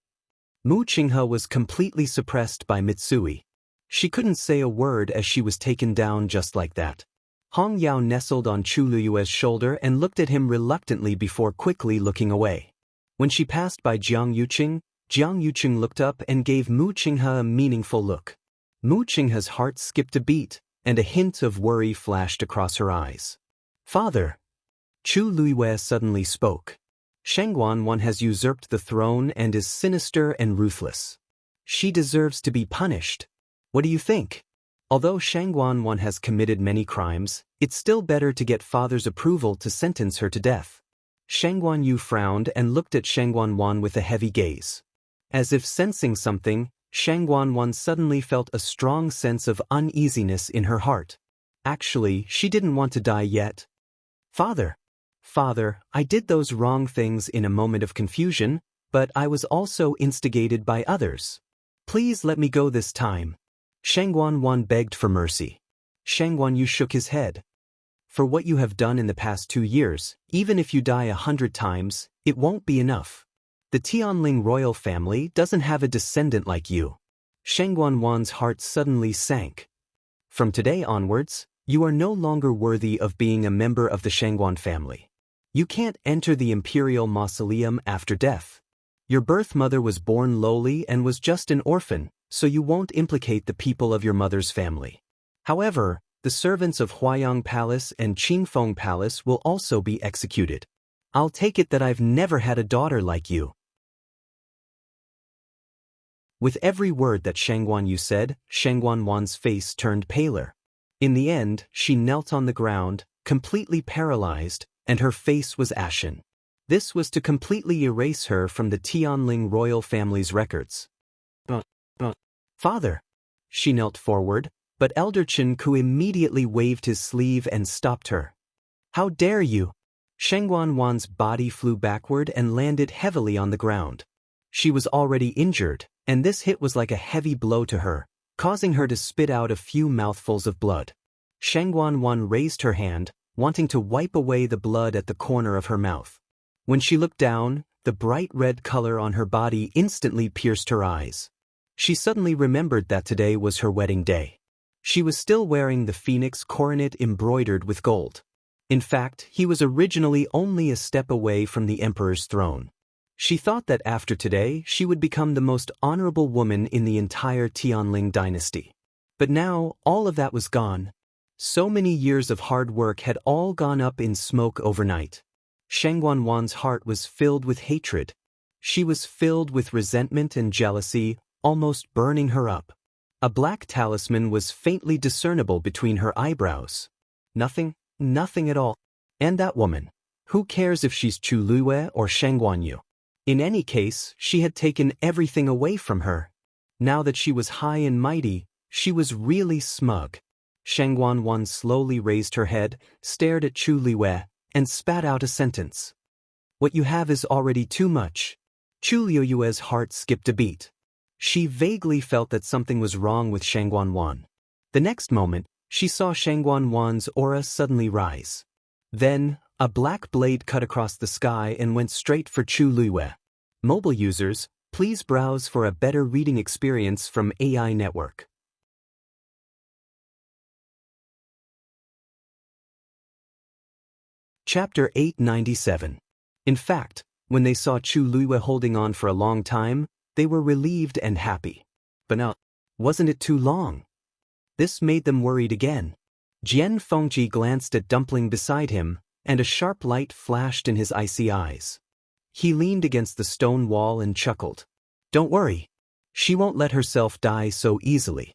Mu Qinghe was completely suppressed by Mitsui. She couldn't say a word as she was taken down just like that. Hong Yao nestled on Chu Liyue's shoulder and looked at him reluctantly before quickly looking away. When she passed by Jiang Yuqing looked up and gave Mu Qinghe a meaningful look. Mu Qinghe's heart skipped a beat, and a hint of worry flashed across her eyes. "Father!" Chu Liyue suddenly spoke. "Shangguan has usurped the throne and is sinister and ruthless. She deserves to be punished. What do you think? Although Shangguan has committed many crimes, it's still better to get father's approval to sentence her to death." Shangguan Yu frowned and looked at Shangguan with a heavy gaze. As if sensing something, Shangguan suddenly felt a strong sense of uneasiness in her heart. Actually, she didn't want to die yet. Father, I did those wrong things in a moment of confusion, but I was also instigated by others. Please let me go this time." Shangguan begged for mercy. Shangguan Yu shook his head. "For what you have done in the past 2 years, even if you die 100 times, it won't be enough. The Tianling royal family doesn't have a descendant like you." Shangguan's heart suddenly sank. "From today onwards, you are no longer worthy of being a member of the Shangguan family. You can't enter the imperial mausoleum after death. Your birth mother was born lowly and was just an orphan, so you won't implicate the people of your mother's family. However, the servants of Huayang Palace and Qingfeng Palace will also be executed. I'll take it that I've never had a daughter like you." With every word that Shangguan Yu said, Shangguan's face turned paler. In the end, she knelt on the ground, completely paralyzed, and her face was ashen. This was to completely erase her from the Tianling royal family's records. But, "Father!" She knelt forward, but Elder Chen Ku immediately waved his sleeve and stopped her. "How dare you!" Shangguan's body flew backward and landed heavily on the ground. She was already injured, and this hit was like a heavy blow to her, causing her to spit out a few mouthfuls of blood. Shangguan raised her hand, wanting to wipe away the blood at the corner of her mouth. When she looked down, the bright red color on her body instantly pierced her eyes. She suddenly remembered that today was her wedding day. She was still wearing the phoenix coronet embroidered with gold. In fact, he was originally only a step away from the emperor's throne. She thought that after today, she would become the most honorable woman in the entire Tianling dynasty. But now, all of that was gone. So many years of hard work had all gone up in smoke overnight. Shangguan's heart was filled with hatred. She was filled with resentment and jealousy, almost burning her up. A black talisman was faintly discernible between her eyebrows. Nothing at all. And that woman. Who cares if she's Chu Liyue or Shangguan Yu? In any case, she had taken everything away from her. Now that she was high and mighty, she was really smug. Shangguan slowly raised her head, stared at Chu Liyue, and spat out a sentence. "What you have is already too much." Chu Liyue's heart skipped a beat. She vaguely felt that something was wrong with Shangguan. The next moment, she saw Shangguan's aura suddenly rise. Then, a black blade cut across the sky and went straight for Chu Liyue. Mobile users, please browse for a better reading experience from AI Network. Chapter 897. In fact, when they saw Chu Liyue holding on for a long time, they were relieved and happy. But now, wasn't it too long? This made them worried again. Jian Fengji glanced at Dumpling beside him, and a sharp light flashed in his icy eyes. He leaned against the stone wall and chuckled. "Don't worry. She won't let herself die so easily."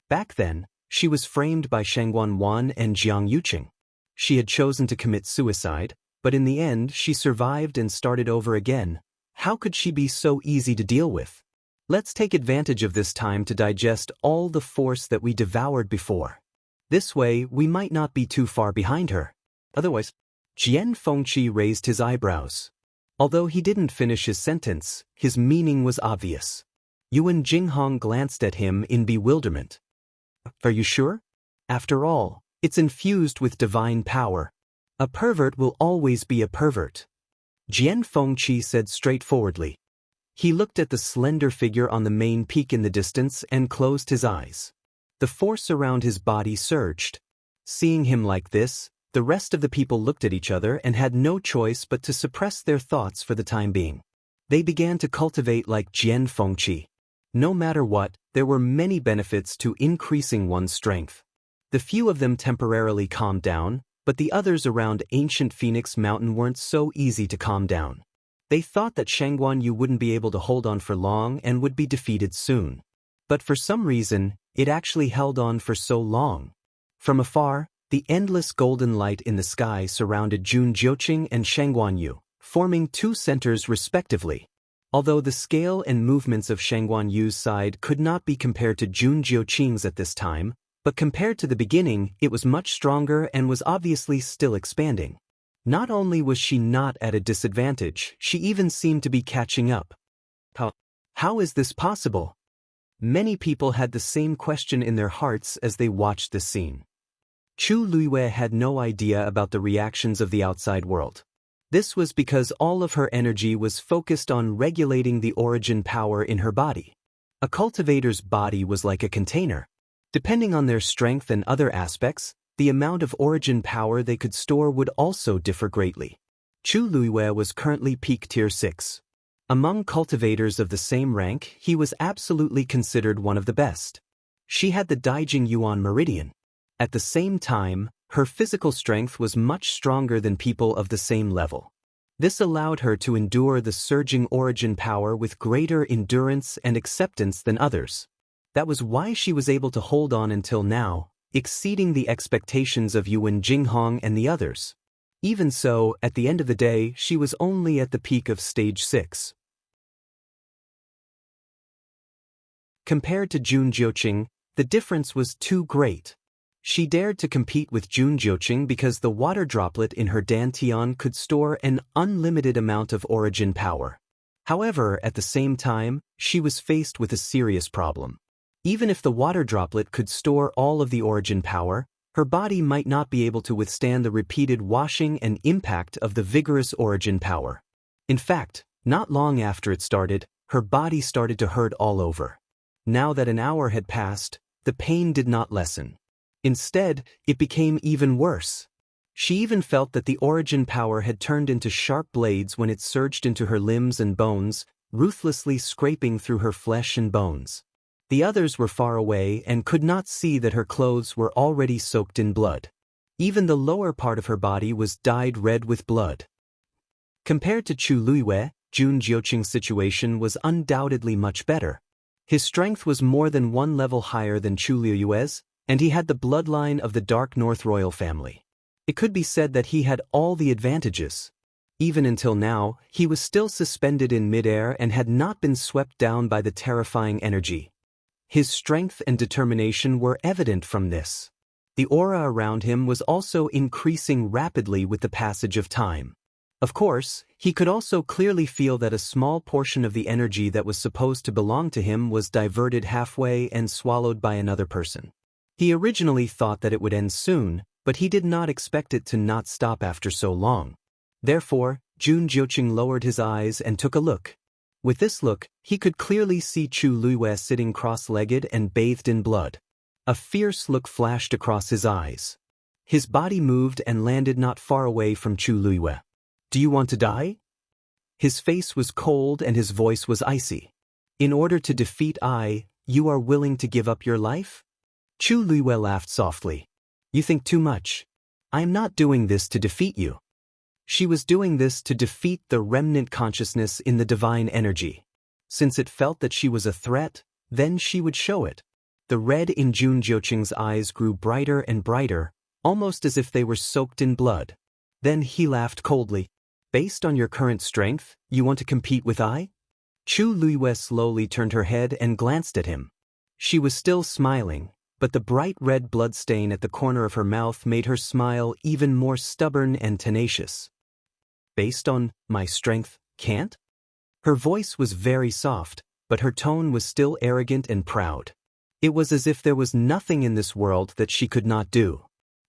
Back then, she was framed by Shangguan and Jiang Yuqing. She had chosen to commit suicide, but in the end she survived and started over again. How could she be so easy to deal with? Let's take advantage of this time to digest all the force that we devoured before. This way, we might not be too far behind her. Otherwise, Jian Fengqi raised his eyebrows. Although he didn't finish his sentence, his meaning was obvious. Yuan Jinghong glanced at him in bewilderment. Are you sure? After all, it's infused with divine power. A pervert will always be a pervert. Jian Fengqi said straightforwardly. He looked at the slender figure on the main peak in the distance and closed his eyes. The force around his body surged. Seeing him like this, the rest of the people looked at each other and had no choice but to suppress their thoughts for the time being. They began to cultivate like Jian Fengqi. No matter what, there were many benefits to increasing one's strength. The few of them temporarily calmed down, but the others around ancient Phoenix Mountain weren't so easy to calm down. They thought that Shangguan Yu wouldn't be able to hold on for long and would be defeated soon. But for some reason, it actually held on for so long. From afar, the endless golden light in the sky surrounded Jun Jiuqing and Shangguan Yu, forming two centers respectively. Although the scale and movements of Shangguan Yu's side could not be compared to Jun Jiuqing's at this time, but compared to the beginning, it was much stronger and was obviously still expanding. Not only was she not at a disadvantage, she even seemed to be catching up. How is this possible? Many people had the same question in their hearts as they watched this scene. Chu Luiwei had no idea about the reactions of the outside world. This was because all of her energy was focused on regulating the origin power in her body. A cultivator's body was like a container. Depending on their strength and other aspects, the amount of origin power they could store would also differ greatly. Chu Luiwei was currently peak tier 6. Among cultivators of the same rank, he was absolutely considered one of the best. She had the Daijing Yuan Meridian. At the same time, her physical strength was much stronger than people of the same level. This allowed her to endure the surging origin power with greater endurance and acceptance than others. That was why she was able to hold on until now, exceeding the expectations of Yuan Jinghong and the others. Even so, at the end of the day, she was only at the peak of stage 6. Compared to Jun Jiuqing, the difference was too great. She dared to compete with Jun Jiuqing because the water droplet in her dantian could store an unlimited amount of origin power. However, at the same time, she was faced with a serious problem. Even if the water droplet could store all of the origin power, her body might not be able to withstand the repeated washing and impact of the vigorous origin power. In fact, not long after it started, her body started to hurt all over. Now that an hour had passed, the pain did not lessen. Instead, it became even worse. She even felt that the origin power had turned into sharp blades when it surged into her limbs and bones, ruthlessly scraping through her flesh and bones. The others were far away and could not see that her clothes were already soaked in blood. Even the lower part of her body was dyed red with blood. Compared to Chu Luiwei, Jun Jiuqing's situation was undoubtedly much better. His strength was more than one level higher than Chu Luiwei's, and he had the bloodline of the Dark North royal family. It could be said that he had all the advantages. Even until now, he was still suspended in midair and had not been swept down by the terrifying energy. His strength and determination were evident from this. The aura around him was also increasing rapidly with the passage of time. Of course, he could also clearly feel that a small portion of the energy that was supposed to belong to him was diverted halfway and swallowed by another person. He originally thought that it would end soon, but he did not expect it to not stop after so long. Therefore, Jun Jiuqing lowered his eyes and took a look. With this look, he could clearly see Chu Luiwei sitting cross-legged and bathed in blood. A fierce look flashed across his eyes. His body moved and landed not far away from Chu Luiwei. "Do you want to die?" His face was cold and his voice was icy. "In order to defeat you are willing to give up your life?" Chu Luiwei laughed softly. "You think too much. I am not doing this to defeat you." She was doing this to defeat the remnant consciousness in the divine energy. Since it felt that she was a threat, then she would show it. The red in Jun Jiuqing's eyes grew brighter and brighter, almost as if they were soaked in blood. Then he laughed coldly. "Based on your current strength, you want to compete with I?" Chu Luiwei slowly turned her head and glanced at him. She was still smiling, but the bright red bloodstain at the corner of her mouth made her smile even more stubborn and tenacious. "Based on my strength, can't?" Her voice was very soft, but her tone was still arrogant and proud. It was as if there was nothing in this world that she could not do.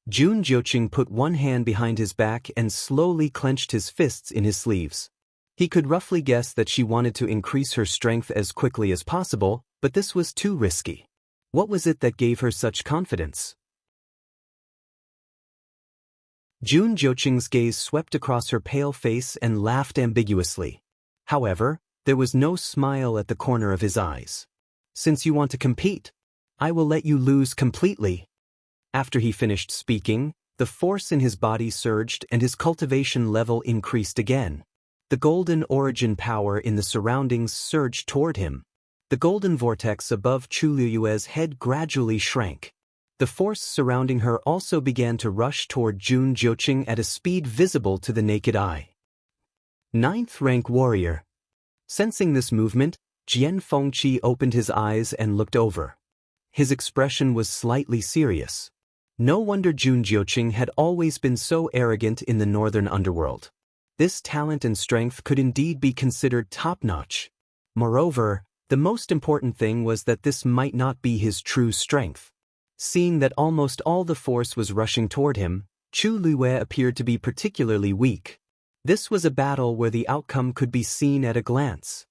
Jun Jiuqing put one hand behind his back and slowly clenched his fists in his sleeves. He could roughly guess that she wanted to increase her strength as quickly as possible, but this was too risky. What was it that gave her such confidence? Jun Jiuqing's gaze swept across her pale face and laughed ambiguously. However, there was no smile at the corner of his eyes. Since you want to compete, I will let you lose completely. After he finished speaking, the force in his body surged and his cultivation level increased again. The golden origin power in the surroundings surged toward him. The golden vortex above Chu Liyue's head gradually shrank. The force surrounding her also began to rush toward Jun Jiuqing at a speed visible to the naked eye. 9th rank warrior. Sensing this movement, Jian Fengqi opened his eyes and looked over. His expression was slightly serious. No wonder Jun Jiuqing had always been so arrogant in the northern underworld. This talent and strength could indeed be considered top-notch. Moreover, the most important thing was that this might not be his true strength. Seeing that almost all the force was rushing toward him, Chu Liyue appeared to be particularly weak. This was a battle where the outcome could be seen at a glance.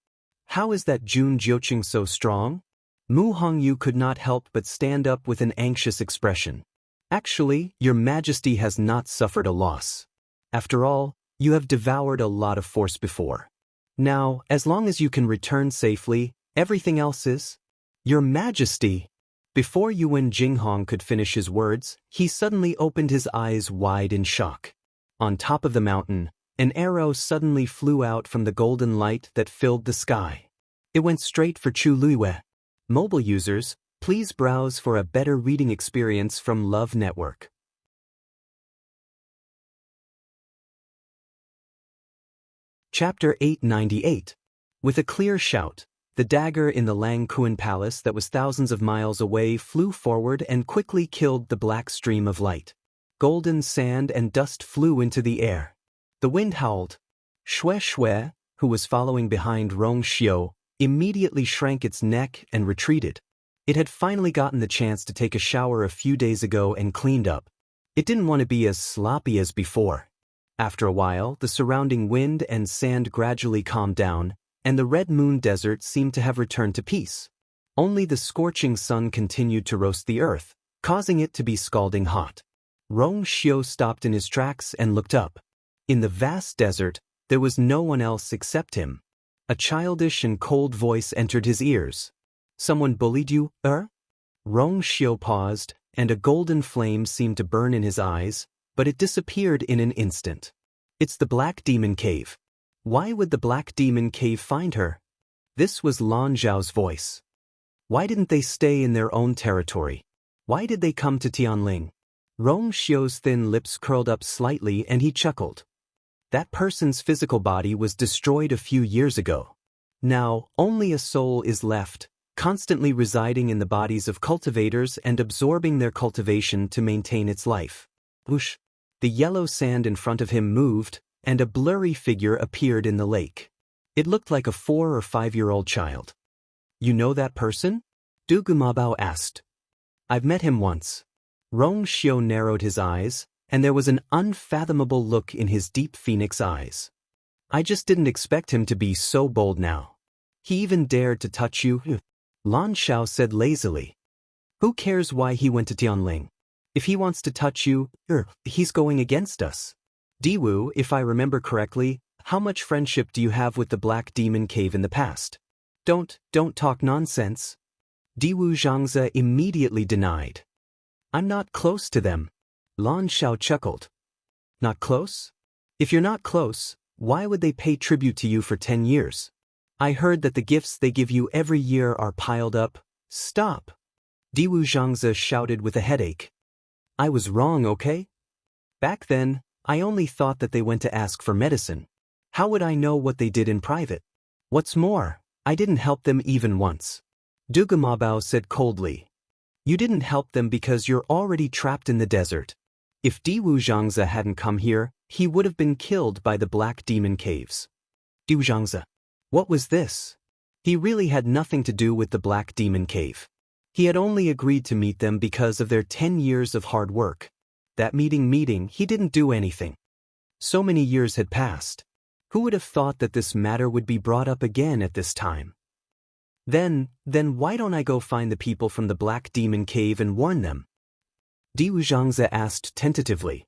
How is that Jun Jiuqing so strong? Mu Hongyu could not help but stand up with an anxious expression. Actually, your majesty has not suffered a loss. After all, you have devoured a lot of force before. Now, as long as you can return safely, everything else is. Your majesty! Before Yuan Jinghong could finish his words, he suddenly opened his eyes wide in shock. On top of the mountain, an arrow suddenly flew out from the golden light that filled the sky. It went straight for Chu Liyue. Mobile users, please browse for a better reading experience from Love Network. Chapter 898. With a clear shout, the dagger in the Lang Kuan Palace that was thousands of miles away flew forward and quickly killed the black stream of light. Golden sand and dust flew into the air. The wind howled. Xue Xue, who was following behind Rong Xiu, immediately shrank its neck and retreated. It had finally gotten the chance to take a shower a few days ago and cleaned up. It didn't want to be as sloppy as before. After a while, the surrounding wind and sand gradually calmed down, and the Red Moon Desert seemed to have returned to peace. Only the scorching sun continued to roast the earth, causing it to be scalding hot. Rong Xiu stopped in his tracks and looked up. In the vast desert, there was no one else except him. A childish and cold voice entered his ears. Someone bullied you, Rong Xiu paused, and a golden flame seemed to burn in his eyes, but it disappeared in an instant. It's the Black Demon Cave. Why would the Black Demon Cave find her? This was Lan Zhao's voice. Why didn't they stay in their own territory? Why did they come to Tianling? Rong Xiu's thin lips curled up slightly and he chuckled. That person's physical body was destroyed a few years ago. Now, only a soul is left, constantly residing in the bodies of cultivators and absorbing their cultivation to maintain its life. Whoosh! The yellow sand in front of him moved, and a blurry figure appeared in the lake. It looked like a 4- or 5-year-old child. You know that person? Du Gumabao asked. I've met him once. Rong Xiu narrowed his eyes, and there was an unfathomable look in his deep phoenix eyes. I just didn't expect him to be so bold now. He even dared to touch you, Lan Xiao said lazily. Who cares why he went to Tianling? If he wants to touch you, he's going against us. Diwu, if I remember correctly, how much friendship do you have with the Black Demon Cave in the past? Don't talk nonsense. Diwu Xianxia immediately denied. I'm not close to them. Lan Xiao chuckled. Not close? If you're not close, why would they pay tribute to you for 10 years? I heard that the gifts they give you every year are piled up. Stop! Diwu Xianxia shouted with a headache. I was wrong, okay? Back then, I only thought that they went to ask for medicine. How would I know what they did in private? What's more, I didn't help them even once. Du Gumabao said coldly. You didn't help them because you're already trapped in the desert. If Diwu Xianxia hadn't come here, he would have been killed by the Black Demon Caves. Diwu Xianxia. What was this? He really had nothing to do with the Black Demon Cave. He had only agreed to meet them because of their 10 years of hard work. That meeting, he didn't do anything. So many years had passed. Who would have thought that this matter would be brought up again at this time? Then why don't I go find the people from the Black Demon Cave and warn them? Xianxia asked tentatively.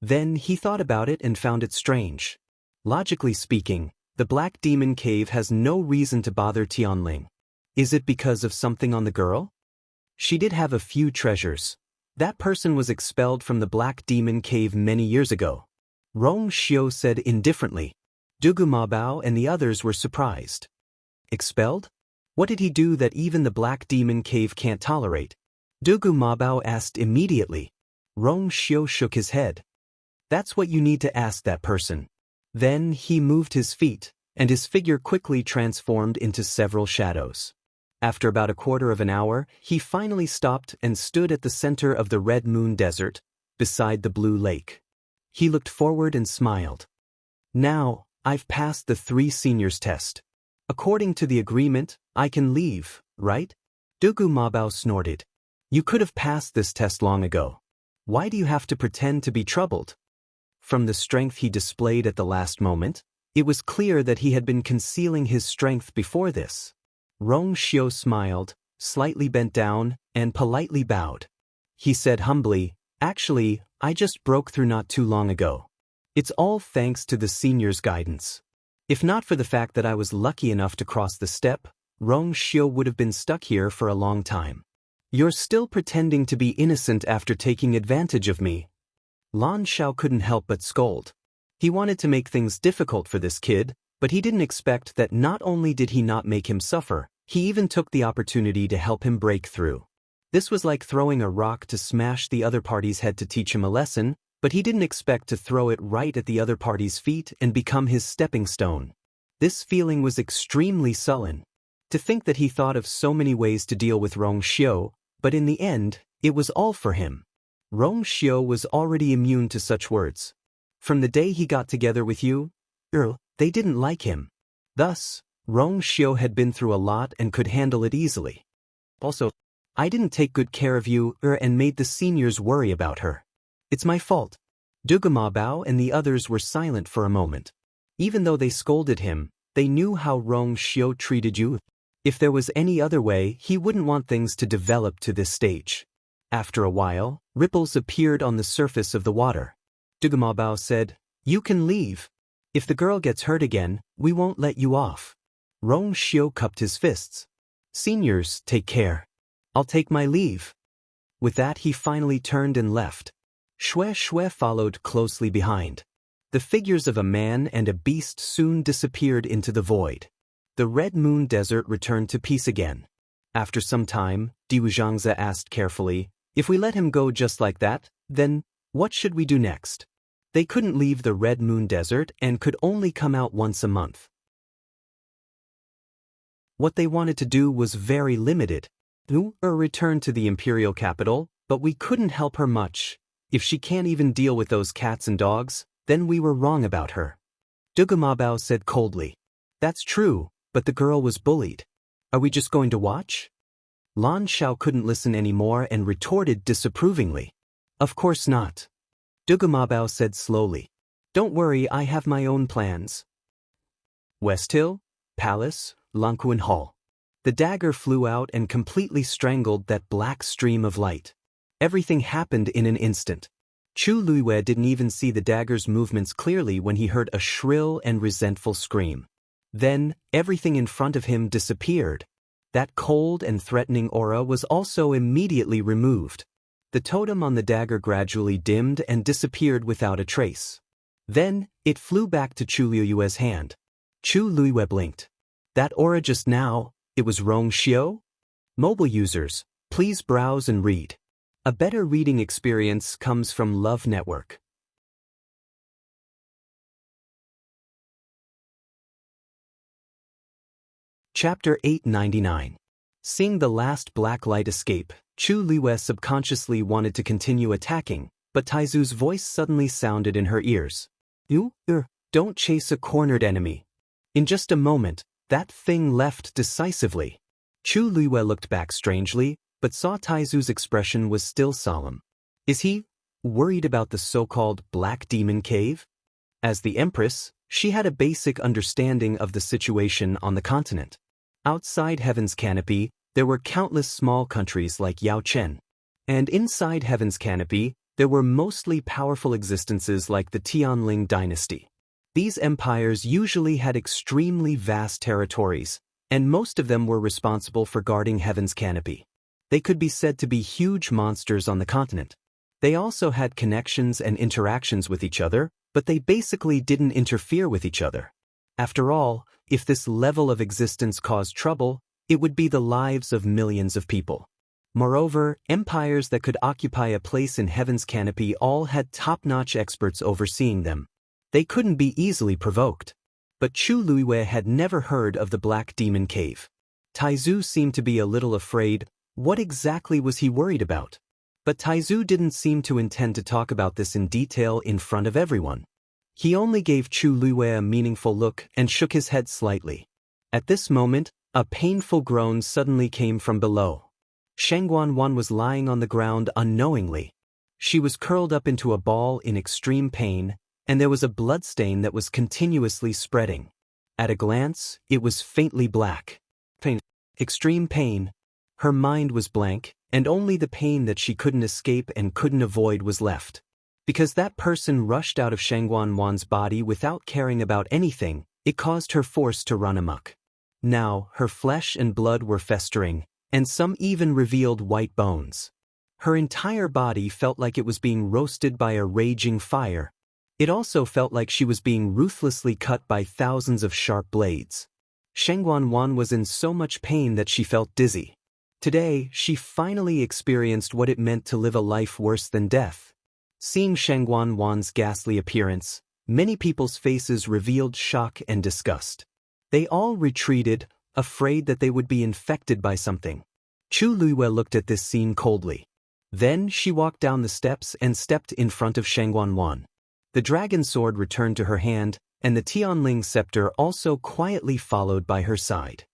Then he thought about it and found it strange. Logically speaking, the Black Demon Cave has no reason to bother Tianling. Is it because of something on the girl? She did have a few treasures. That person was expelled from the Black Demon Cave many years ago. Rong Xiu said indifferently. Dugu Mabao and the others were surprised. Expelled? What did he do that even the Black Demon Cave can't tolerate? Dugu Mabao asked immediately. Rong Xiu shook his head. That's what you need to ask that person. Then he moved his feet, and his figure quickly transformed into several shadows. After about a quarter of an hour, he finally stopped and stood at the center of the Red Moon Desert, beside the Blue Lake. He looked forward and smiled. Now, I've passed the 3 seniors test. According to the agreement, I can leave, right? Dugu Mabao snorted. You could have passed this test long ago. Why do you have to pretend to be troubled? From the strength he displayed at the last moment, it was clear that he had been concealing his strength before this. Rong Xiu smiled, slightly bent down, and politely bowed. He said humbly, Actually, I just broke through not too long ago. It's all thanks to the seniors' guidance. If not for the fact that I was lucky enough to cross the step, Rong Xiu would have been stuck here for a long time. You're still pretending to be innocent after taking advantage of me. Lan Xiao couldn't help but scold. He wanted to make things difficult for this kid, but he didn't expect that not only did he not make him suffer, he even took the opportunity to help him break through. This was like throwing a rock to smash the other party's head to teach him a lesson, but he didn't expect to throw it right at the other party's feet and become his stepping stone. This feeling was extremely sullen. To think that he thought of so many ways to deal with Rong Xiu, but in the end, it was all for him. Rong Xiu was already immune to such words. From the day he got together with you, they didn't like him. Thus, Rong Xiu had been through a lot and could handle it easily. Also, I didn't take good care of you and made the seniors worry about her. It's my fault. Dugu Mabao and the others were silent for a moment. Even though they scolded him, they knew how Rong Xiu treated you. If there was any other way, he wouldn't want things to develop to this stage. After a while, ripples appeared on the surface of the water. Dugu Mabao said, You can leave. If the girl gets hurt again, we won't let you off. Rong Xiu cupped his fists. Seniors, take care. I'll take my leave. With that he finally turned and left. Shui followed closely behind. The figures of a man and a beast soon disappeared into the void. The Red Moon Desert returned to peace again. After some time, Xianxia asked carefully, If we let him go just like that, then what should we do next? They couldn't leave the Red Moon Desert and could only come out once a month. What they wanted to do was very limited. Return to the imperial capital, but we couldn't help her much. If she can't even deal with those cats and dogs, then we were wrong about her. Dugu Mabao said coldly. That's true, but the girl was bullied. Are we just going to watch? Lan Xiao couldn't listen anymore and retorted disapprovingly. Of course not. Dugu Mabao said slowly. Don't worry, I have my own plans. West Hill, Palace, Langquan Hall. The dagger flew out and completely strangled that black stream of light. Everything happened in an instant. Chu Luiwei didn't even see the dagger's movements clearly when he heard a shrill and resentful scream. Then, everything in front of him disappeared. That cold and threatening aura was also immediately removed. The totem on the dagger gradually dimmed and disappeared without a trace. Then, it flew back to Chu Luiwei's hand. Chu Luiwei blinked. That aura just now, it was Rong Xiu? Mobile users, please browse and read. A better reading experience comes from Love Network. Chapter 899. Seeing the last black light escape, Chu Luiwei subconsciously wanted to continue attacking, but Taizu's voice suddenly sounded in her ears. Don't chase a cornered enemy. In just a moment, that thing left decisively. Chu Luiyue looked back strangely, but saw Taizu's expression was still solemn. Is he worried about the so-called Black Demon Cave? As the Empress, she had a basic understanding of the situation on the continent. Outside Heaven's Canopy, there were countless small countries like Yaochen. And inside Heaven's Canopy, there were mostly powerful existences like the Tianling dynasty. These empires usually had extremely vast territories, and most of them were responsible for guarding Heaven's Canopy. They could be said to be huge monsters on the continent. They also had connections and interactions with each other, but they basically didn't interfere with each other. After all, if this level of existence caused trouble, it would be the lives of millions of people. Moreover, empires that could occupy a place in Heaven's Canopy all had top-notch experts overseeing them. They couldn't be easily provoked. But Chu Luiyue had never heard of the Black Demon Cave. Taizu seemed to be a little afraid. What exactly was he worried about? But Taizu didn't seem to intend to talk about this in detail in front of everyone. He only gave Chu Luiyue a meaningful look and shook his head slightly. At this moment, a painful groan suddenly came from below. Shengguan was lying on the ground unknowingly. She was curled up into a ball in extreme pain, and there was a bloodstain that was continuously spreading. At a glance, it was faintly black. Extreme pain. Her mind was blank, and only the pain that she couldn't escape and couldn't avoid was left. Because that person rushed out of Shengguan's body without caring about anything, it caused her force to run amok. Now, her flesh and blood were festering, and some even revealed white bones. Her entire body felt like it was being roasted by a raging fire. It also felt like she was being ruthlessly cut by thousands of sharp blades. Shengguan was in so much pain that she felt dizzy. Today, she finally experienced what it meant to live a life worse than death. Seeing Shengguan's ghastly appearance, many people's faces revealed shock and disgust. They all retreated, afraid that they would be infected by something. Chu Luiyue looked at this scene coldly. Then she walked down the steps and stepped in front of Shengguan. The dragon sword returned to her hand, and the Tianling scepter also quietly followed by her side.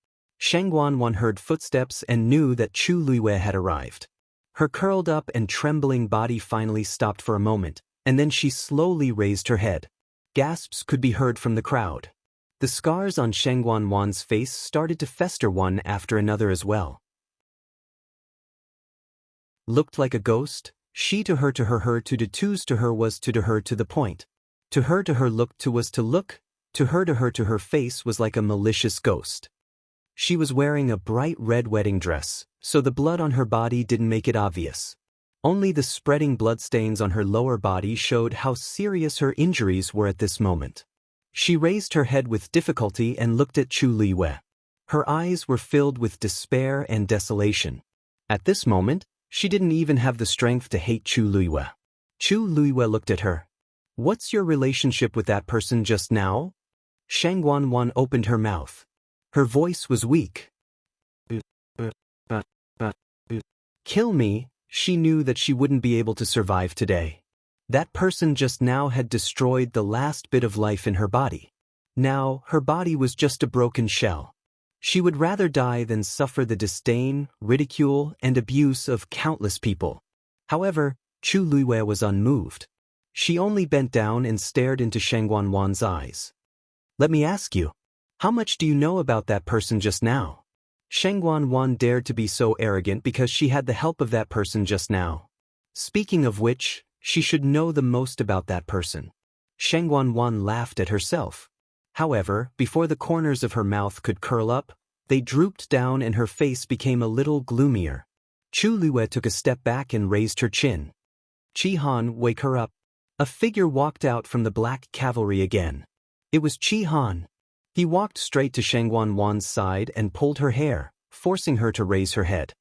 Shengguan heard footsteps and knew that Chu Luiyue had arrived. Her curled up and trembling body finally stopped for a moment, and then she slowly raised her head. Gasps could be heard from the crowd. The scars on Shengguan's face started to fester one after another as well. Looked like a ghost? She to her, her to the twos to her was to her to the point. To her looked to was to look, to her face was like a malicious ghost. She was wearing a bright red wedding dress, so the blood on her body didn't make it obvious. Only the spreading bloodstains on her lower body showed how serious her injuries were at this moment. She raised her head with difficulty and looked at Chu Luiyue. Her eyes were filled with despair and desolation. At this moment, she didn't even have the strength to hate Chu Luiyue. Chu Luiyue looked at her. What's your relationship with that person just now? Shengguan opened her mouth. Her voice was weak. Kill me. She knew that she wouldn't be able to survive today. That person just now had destroyed the last bit of life in her body. Now, her body was just a broken shell. She would rather die than suffer the disdain, ridicule, and abuse of countless people. However, Chu Luiyue was unmoved. She only bent down and stared into Shengguan's eyes. Let me ask you, how much do you know about that person just now? Shengguan dared to be so arrogant because she had the help of that person just now. Speaking of which, she should know the most about that person. Shengguan laughed at herself. However, before the corners of her mouth could curl up, they drooped down and her face became a little gloomier. Chu Luiyue took a step back and raised her chin. Chi Han, wake her up. A figure walked out from the black cavalry again. It was Chi Han. He walked straight to Shengguan's side and pulled her hair, forcing her to raise her head.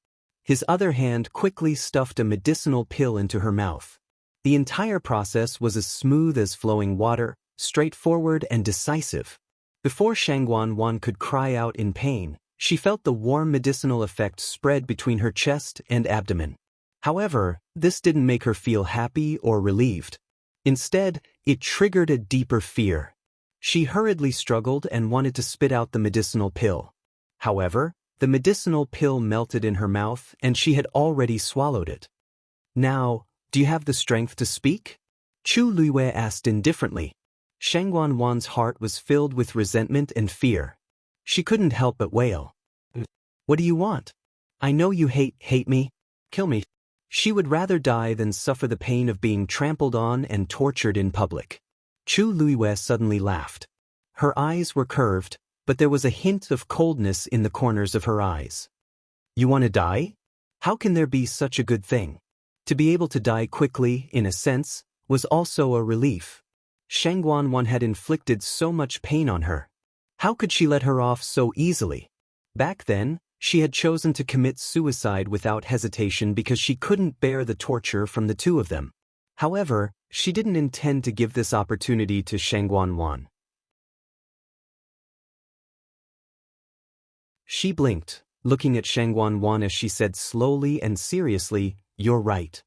His other hand quickly stuffed a medicinal pill into her mouth. The entire process was as smooth as flowing water, straightforward and decisive. Before Shengguan could cry out in pain, she felt the warm medicinal effect spread between her chest and abdomen. However, this didn't make her feel happy or relieved. Instead, it triggered a deeper fear. She hurriedly struggled and wanted to spit out the medicinal pill. However, the medicinal pill melted in her mouth and she had already swallowed it. Now, do you have the strength to speak? Chu Luiwei asked indifferently. Shangguan Wan's heart was filled with resentment and fear. She couldn't help but wail. What do you want? I know you hate me. Kill me. She would rather die than suffer the pain of being trampled on and tortured in public. Chu Luiwei suddenly laughed. Her eyes were curved, but there was a hint of coldness in the corners of her eyes. You want to die? How can there be such a good thing? To be able to die quickly, in a sense, was also a relief. Shangguan Wan had inflicted so much pain on her. How could she let her off so easily? Back then, she had chosen to commit suicide without hesitation because she couldn't bear the torture from the two of them. However, she didn't intend to give this opportunity to Shangguan Wan. She blinked, looking at Shangguan Wan as she said slowly and seriously, "You're right.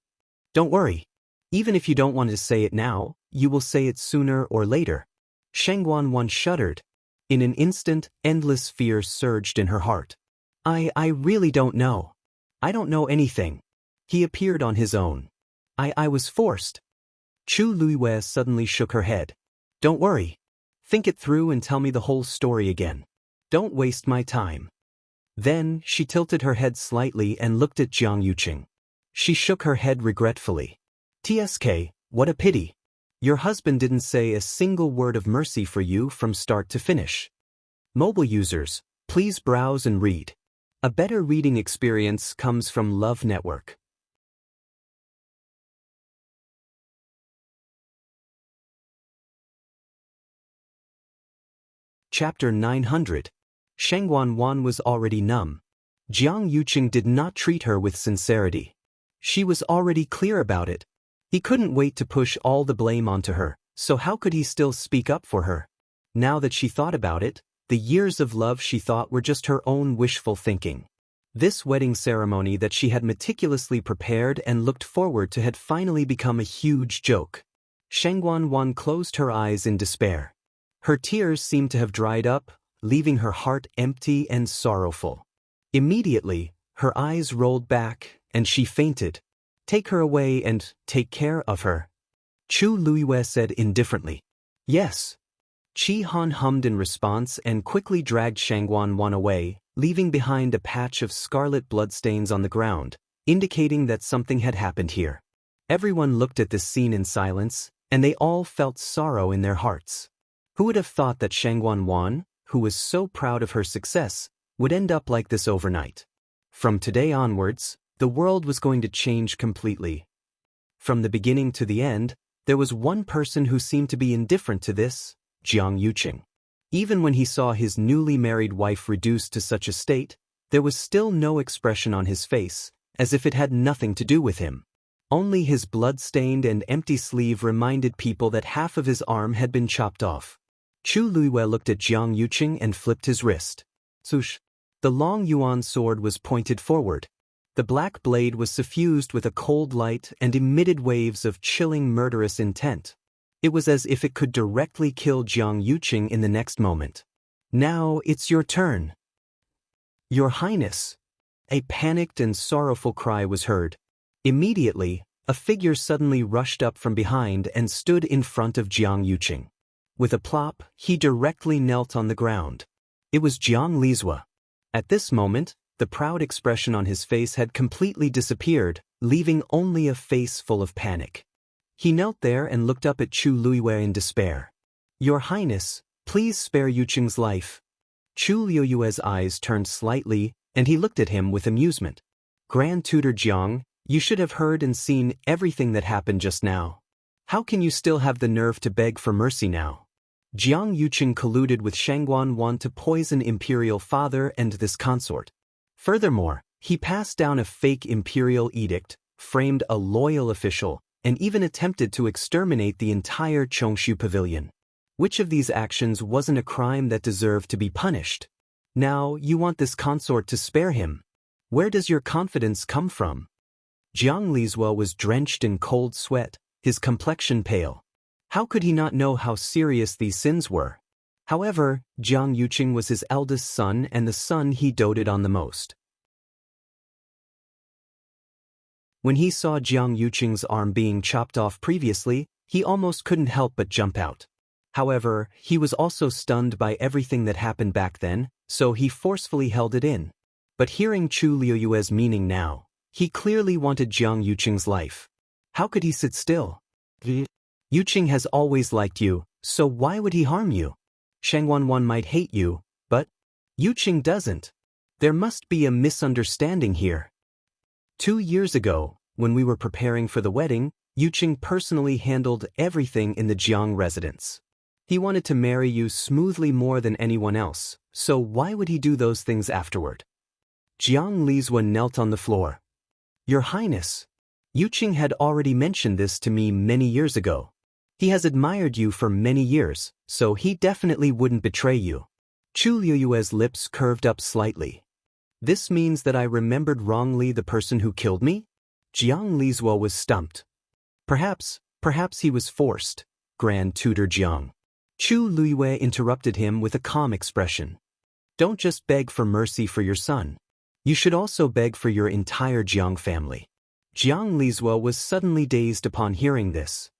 Don't worry. Even if you don't want to say it now, you will say it sooner or later." Shangguan Wan shuddered. In an instant, endless fear surged in her heart. I really don't know. I don't know anything. He appeared on his own. I was forced. Chu Luiwei suddenly shook her head. Don't worry. Think it through and tell me the whole story again. Don't waste my time. Then, she tilted her head slightly and looked at Jiang Yuqing. She shook her head regretfully. TSK, what a pity. Your husband didn't say a single word of mercy for you from start to finish. Mobile users, please browse and read. A better reading experience comes from Love Network. Chapter 900. Shangguan Wan was already numb. Jiang Yuqing did not treat her with sincerity. She was already clear about it. He couldn't wait to push all the blame onto her, so how could he still speak up for her? Now that she thought about it, the years of love she thought were just her own wishful thinking. This wedding ceremony that she had meticulously prepared and looked forward to had finally become a huge joke. Shangguan Wan closed her eyes in despair. Her tears seemed to have dried up, leaving her heart empty and sorrowful. Immediately, her eyes rolled back, and she fainted. Take her away and take care of her. Chu Luiwei said indifferently. Yes. Qi Han hummed in response and quickly dragged Shangguan Wan away, leaving behind a patch of scarlet bloodstains on the ground, indicating that something had happened here. Everyone looked at this scene in silence, and they all felt sorrow in their hearts. Who would have thought that Shangguan Wan, who was so proud of her success, would end up like this overnight? From today onwards, the world was going to change completely. From the beginning to the end, there was one person who seemed to be indifferent to this, Jiang Yuqing. Even when he saw his newly married wife reduced to such a state, there was still no expression on his face, as if it had nothing to do with him. Only his blood-stained and empty sleeve reminded people that half of his arm had been chopped off. Chu Luiwei looked at Jiang Yuqing and flipped his wrist. Swoosh! The long yuan sword was pointed forward. The black blade was suffused with a cold light and emitted waves of chilling murderous intent. It was as if it could directly kill Jiang Yuqing in the next moment. Now it's your turn. Your Highness. A panicked and sorrowful cry was heard. Immediately, a figure suddenly rushed up from behind and stood in front of Jiang Yuqing. With a plop, he directly knelt on the ground. It was Jiang Lizhua. At this moment, the proud expression on his face had completely disappeared, leaving only a face full of panic. He knelt there and looked up at Chu Luiwei in despair. Your Highness, please spare Yuqing's life. Chu Luiwei's eyes turned slightly, and he looked at him with amusement. Grand Tutor Jiang, you should have heard and seen everything that happened just now. How can you still have the nerve to beg for mercy now? Jiang Yuqing colluded with Shangguan Wan to poison Imperial Father and this consort. Furthermore, he passed down a fake Imperial edict, framed a loyal official, and even attempted to exterminate the entire Chongshu Pavilion. Which of these actions wasn't a crime that deserved to be punished? Now, you want this consort to spare him. Where does your confidence come from? Jiang Lizhua was drenched in cold sweat, his complexion pale. How could he not know how serious these sins were? However, Jiang Yuqing was his eldest son and the son he doted on the most. When he saw Jiang Yuqing's arm being chopped off previously, he almost couldn't help but jump out. However, he was also stunned by everything that happened back then, so he forcefully held it in. But hearing Chu Liuyue's meaning now, he clearly wanted Jiang Yuqing's life. How could he sit still? Yuqing has always liked you, so why would he harm you? Shangwanwan might hate you, but Yuqing doesn't. There must be a misunderstanding here. 2 years ago, when we were preparing for the wedding, Yuqing personally handled everything in the Jiang residence. He wanted to marry you smoothly more than anyone else, so why would he do those things afterward? Jiang Lizua knelt on the floor. Your Highness, Yuqing had already mentioned this to me many years ago. He has admired you for many years, so he definitely wouldn't betray you. Chu Liuyue's lips curved up slightly. This means that I remembered wrongly the person who killed me? Jiang Lizua was stumped. Perhaps he was forced, Grand Tutor Jiang. Chu Liyue interrupted him with a calm expression. Don't just beg for mercy for your son. You should also beg for your entire Jiang family. Jiang Lizua was suddenly dazed upon hearing this.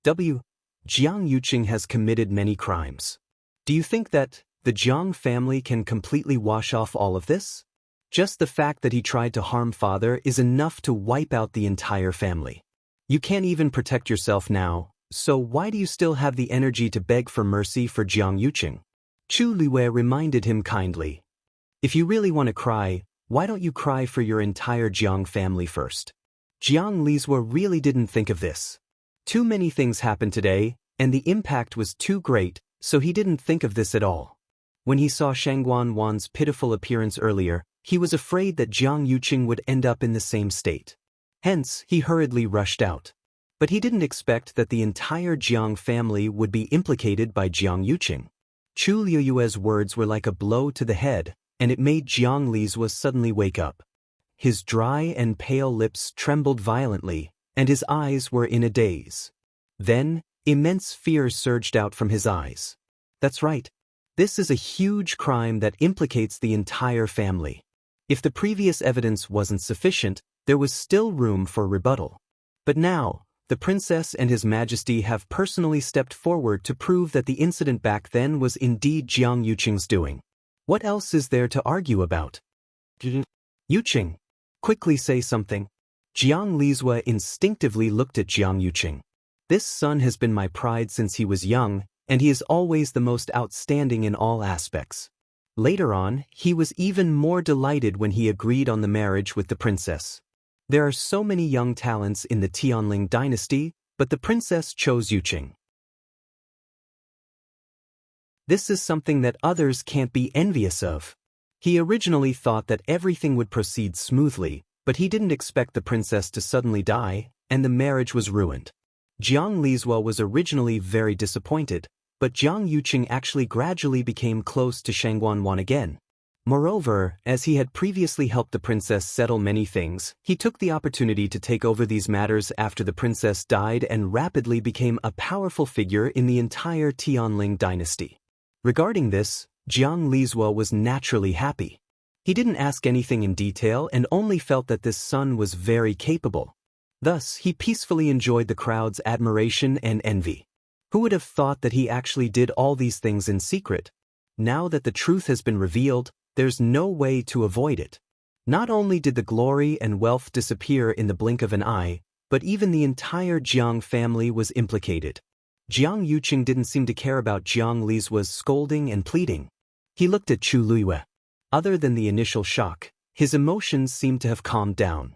Jiang Yuqing has committed many crimes. Do you think that the Jiang family can completely wash off all of this? Just the fact that he tried to harm father is enough to wipe out the entire family. You can't even protect yourself now, so why do you still have the energy to beg for mercy for Jiang Yuqing? Chu Liue reminded him kindly. If you really want to cry, why don't you cry for your entire Jiang family first? Jiang Lizua really didn't think of this. Too many things happened today, and the impact was too great, so he didn't think of this at all. When he saw Shangguan Wan's pitiful appearance earlier, he was afraid that Jiang Yuqing would end up in the same state. Hence, he hurriedly rushed out. But he didn't expect that the entire Jiang family would be implicated by Jiang Yuqing. Chu Liuyue's words were like a blow to the head, and it made Jiang Lizua suddenly wake up. His dry and pale lips trembled violently, and his eyes were in a daze. Then, immense fear surged out from his eyes. That's right. This is a huge crime that implicates the entire family. If the previous evidence wasn't sufficient, there was still room for rebuttal. But now, the princess and His Majesty have personally stepped forward to prove that the incident back then was indeed Jiang Yuqing's doing. What else is there to argue about? Yuqing, quickly say something. Jiang Lizua instinctively looked at Jiang Yuqing. This son has been my pride since he was young, and he is always the most outstanding in all aspects. Later on, he was even more delighted when he agreed on the marriage with the princess. There are so many young talents in the Tianling dynasty, but the princess chose Yuqing. This is something that others can't be envious of. He originally thought that everything would proceed smoothly, but he didn't expect the princess to suddenly die, and the marriage was ruined. Jiang Lizua was originally very disappointed, but Jiang Yuqing actually gradually became close to Shangguan Wan again. Moreover, as he had previously helped the princess settle many things, he took the opportunity to take over these matters after the princess died and rapidly became a powerful figure in the entire Tianling dynasty. Regarding this, Jiang Lizua was naturally happy. He didn't ask anything in detail and only felt that this son was very capable. Thus, he peacefully enjoyed the crowd's admiration and envy. Who would have thought that he actually did all these things in secret? Now that the truth has been revealed, there's no way to avoid it. Not only did the glory and wealth disappear in the blink of an eye, but even the entire Jiang family was implicated. Jiang Yuqing didn't seem to care about Jiang Lizua's scolding and pleading. He looked at Chu Liyue. Other than the initial shock, his emotions seemed to have calmed down.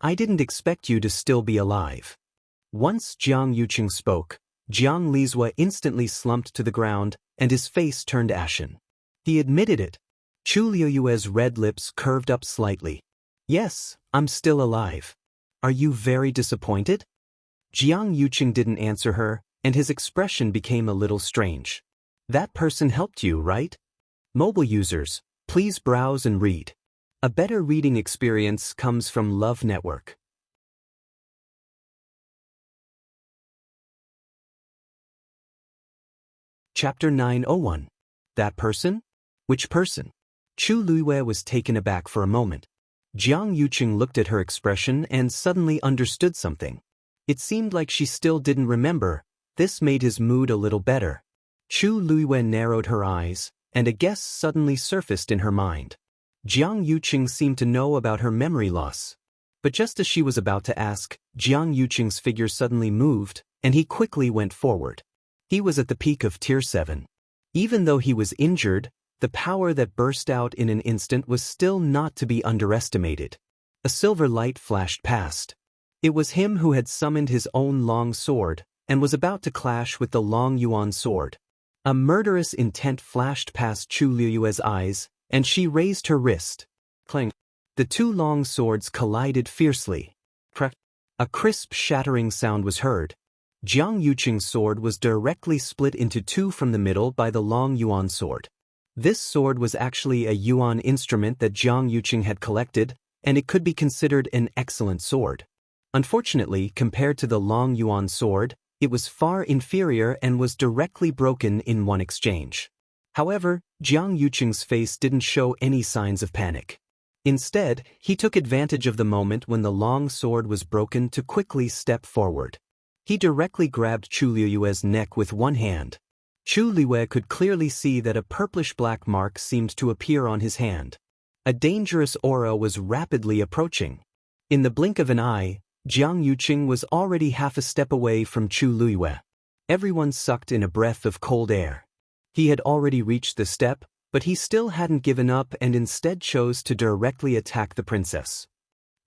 I didn't expect you to still be alive. Once Jiang Yuqing spoke, Jiang Lizua instantly slumped to the ground, and his face turned ashen. He admitted it. Chu Liyue's red lips curved up slightly. Yes, I'm still alive. Are you very disappointed? Jiang Yuqing didn't answer her, and his expression became a little strange. That person helped you, right? Mobile users, please browse and read. A better reading experience comes from Love Network. Chapter 901. That person? Which person? Chu Luiyue was taken aback for a moment. Jiang Yuqing looked at her expression and suddenly understood something. It seemed like she still didn't remember. This made his mood a little better. Chu Luiyue narrowed her eyes, and a guess suddenly surfaced in her mind. Jiang Yuqing seemed to know about her memory loss. But just as she was about to ask, Jiang Yuqing's figure suddenly moved, and he quickly went forward. He was at the peak of Tier 7. Even though he was injured, the power that burst out in an instant was still not to be underestimated. A silver light flashed past. It was him who had summoned his own long sword, and was about to clash with the Long Yuan sword. A murderous intent flashed past Chu Luiyue's eyes, and she raised her wrist. Clang. The two long swords collided fiercely. Crack. A crisp shattering sound was heard. Jiang Yuqing's sword was directly split into two from the middle by the Long Yuan sword. This sword was actually a Yuan instrument that Jiang Yuqing had collected, and it could be considered an excellent sword. Unfortunately, compared to the Long Yuan sword, it was far inferior and was directly broken in one exchange. However, Jiang Yuqing's face didn't show any signs of panic. Instead, he took advantage of the moment when the long sword was broken to quickly step forward. He directly grabbed Chu Luiyue's neck with one hand. Chu Luiyue could clearly see that a purplish-black mark seemed to appear on his hand. A dangerous aura was rapidly approaching. In the blink of an eye, Jiang Yuqing was already half a step away from Chu Luiyue. Everyone sucked in a breath of cold air. He had already reached the step, but he still hadn't given up and instead chose to directly attack the princess.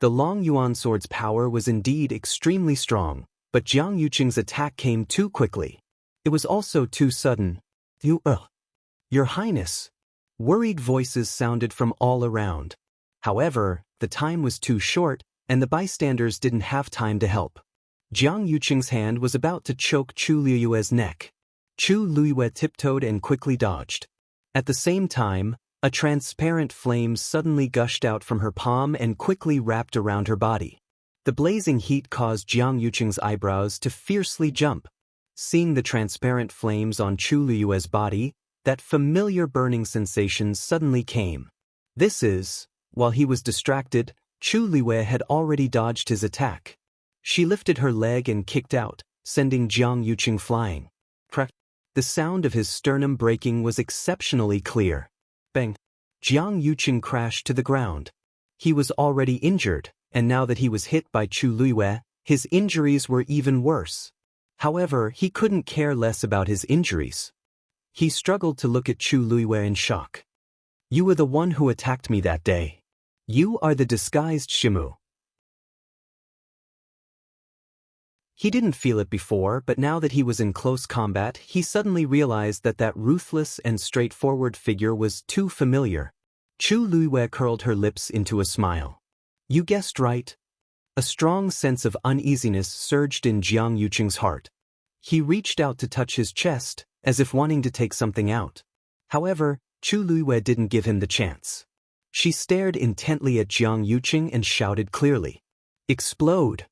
The Long Yuan sword's power was indeed extremely strong, but Jiang Yuqing's attack came too quickly. It was also too sudden. Your Highness. Worried voices sounded from all around. However, the time was too short, and the bystanders didn't have time to help. Jiang Yuqing's hand was about to choke Chu Luiyue's neck. Chu Luiyue tiptoed and quickly dodged. At the same time, a transparent flame suddenly gushed out from her palm and quickly wrapped around her body. The blazing heat caused Jiang Yuqing's eyebrows to fiercely jump. Seeing the transparent flames on Chu Luiyue's body, that familiar burning sensation suddenly came. While he was distracted, Chu Luiyue had already dodged his attack. She lifted her leg and kicked out, sending Jiang Yuqing flying. Crack. The sound of his sternum breaking was exceptionally clear. Bang. Jiang Yuqing crashed to the ground. He was already injured, and now that he was hit by Chu Luiyue, his injuries were even worse. However, he couldn't care less about his injuries. He struggled to look at Chu Luiyue in shock. You were the one who attacked me that day. You are the disguised Shimu. He didn't feel it before, but now that he was in close combat, he suddenly realized that ruthless and straightforward figure was too familiar. Chu Luiyue curled her lips into a smile. You guessed right. A strong sense of uneasiness surged in Jiang Yuqing's heart. He reached out to touch his chest, as if wanting to take something out. However, Chu Luiyue didn't give him the chance. She stared intently at Jiang Yuqing and shouted clearly, "Explode!"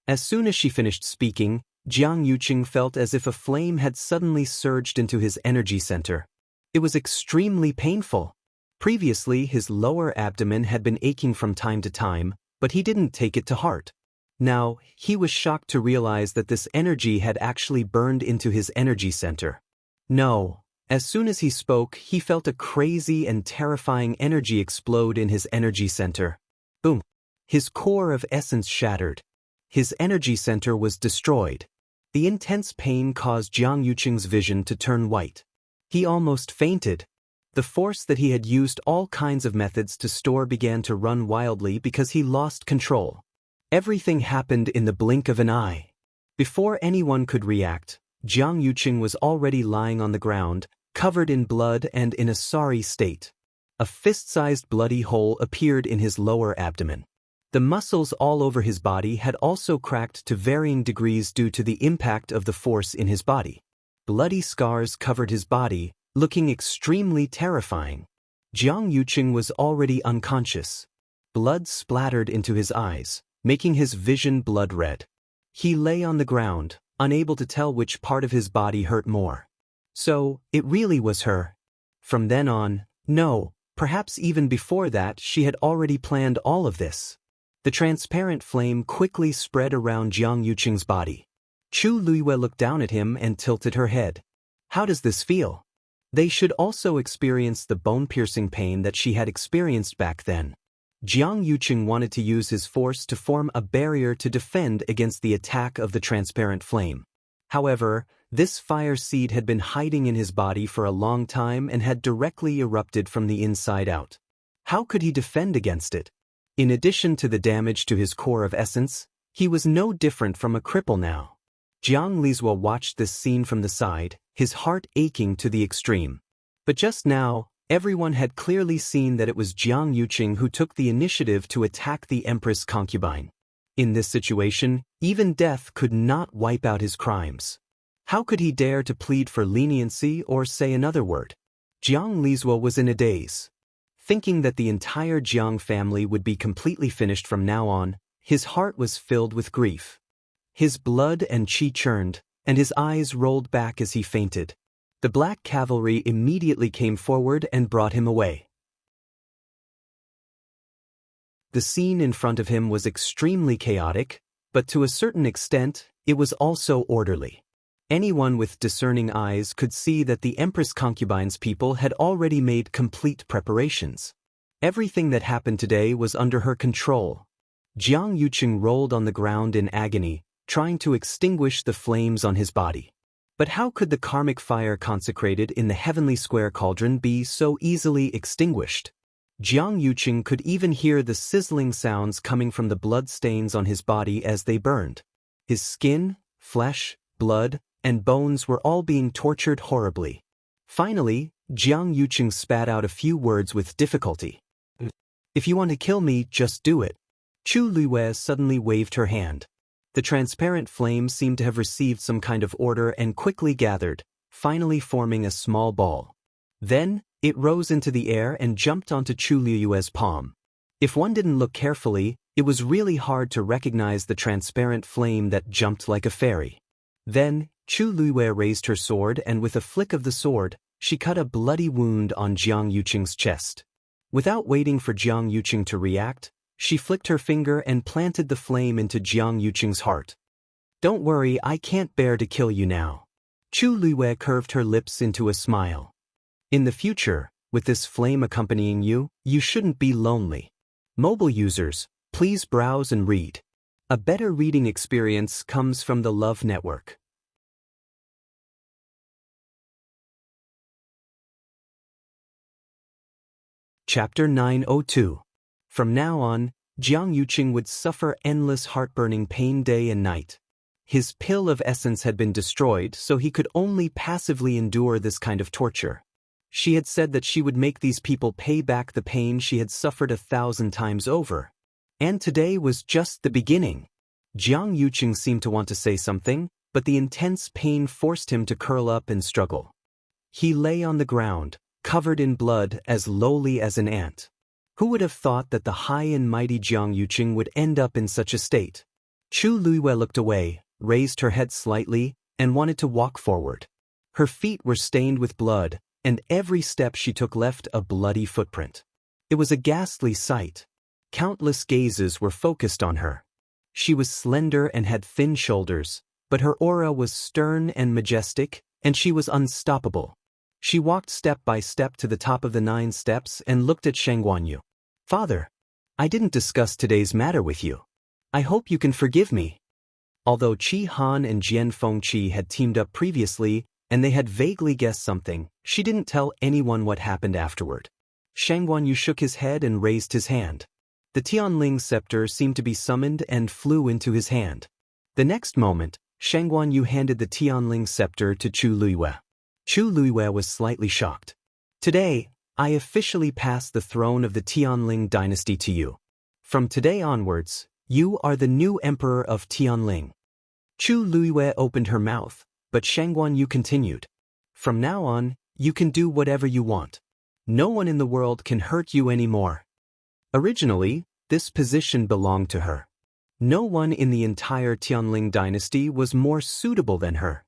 As soon as she finished speaking, Jiang Yuqing felt as if a flame had suddenly surged into his energy center. It was extremely painful. Previously, his lower abdomen had been aching from time to time, but he didn't take it to heart. Now, he was shocked to realize that this energy had actually burned into his energy center. No. As soon as he spoke, he felt a crazy and terrifying energy explode in his energy center. Boom. His core of essence shattered. His energy center was destroyed. The intense pain caused Jiang Yuqing's vision to turn white. He almost fainted. The force that he had used all kinds of methods to store began to run wildly because he lost control. Everything happened in the blink of an eye. Before anyone could react, Jiang Yuqing was already lying on the ground, covered in blood and in a sorry state. A fist-sized bloody hole appeared in his lower abdomen. The muscles all over his body had also cracked to varying degrees due to the impact of the force in his body. Bloody scars covered his body, looking extremely terrifying. Jiang Yuqing was already unconscious. Blood splattered into his eyes, making his vision blood red. He lay on the ground, unable to tell which part of his body hurt more. So, it really was her. From then on, no, perhaps even before that she had already planned all of this. The transparent flame quickly spread around Jiang Yuqing's body. Chu Luiyue looked down at him and tilted her head. How does this feel? They should also experience the bone-piercing pain that she had experienced back then. Jiang Yuqing wanted to use his force to form a barrier to defend against the attack of the transparent flame. However, this fire seed had been hiding in his body for a long time and had directly erupted from the inside out. How could he defend against it? In addition to the damage to his core of essence, he was no different from a cripple now. Jiang Lizhua watched this scene from the side, his heart aching to the extreme. But just now, everyone had clearly seen that it was Jiang Yuqing who took the initiative to attack the Empress concubine. In this situation, even death could not wipe out his crimes. How could he dare to plead for leniency or say another word? Jiang Lizhua was in a daze. Thinking that the entire Jiang family would be completely finished from now on, his heart was filled with grief. His blood and qi churned, and his eyes rolled back as he fainted. The black cavalry immediately came forward and brought him away. The scene in front of him was extremely chaotic, but to a certain extent, it was also orderly. Anyone with discerning eyes could see that the Empress concubine's people had already made complete preparations. Everything that happened today was under her control. Jiang Yuqing rolled on the ground in agony, trying to extinguish the flames on his body. But how could the karmic fire consecrated in the heavenly square cauldron be so easily extinguished? Jiang Yuqing could even hear the sizzling sounds coming from the blood stains on his body as they burned. His skin, flesh, blood, and bones were all being tortured horribly. Finally, Jiang Yuqing spat out a few words with difficulty. "If you want to kill me, just do it." Chu Luiyue suddenly waved her hand. The transparent flame seemed to have received some kind of order and quickly gathered, finally forming a small ball. Then, it rose into the air and jumped onto Chu Luiyue's palm. If one didn't look carefully, it was really hard to recognize the transparent flame that jumped like a fairy. Then, Chu Luiyue raised her sword and with a flick of the sword, she cut a bloody wound on Jiang Yuqing's chest. Without waiting for Jiang Yuqing to react, she flicked her finger and planted the flame into Jiang Yuqing's heart. "Don't worry, I can't bear to kill you now." Chu Luiyue curved her lips into a smile. "In the future, with this flame accompanying you, you shouldn't be lonely." Mobile users, please browse and read. A better reading experience comes from the Love Network. Chapter 902. From now on, Jiang Yuqing would suffer endless heartburning pain day and night. His pill of essence had been destroyed, so he could only passively endure this kind of torture. She had said that she would make these people pay back the pain she had suffered 1,000 times over. And today was just the beginning. Jiang Yuqing seemed to want to say something, but the intense pain forced him to curl up and struggle. He lay on the ground, covered in blood, as lowly as an ant. Who would have thought that the high and mighty Jiang Yuqing would end up in such a state? Chu Luiyue looked away, raised her head slightly, and wanted to walk forward. Her feet were stained with blood, and every step she took left a bloody footprint. It was a ghastly sight. Countless gazes were focused on her. She was slender and had thin shoulders, but her aura was stern and majestic, and she was unstoppable. She walked step by step to the top of the 9 steps and looked at Shang Guanyu. "Father, I didn't discuss today's matter with you. I hope you can forgive me." Although Qi Han and Jian Fengqi had teamed up previously, and they had vaguely guessed something, she didn't tell anyone what happened afterward. Shang Guanyu shook his head and raised his hand. The Tianling scepter seemed to be summoned and flew into his hand. The next moment, Shang Guanyu handed the Tianling scepter to Chu Luiyue. Chu Luiyue was slightly shocked. "Today, I officially pass the throne of the Tianling dynasty to you. From today onwards, you are the new emperor of Tianling." Chu Luiyue opened her mouth, but Shang Guanyu continued. "From now on, you can do whatever you want. No one in the world can hurt you anymore." Originally, this position belonged to her. No one in the entire Tianling dynasty was more suitable than her.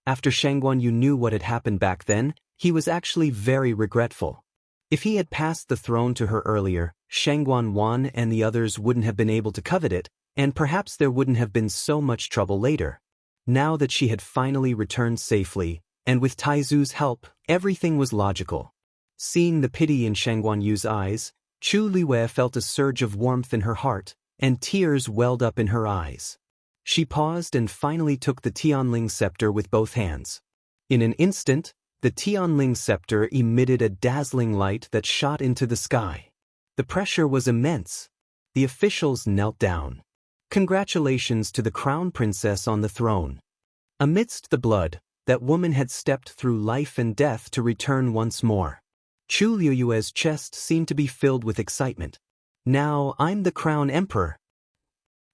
After Shang Guanyu knew what had happened back then, he was actually very regretful. If he had passed the throne to her earlier, Wan and the others wouldn't have been able to covet it, and perhaps there wouldn't have been so much trouble later. Now that she had finally returned safely, and with Taizu's help, everything was logical. Seeing the pity in Yu's eyes, Chu Liwei felt a surge of warmth in her heart, and tears welled up in her eyes. She paused and finally took the Tianling scepter with both hands. In an instant, the Tianling scepter emitted a dazzling light that shot into the sky. The pressure was immense. The officials knelt down. Congratulations to the crown princess on the throne. Amidst the blood, that woman had stepped through life and death to return once more. Chu Liuyue's chest seemed to be filled with excitement. Now I'm the crown emperor.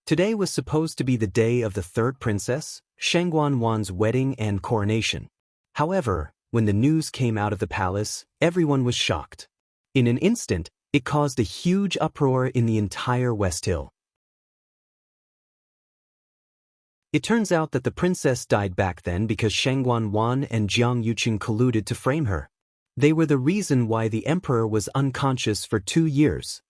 Today was supposed to be the day of the third princess, Wan's wedding and coronation. However, when the news came out of the palace, everyone was shocked. In an instant, it caused a huge uproar in the entire West Hill. It turns out that the princess died back then because Wan and Jiang Yuqing colluded to frame her. They were the reason why the emperor was unconscious for 2 years.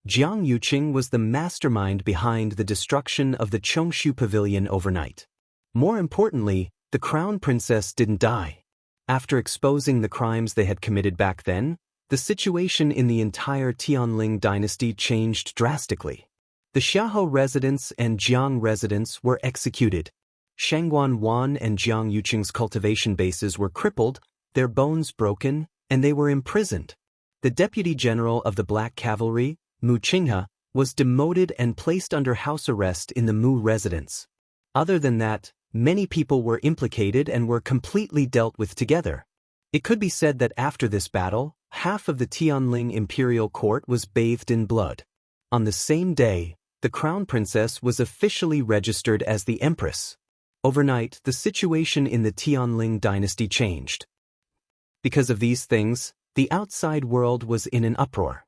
Jiang Yuqing was the mastermind behind the destruction of the Chongshu Pavilion overnight. More importantly, the crown princess didn't die. After exposing the crimes they had committed back then, the situation in the entire Tianling dynasty changed drastically. The Xiahou residents and Jiang residents were executed. Wan and Jiang Yuqing's cultivation bases were crippled, their bones broken, and they were imprisoned. The deputy general of the Black Cavalry, Mu Qinghe, was demoted and placed under house arrest in the Mu residence. Other than that, many people were implicated and were completely dealt with together. It could be said that after this battle, half of the Tianling imperial court was bathed in blood. On the same day, the crown princess was officially registered as the empress. Overnight, the situation in the Tianling dynasty changed. Because of these things, the outside world was in an uproar.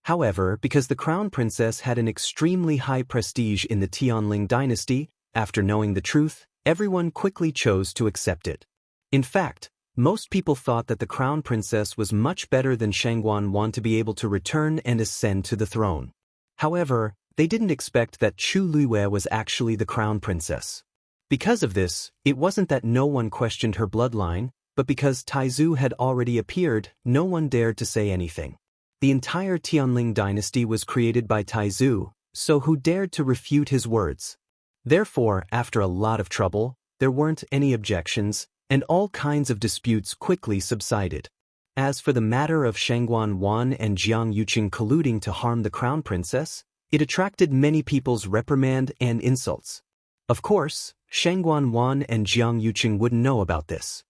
However, because the crown princess had an extremely high prestige in the Tianling dynasty, after knowing the truth, everyone quickly chose to accept it. In fact, most people thought that the crown princess was much better than Wan to be able to return and ascend to the throne. However, they didn't expect that Chu Liwei was actually the crown princess. Because of this, it wasn't that no one questioned her bloodline, but because Taizu had already appeared, no one dared to say anything. The entire Tianling dynasty was created by Taizu, so who dared to refute his words? Therefore, after a lot of trouble, there weren't any objections, and all kinds of disputes quickly subsided. As for the matter of Wan and Jiang Yuqing colluding to harm the crown princess, it attracted many people's reprimand and insults. Of course, Wan and Jiang Yuqing wouldn't know about this.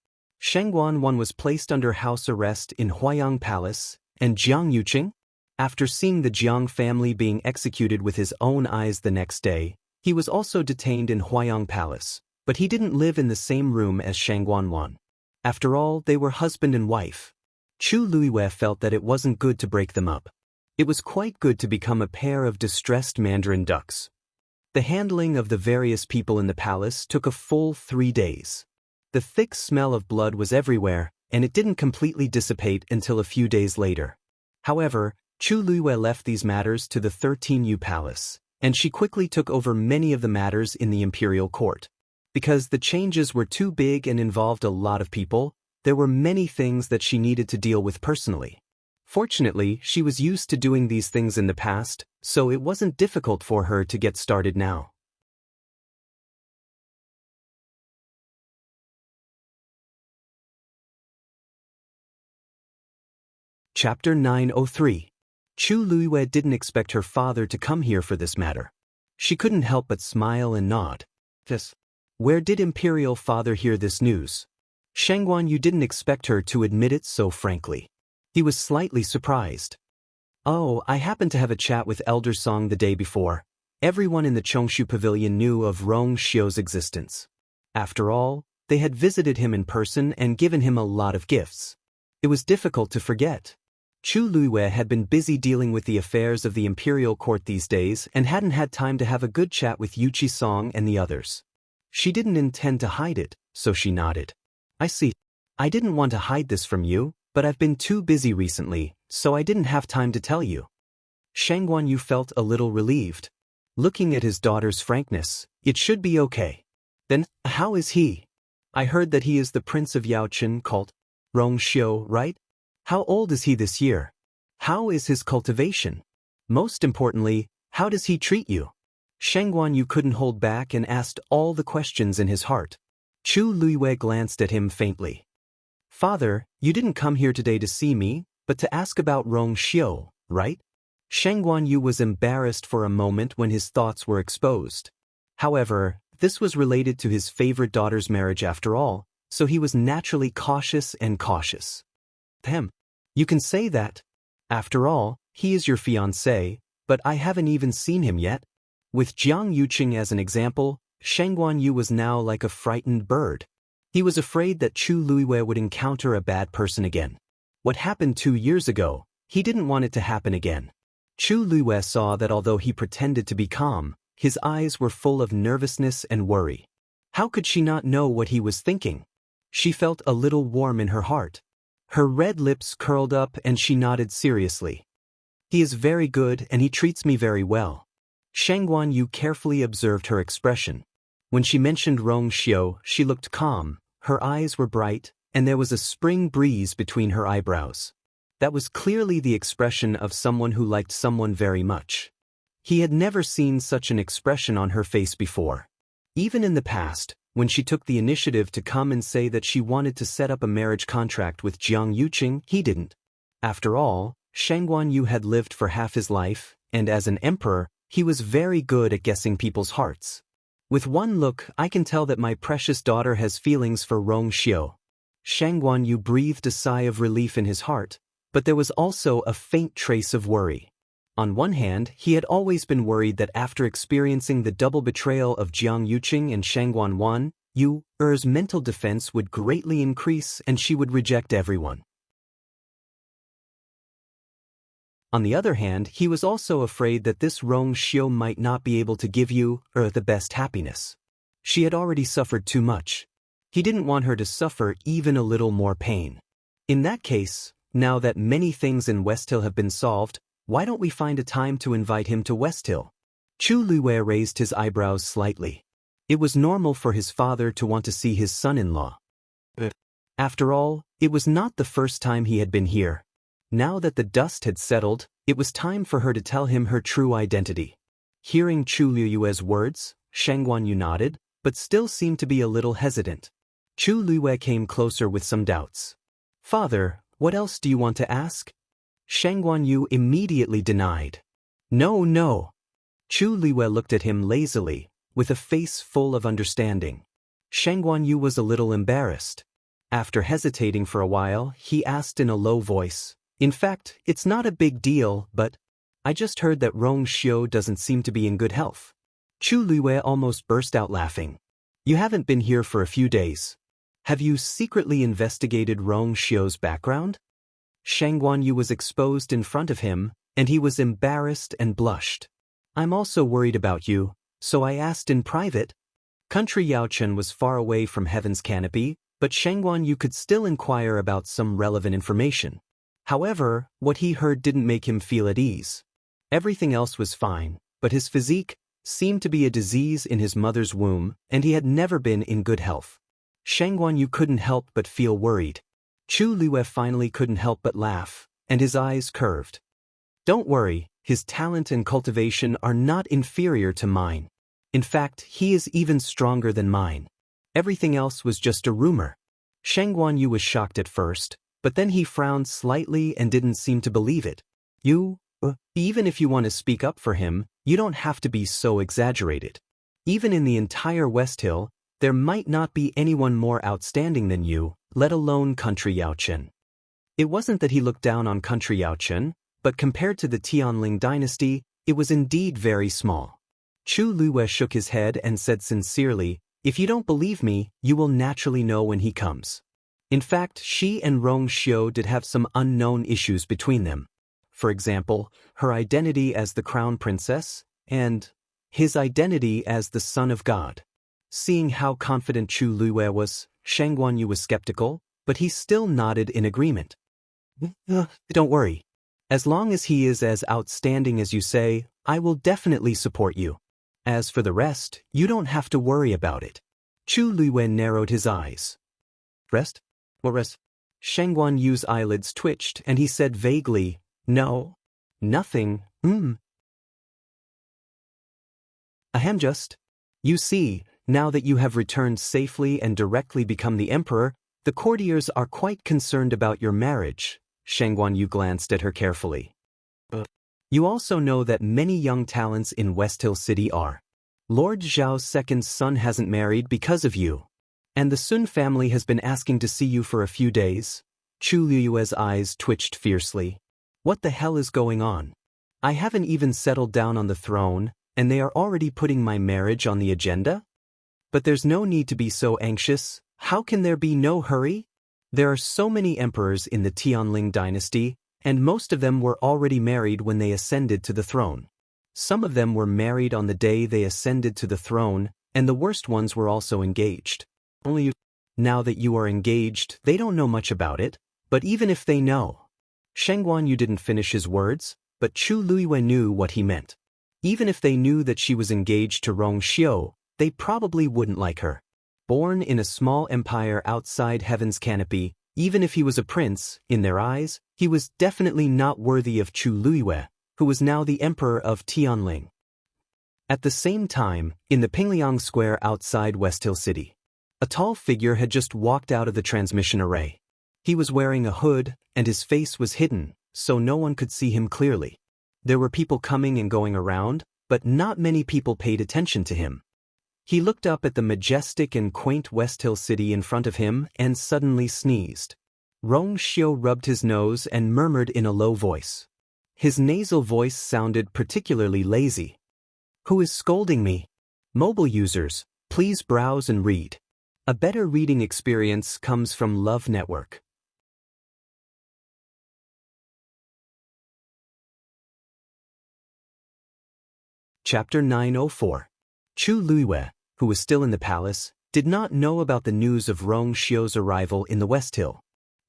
Wan was placed under house arrest in Huayang Palace, and Jiang Yuqing? After seeing the Jiang family being executed with his own eyes the next day, he was also detained in Huayang Palace, but he didn't live in the same room as Wan. After all, they were husband and wife. Chu Liwei felt that it wasn't good to break them up. It was quite good to become a pair of distressed mandarin ducks. The handling of the various people in the palace took a full 3 days. The thick smell of blood was everywhere, and it didn't completely dissipate until a few days later. However, Chu Liwei left these matters to the 13yu Palace, and she quickly took over many of the matters in the imperial court. Because the changes were too big and involved a lot of people, there were many things that she needed to deal with personally. Fortunately, she was used to doing these things in the past, so it wasn't difficult for her to get started now. Chapter 903. Chu Liwei didn't expect her father to come here for this matter. She couldn't help but smile and nod. Where did Imperial Father hear this news? You didn't expect her to admit it so frankly. He was slightly surprised. Oh, I happened to have a chat with Elder Song the day before. Everyone in the Chongshu Pavilion knew of Rong Xiu's existence. After all, they had visited him in person and given him a lot of gifts. It was difficult to forget. Chu Liwei had been busy dealing with the affairs of the imperial court these days and hadn't had time to have a good chat with Yuqi Song and the others. She didn't intend to hide it, so she nodded. I see. I didn't want to hide this from you, but I've been too busy recently, so I didn't have time to tell you. Shang Guanyu felt a little relieved. Looking at his daughter's frankness, it should be okay. Then, how is he? I heard that he is the prince of Yaochen called Rongxiu, right? How old is he this year? How is his cultivation? Most importantly, how does he treat you? Shang Guanyu couldn't hold back and asked all the questions in his heart. Chu Luiyue glanced at him faintly. Father, you didn't come here today to see me, but to ask about Rongxiu, right? Shang Guanyu was embarrassed for a moment when his thoughts were exposed. However, this was related to his favorite daughter's marriage after all, so he was naturally cautious. You can say that. After all, he is your fiancé, but I haven't even seen him yet. With Jiang Yuqing as an example, Shang Guanyu was now like a frightened bird. He was afraid that Chu Luiyue would encounter a bad person again. What happened 2 years ago, he didn't want it to happen again. Chu Luiyue saw that although he pretended to be calm, his eyes were full of nervousness and worry. How could she not know what he was thinking? She felt a little warm in her heart. Her red lips curled up and she nodded seriously. He is very good and he treats me very well. Shang Guanyu carefully observed her expression. When she mentioned Rongxiu, she looked calm, her eyes were bright, and there was a spring breeze between her eyebrows. That was clearly the expression of someone who liked someone very much. He had never seen such an expression on her face before. Even in the past, when she took the initiative to come and say that she wanted to set up a marriage contract with Jiang Yuqing, he didn't. After all, Shang Guanyu had lived for half his life, and as an emperor, he was very good at guessing people's hearts. With one look, I can tell that my precious daughter has feelings for Rongxiu. Shang Guanyu breathed a sigh of relief in his heart, but there was also a faint trace of worry. On one hand, he had always been worried that after experiencing the double betrayal of Jiang Yuqing and Shang Guanwan, Yu's mental defense would greatly increase and she would reject everyone. On the other hand, he was also afraid that this Rongxiu might not be able to give Yu the best happiness. She had already suffered too much. He didn't want her to suffer even a little more pain. In that case, now that many things in West Hill have been solved, why don't we find a time to invite him to West Hill? Chu Luiyue raised his eyebrows slightly. It was normal for his father to want to see his son-in-law. After all, it was not the first time he had been here. Now that the dust had settled, it was time for her to tell him her true identity. Hearing Chu Luiyue's words, Shang Guanyu nodded, but still seemed to be a little hesitant. Chu Luiyue came closer with some doubts. Father, what else do you want to ask? Shang Guanyu immediately denied. No. Chu Luiyue looked at him lazily, with a face full of understanding. Shang Guanyu was a little embarrassed. After hesitating for a while, he asked in a low voice, in fact, it's not a big deal, but I just heard that Rongxiu doesn't seem to be in good health. Chu Luiyue almost burst out laughing. You haven't been here for a few days. Have you secretly investigated Rongxiu's background? Shang Guanyu was exposed in front of him, and he was embarrassed and blushed. I'm also worried about you, so I asked in private. Country Yaochen was far away from heaven's canopy, but Shang Guanyu could still inquire about some relevant information. However, what he heard didn't make him feel at ease. Everything else was fine, but his physique seemed to be a disease in his mother's womb, and he had never been in good health. Shang Guanyu couldn't help but feel worried. Chu Luiyue finally couldn't help but laugh, and his eyes curved. Don't worry, his talent and cultivation are not inferior to mine. In fact, he is even stronger than mine. Everything else was just a rumor. Shang Guanyu was shocked at first, but then he frowned slightly and didn't seem to believe it. Even if you want to speak up for him, you don't have to be so exaggerated. Even in the entire West Hill, there might not be anyone more outstanding than you, let alone Country Yaochen. It wasn't that he looked down on Country Yaochen, but compared to the Tianling dynasty, it was indeed very small. Chu Luiyue shook his head and said sincerely, if you don't believe me, you will naturally know when he comes. In fact, she and Rongxiu did have some unknown issues between them. For example, her identity as the crown princess, and his identity as the son of God. Seeing how confident Chu Luiyue was, Shang Guanyu was skeptical, but he still nodded in agreement. Don't worry. As long as he is as outstanding as you say, I will definitely support you. As for the rest, you don't have to worry about it. Chu Luiwen narrowed his eyes. Rest? What rest? Sheng Guanyu's eyelids twitched and he said vaguely, No. Nothing. Ahem, just. You see, now that you have returned safely and directly become the emperor, the courtiers are quite concerned about your marriage. Sheng Guanyu glanced at her carefully. You also know that many young talents in West Hill City are. Lord Zhao's second son hasn't married because of you. And the Sun family has been asking to see you for a few days. Chu Liyue's eyes twitched fiercely. What the hell is going on? I haven't even settled down on the throne, and they are already putting my marriage on the agenda? But there's no need to be so anxious. How can there be no hurry? There are so many emperors in the Tianling dynasty, and most of them were already married when they ascended to the throne. Some of them were married on the day they ascended to the throne, and the worst ones were also engaged. Now that you are engaged, they don't know much about it, but even if they know. Sheng Guanyu didn't finish his words, but Chu Luiwen knew what he meant. Even if they knew that she was engaged to Rong Xiu, they probably wouldn't like her. Born in a small empire outside heaven's canopy, even if he was a prince, in their eyes, he was definitely not worthy of Chu Luiwen, who was now the emperor of Tianling. At the same time, in the Pingliang Square outside West Hill City, a tall figure had just walked out of the transmission array. He was wearing a hood, and his face was hidden, so no one could see him clearly. There were people coming and going around, but not many people paid attention to him. He looked up at the majestic and quaint West Hill City in front of him and suddenly sneezed. Rong Xiu rubbed his nose and murmured in a low voice. His nasal voice sounded particularly lazy. Who is scolding me? Mobile users, please browse and read. A better reading experience comes from Love Network. Chapter 904. Chu Luiwen, who was still in the palace, did not know about the news of Rong Xiu's arrival in the West Hill.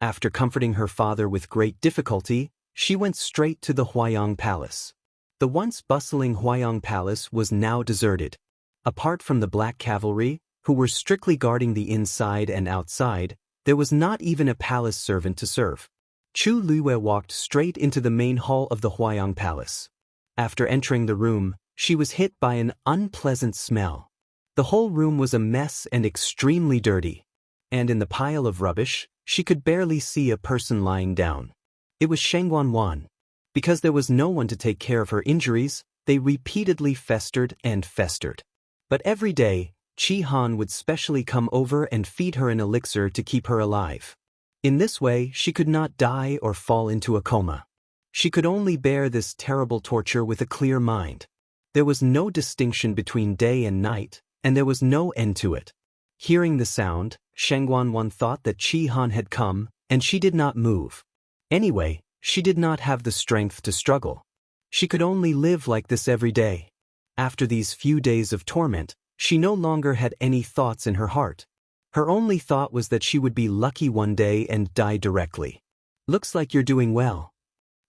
After comforting her father with great difficulty, she went straight to the Huayang Palace. The once bustling Huayang Palace was now deserted. Apart from the Black Cavalry, who were strictly guarding the inside and outside, there was not even a palace servant to serve. Chu Luiwen walked straight into the main hall of the Huayang Palace. After entering the room, she was hit by an unpleasant smell. The whole room was a mess and extremely dirty. And in the pile of rubbish, she could barely see a person lying down. It was Sheng Guanwan. Because there was no one to take care of her injuries, they repeatedly festered and festered. But every day, Qi Han would specially come over and feed her an elixir to keep her alive. In this way, she could not die or fall into a coma. She could only bear this terrible torture with a clear mind. There was no distinction between day and night, and there was no end to it. Hearing the sound, Sheng Guanwan thought that Qi Han had come, and she did not move. Anyway, she did not have the strength to struggle. She could only live like this every day. After these few days of torment, she no longer had any thoughts in her heart. Her only thought was that she would be lucky one day and die directly. Looks like you're doing well.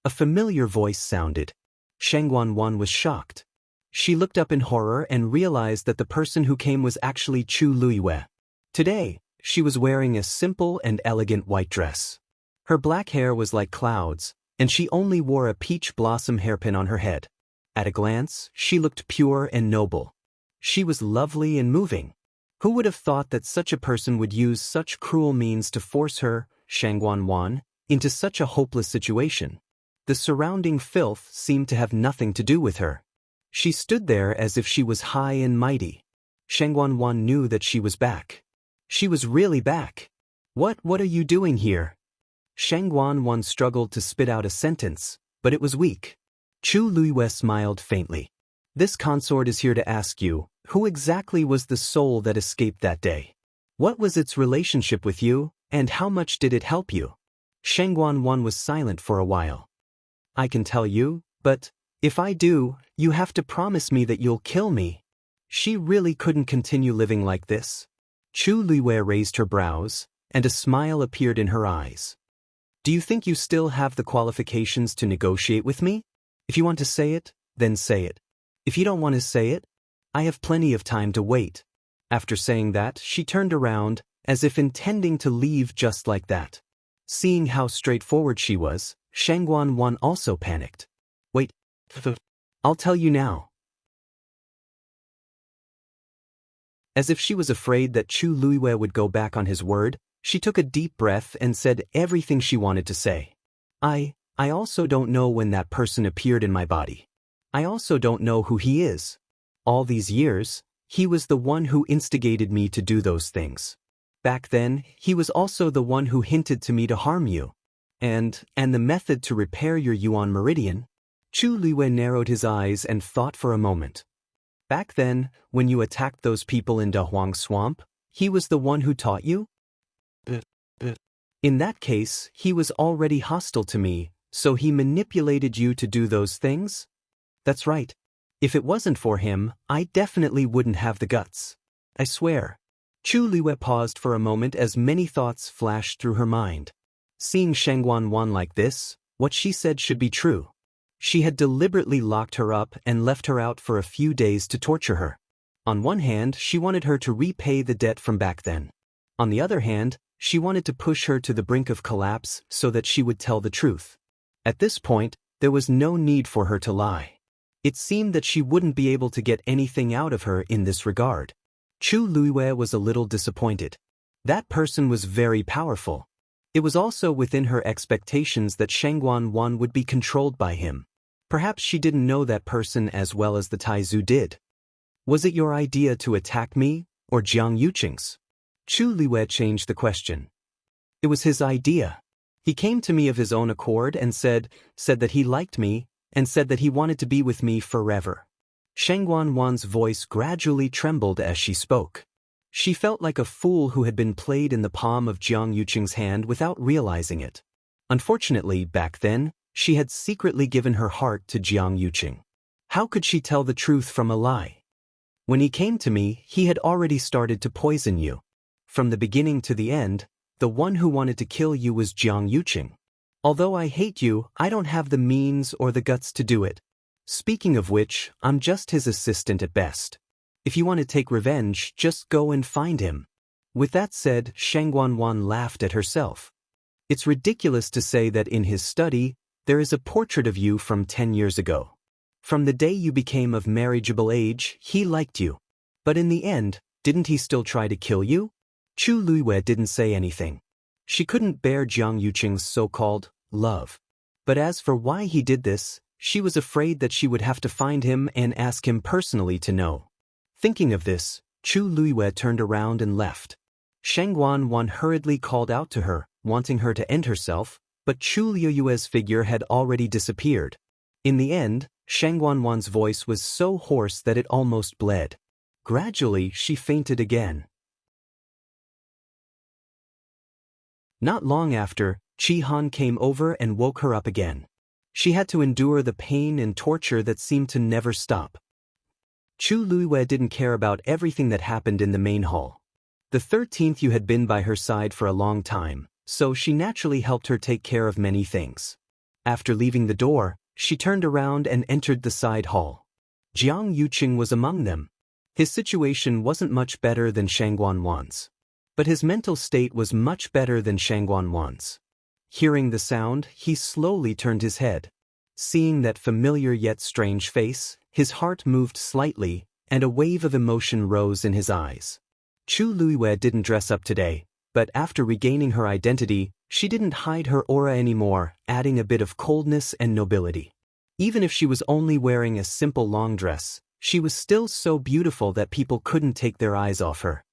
A familiar voice sounded. Sheng Guanwan was shocked. She looked up in horror and realized that the person who came was actually Chu Luiwen. Today, she was wearing a simple and elegant white dress. Her black hair was like clouds, and she only wore a peach blossom hairpin on her head. At a glance, she looked pure and noble. She was lovely and moving. Who would have thought that such a person would use such cruel means to force her, Sheng Guanwan, into such a hopeless situation? The surrounding filth seemed to have nothing to do with her. She stood there as if she was high and mighty. Sheng Guanwan knew that she was back. She was really back. What are you doing here? Sheng Guanwan struggled to spit out a sentence, but it was weak. Chu Luiwen smiled faintly. This consort is here to ask you, who exactly was the soul that escaped that day? What was its relationship with you, and how much did it help you? Sheng Guanwan was silent for a while. I can tell you, but if I do, you have to promise me that you'll kill me. She really couldn't continue living like this. Chu Luiwen raised her brows. and a smile appeared in her eyes. Do you think you still have the qualifications to negotiate with me? If you want to say it, then say it. If you don't want to say it, I have plenty of time to wait. After saying that, she turned around, as if intending to leave just like that. Seeing how straightforward she was, Shangguan Wan also panicked. Wait, I'll tell you now. As if she was afraid that Chu Luiwei would go back on his word, she took a deep breath and said everything she wanted to say. I also don't know when that person appeared in my body. I also don't know who he is. All these years, he was the one who instigated me to do those things. Back then, he was also the one who hinted to me to harm you. And the method to repair your Yuan meridian? Chu Luiwei narrowed his eyes and thought for a moment. Back then, when you attacked those people in Dahuang Swamp, he was the one who taught you? In that case, he was already hostile to me, so he manipulated you to do those things? That's right. If it wasn't for him, I definitely wouldn't have the guts. I swear. Chu Luiwei paused for a moment as many thoughts flashed through her mind. Seeing Shangguan Wan like this, what she said should be true. She had deliberately locked her up and left her out for a few days to torture her. On one hand, she wanted her to repay the debt from back then. On the other hand, she wanted to push her to the brink of collapse so that she would tell the truth. At this point, there was no need for her to lie. It seemed that she wouldn't be able to get anything out of her in this regard. Chu Luiwei was a little disappointed. That person was very powerful. It was also within her expectations that Shangguan Wan would be controlled by him. Perhaps she didn't know that person as well as the Taizu did. Was it your idea to attack me, or Jiang Yuqing's? Chu Luiwei changed the question. It was his idea. He came to me of his own accord and said that he liked me, and said that he wanted to be with me forever. Shangguan Wan's voice gradually trembled as she spoke. She felt like a fool who had been played in the palm of Jiang Yuqing's hand without realizing it. Unfortunately, back then, she had secretly given her heart to Jiang Yuqing. How could she tell the truth from a lie? When he came to me, he had already started to poison you. From the beginning to the end, the one who wanted to kill you was Jiang Yuqing. Although I hate you, I don't have the means or the guts to do it. Speaking of which, I'm just his assistant at best. If you want to take revenge, just go and find him. With that said, Shangguan Wan laughed at herself. It's ridiculous to say that in his study, there is a portrait of you from 10 years ago. From the day you became of marriageable age, he liked you. But in the end, didn't he still try to kill you? Chu Luiwei didn't say anything. She couldn't bear Jiang Yuqing's so-called love. But as for why he did this, she was afraid that she would have to find him and ask him personally to know. Thinking of this, Chu Luiwei turned around and left. Shangguan Wan hurriedly called out to her, wanting her to end herself, but Chu Luiwei's figure had already disappeared. In the end, Shangguan Wan's voice was so hoarse that it almost bled. Gradually, she fainted again. Not long after, Qi Han came over and woke her up again. She had to endure the pain and torture that seemed to never stop. Chu Luiwei didn't care about everything that happened in the main hall. The 13th you had been by her side for a long time, so she naturally helped her take care of many things. After leaving the door, she turned around and entered the side hall. Jiang Yuqing was among them. His situation wasn't much better than Shangguan Wan's. But his mental state was much better than Shangguan Wan's. Hearing the sound, he slowly turned his head. Seeing that familiar yet strange face, his heart moved slightly, and a wave of emotion rose in his eyes. Chu Luiwei didn't dress up today, but after regaining her identity, she didn't hide her aura anymore, adding a bit of coldness and nobility. Even if she was only wearing a simple long dress, she was still so beautiful that people couldn't take their eyes off her.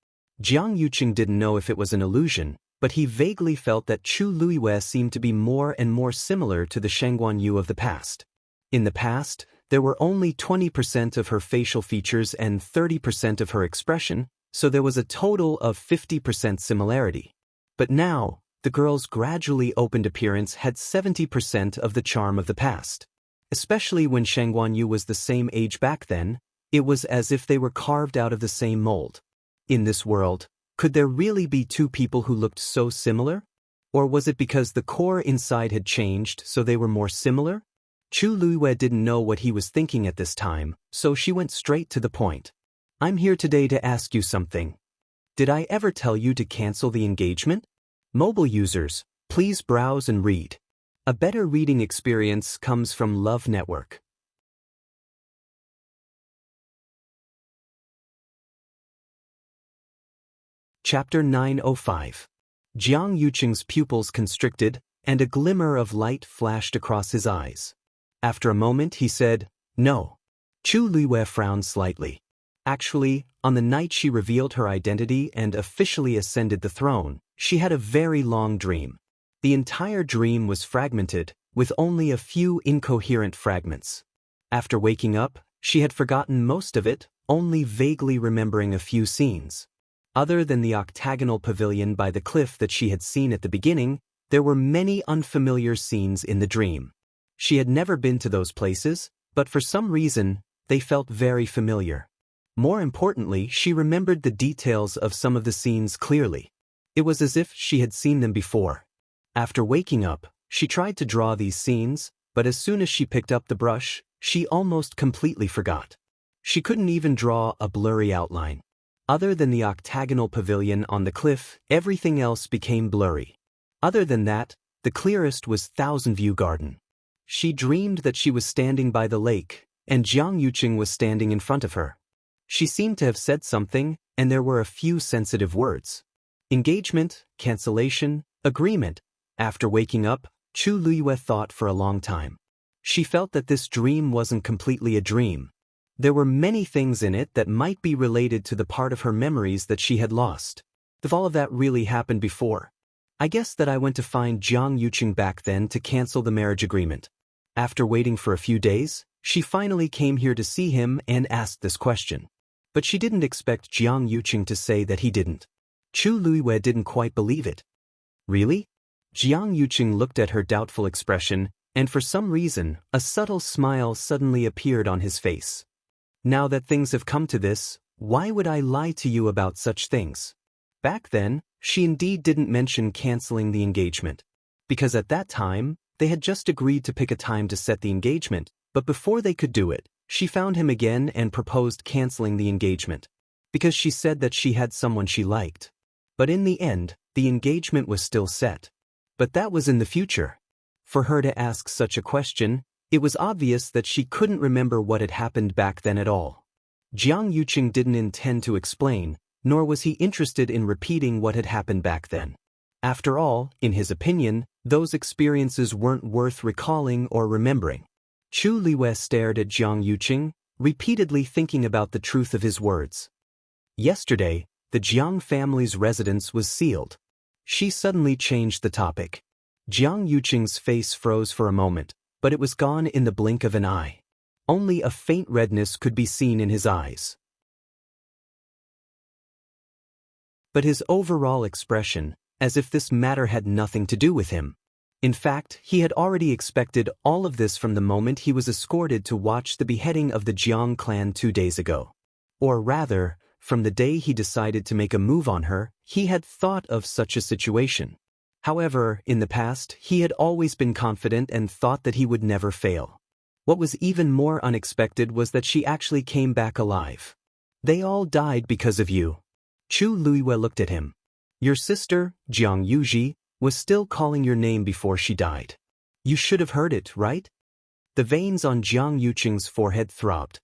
Jiang Yuqing didn't know if it was an illusion, but he vaguely felt that Chu Luiwei seemed to be more and more similar to the Shangguan Yu of the past. In the past, there were only 20% of her facial features and 30% of her expression, so there was a total of 50% similarity. But now, the girl's gradually opened appearance had 70% of the charm of the past. Especially when Shangguan Yu was the same age back then, it was as if they were carved out of the same mold. In this world, Could there really be two people who looked so similar? Or was it because the core inside had changed so they were more similar? Chu Luiwei didn't know what he was thinking at this time, so she went straight to the point. I'm here today to ask you something. Did I ever tell you to cancel the engagement? Mobile users, please browse and read. A better reading experience comes from Love Network. Chapter 905. Jiang Yuqing's pupils constricted, and a glimmer of light flashed across his eyes. After a moment he said, No. Chu Luiwei frowned slightly. Actually, on the night she revealed her identity and officially ascended the throne, she had a very long dream. The entire dream was fragmented, with only a few incoherent fragments. After waking up, she had forgotten most of it, only vaguely remembering a few scenes. Other than the octagonal pavilion by the cliff that she had seen at the beginning, there were many unfamiliar scenes in the dream. She had never been to those places, but for some reason, they felt very familiar. More importantly, she remembered the details of some of the scenes clearly. It was as if she had seen them before. After waking up, she tried to draw these scenes, but as soon as she picked up the brush, she almost completely forgot. She couldn't even draw a blurry outline. Other than the octagonal pavilion on the cliff, everything else became blurry. Other than that, the clearest was Thousand View Garden. She dreamed that she was standing by the lake, and Jiang Yuqing was standing in front of her. She seemed to have said something, and there were a few sensitive words. Engagement, cancellation, agreement. After waking up, Chu Luiwei thought for a long time. She felt that this dream wasn't completely a dream. There were many things in it that might be related to the part of her memories that she had lost. If all of that really happened before. I guess that I went to find Jiang Yuqing back then to cancel the marriage agreement. After waiting for a few days, she finally came here to see him and asked this question. But she didn't expect Jiang Yuqing to say that he didn't. Chu Luiwei didn't quite believe it. Really? Jiang Yuqing looked at her doubtful expression, and for some reason, a subtle smile suddenly appeared on his face. Now that things have come to this, why would I lie to you about such things? Back then, she indeed didn't mention canceling the engagement. Because at that time, they had just agreed to pick a time to set the engagement, but before they could do it, she found him again and proposed canceling the engagement. Because she said that she had someone she liked. But in the end, the engagement was still set. But that was in the future. For her to ask such a question, it was obvious that she couldn't remember what had happened back then at all. Jiang Yuqing didn't intend to explain, nor was he interested in repeating what had happened back then. After all, in his opinion, those experiences weren't worth recalling or remembering. Chu Luiwei stared at Jiang Yuqing, repeatedly thinking about the truth of his words. Yesterday, the Jiang family's residence was sealed. She suddenly changed the topic. Jiang Yuqing's face froze for a moment, but it was gone in the blink of an eye. Only a faint redness could be seen in his eyes. But his overall expression, as if this matter had nothing to do with him. In fact, he had already expected all of this from the moment he was escorted to watch the beheading of the Jiang clan 2 days ago. Or rather, from the day he decided to make a move on her, he had thought of such a situation. However, in the past, he had always been confident and thought that he would never fail. What was even more unexpected was that she actually came back alive. They all died because of you. Chu Luiwei looked at him. Your sister, Jiang Yuji, was still calling your name before she died. You should have heard it, right? The veins on Jiang Yuqing's forehead throbbed.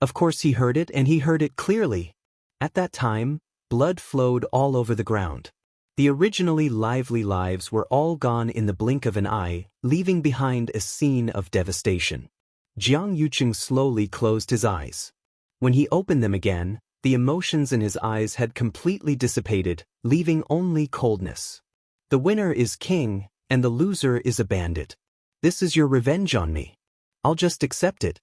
Of course he heard it, and he heard it clearly. At that time, blood flowed all over the ground. The originally lively lives were all gone in the blink of an eye, leaving behind a scene of devastation. Jiang Yuqing slowly closed his eyes. When he opened them again, the emotions in his eyes had completely dissipated, leaving only coldness. The winner is king, and the loser is a bandit. This is your revenge on me. I'll just accept it.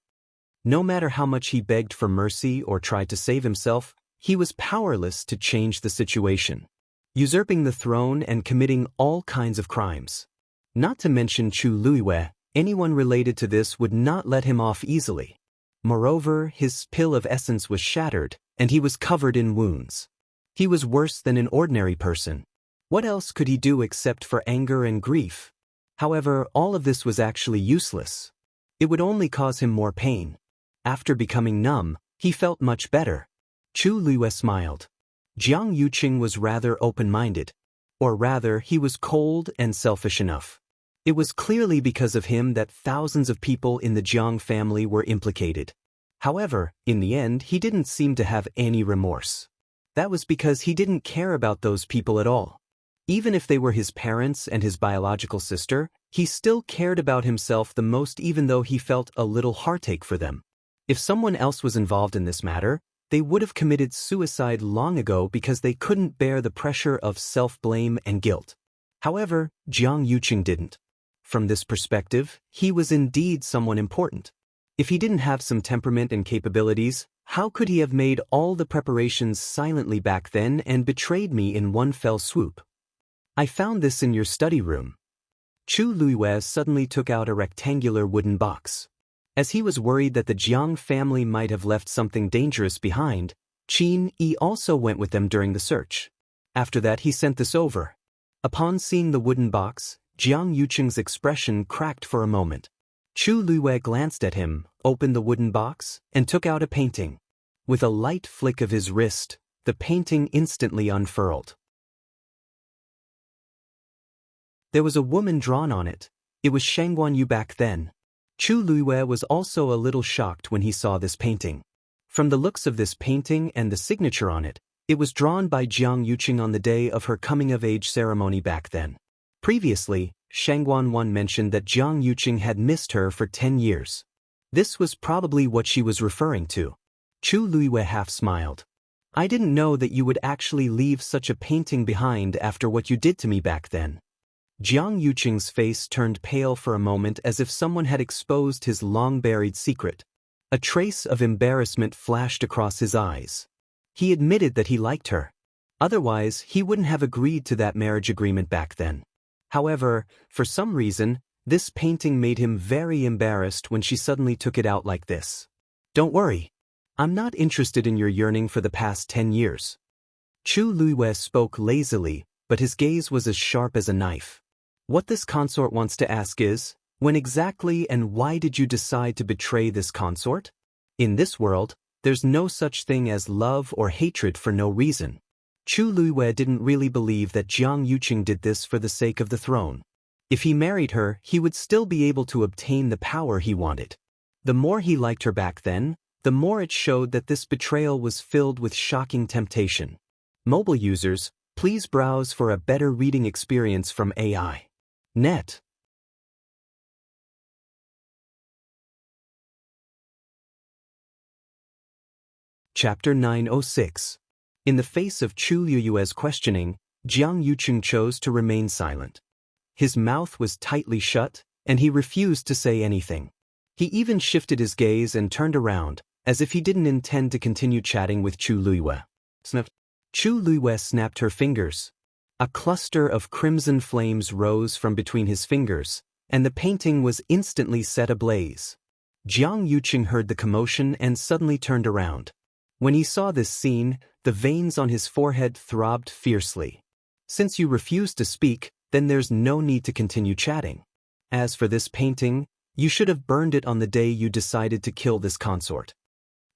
No matter how much he begged for mercy or tried to save himself, he was powerless to change the situation. Usurping the throne and committing all kinds of crimes. Not to mention Chu Luiwei, anyone related to this would not let him off easily. Moreover, his pill of essence was shattered, and he was covered in wounds. He was worse than an ordinary person. What else could he do except for anger and grief? However, all of this was actually useless. It would only cause him more pain. After becoming numb, he felt much better. Chu Luiyue smiled. Jiang Yuqing was rather open-minded. Or rather, he was cold and selfish enough. It was clearly because of him that thousands of people in the Jiang family were implicated. However, in the end, he didn't seem to have any remorse. That was because he didn't care about those people at all. Even if they were his parents and his biological sister, he still cared about himself the most, even though he felt a little heartache for them. If someone else was involved in this matter, they would have committed suicide long ago because they couldn't bear the pressure of self-blame and guilt. However, Jiang Yuqing didn't. From this perspective, he was indeed someone important. If he didn't have some temperament and capabilities, how could he have made all the preparations silently back then and betrayed me in one fell swoop? I found this in your study room. Chu Luiyue suddenly took out a rectangular wooden box. As he was worried that the Jiang family might have left something dangerous behind, Qin Yi also went with them during the search. After that, he sent this over. Upon seeing the wooden box, Jiang Yuqing's expression cracked for a moment. Chu Luiyue glanced at him, opened the wooden box, and took out a painting. With a light flick of his wrist, the painting instantly unfurled. There was a woman drawn on it. It was Shangguan Yu back then. Chu Luiyue was also a little shocked when he saw this painting. From the looks of this painting and the signature on it, it was drawn by Jiang Yuqing on the day of her coming-of-age ceremony back then. Previously, Shangguan Wan mentioned that Jiang Yuqing had missed her for 10 years. This was probably what she was referring to. Chu Luiyue half smiled. I didn't know that you would actually leave such a painting behind after what you did to me back then. Jiang Yuqing's face turned pale for a moment, as if someone had exposed his long-buried secret. A trace of embarrassment flashed across his eyes. He admitted that he liked her. Otherwise, he wouldn't have agreed to that marriage agreement back then. However, for some reason, this painting made him very embarrassed when she suddenly took it out like this. Don't worry. I'm not interested in your yearning for the past 10 years. Chu Luiyue spoke lazily, but his gaze was as sharp as a knife. What this consort wants to ask is, when exactly and why did you decide to betray this consort? In this world, there's no such thing as love or hatred for no reason. Chu Luiyue didn't really believe that Jiang Yuqing did this for the sake of the throne. If he married her, he would still be able to obtain the power he wanted. The more he liked her back then, the more it showed that this betrayal was filled with shocking temptation. Mobile users, please browse for a better reading experience from AI. Net. Chapter 906. In the face of Chu Luiyue's questioning, Jiang Yuqing chose to remain silent. His mouth was tightly shut, and he refused to say anything. He even shifted his gaze and turned around, as if he didn't intend to continue chatting with Chu Luiyue. Sniff. Chu Luiyue snapped her fingers. A cluster of crimson flames rose from between his fingers, and the painting was instantly set ablaze. Jiang Yuqing heard the commotion and suddenly turned around. When he saw this scene, the veins on his forehead throbbed fiercely. Since you refuse to speak, then there's no need to continue chatting. As for this painting, you should have burned it on the day you decided to kill this consort.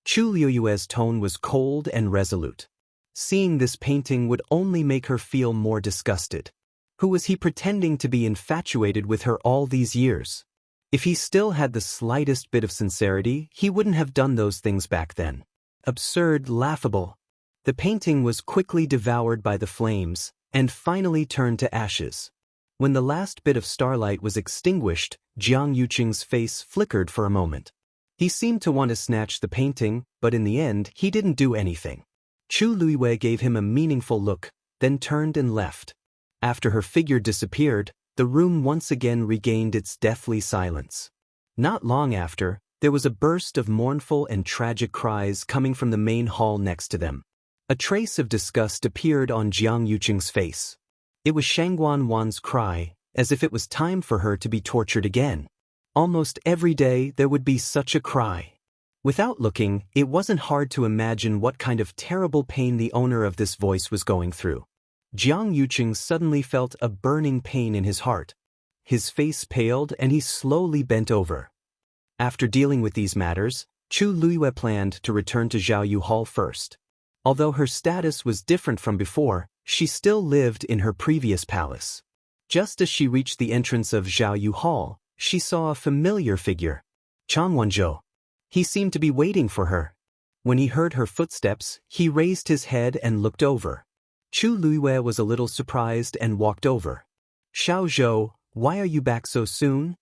Chu Luiyue's tone was cold and resolute. Seeing this painting would only make her feel more disgusted. Who was he pretending to be infatuated with her all these years? If he still had the slightest bit of sincerity, he wouldn't have done those things back then. Absurd, laughable. The painting was quickly devoured by the flames, and finally turned to ashes. When the last bit of starlight was extinguished, Jiang Yuqing's face flickered for a moment. He seemed to want to snatch the painting, but in the end, he didn't do anything. Chu Luiyue gave him a meaningful look, then turned and left. After her figure disappeared, the room once again regained its deathly silence. Not long after, there was a burst of mournful and tragic cries coming from the main hall next to them. A trace of disgust appeared on Jiang Yuqing's face. It was Shangguan Wan's cry, as if it was time for her to be tortured again. Almost every day there would be such a cry. Without looking, it wasn't hard to imagine what kind of terrible pain the owner of this voice was going through. Jiang Yuqing suddenly felt a burning pain in his heart. His face paled and he slowly bent over. After dealing with these matters, Chu Luiyue planned to return to Zhaoyu Hall first. Although her status was different from before, she still lived in her previous palace. Just as she reached the entrance of Zhaoyu Hall, she saw a familiar figure. Chang Wanzhou. He seemed to be waiting for her. When he heard her footsteps, he raised his head and looked over. Chu Luiyue was a little surprised and walked over. Xiao Zhou, why are you back so soon?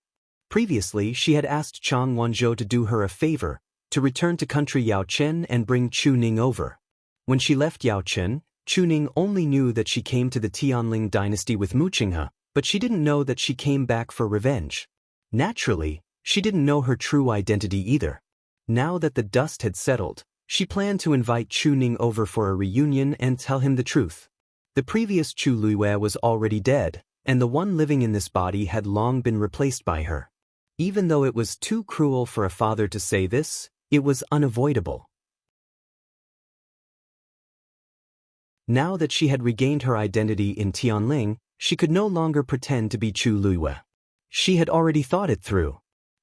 Previously, she had asked Chang Wanzhou to do her a favor, to return to country Yaochen and bring Chu Ning over. When she left Yaochen, Chu Ning only knew that she came to the Tianling dynasty with Mu Qinghe, but she didn't know that she came back for revenge. Naturally, she didn't know her true identity either. Now that the dust had settled, she planned to invite Chu Ning over for a reunion and tell him the truth. The previous Chu Luiyue was already dead, and the one living in this body had long been replaced by her. Even though it was too cruel for a father to say this, it was unavoidable. Now that she had regained her identity in Tianling, she could no longer pretend to be Chu Luiyue. She had already thought it through.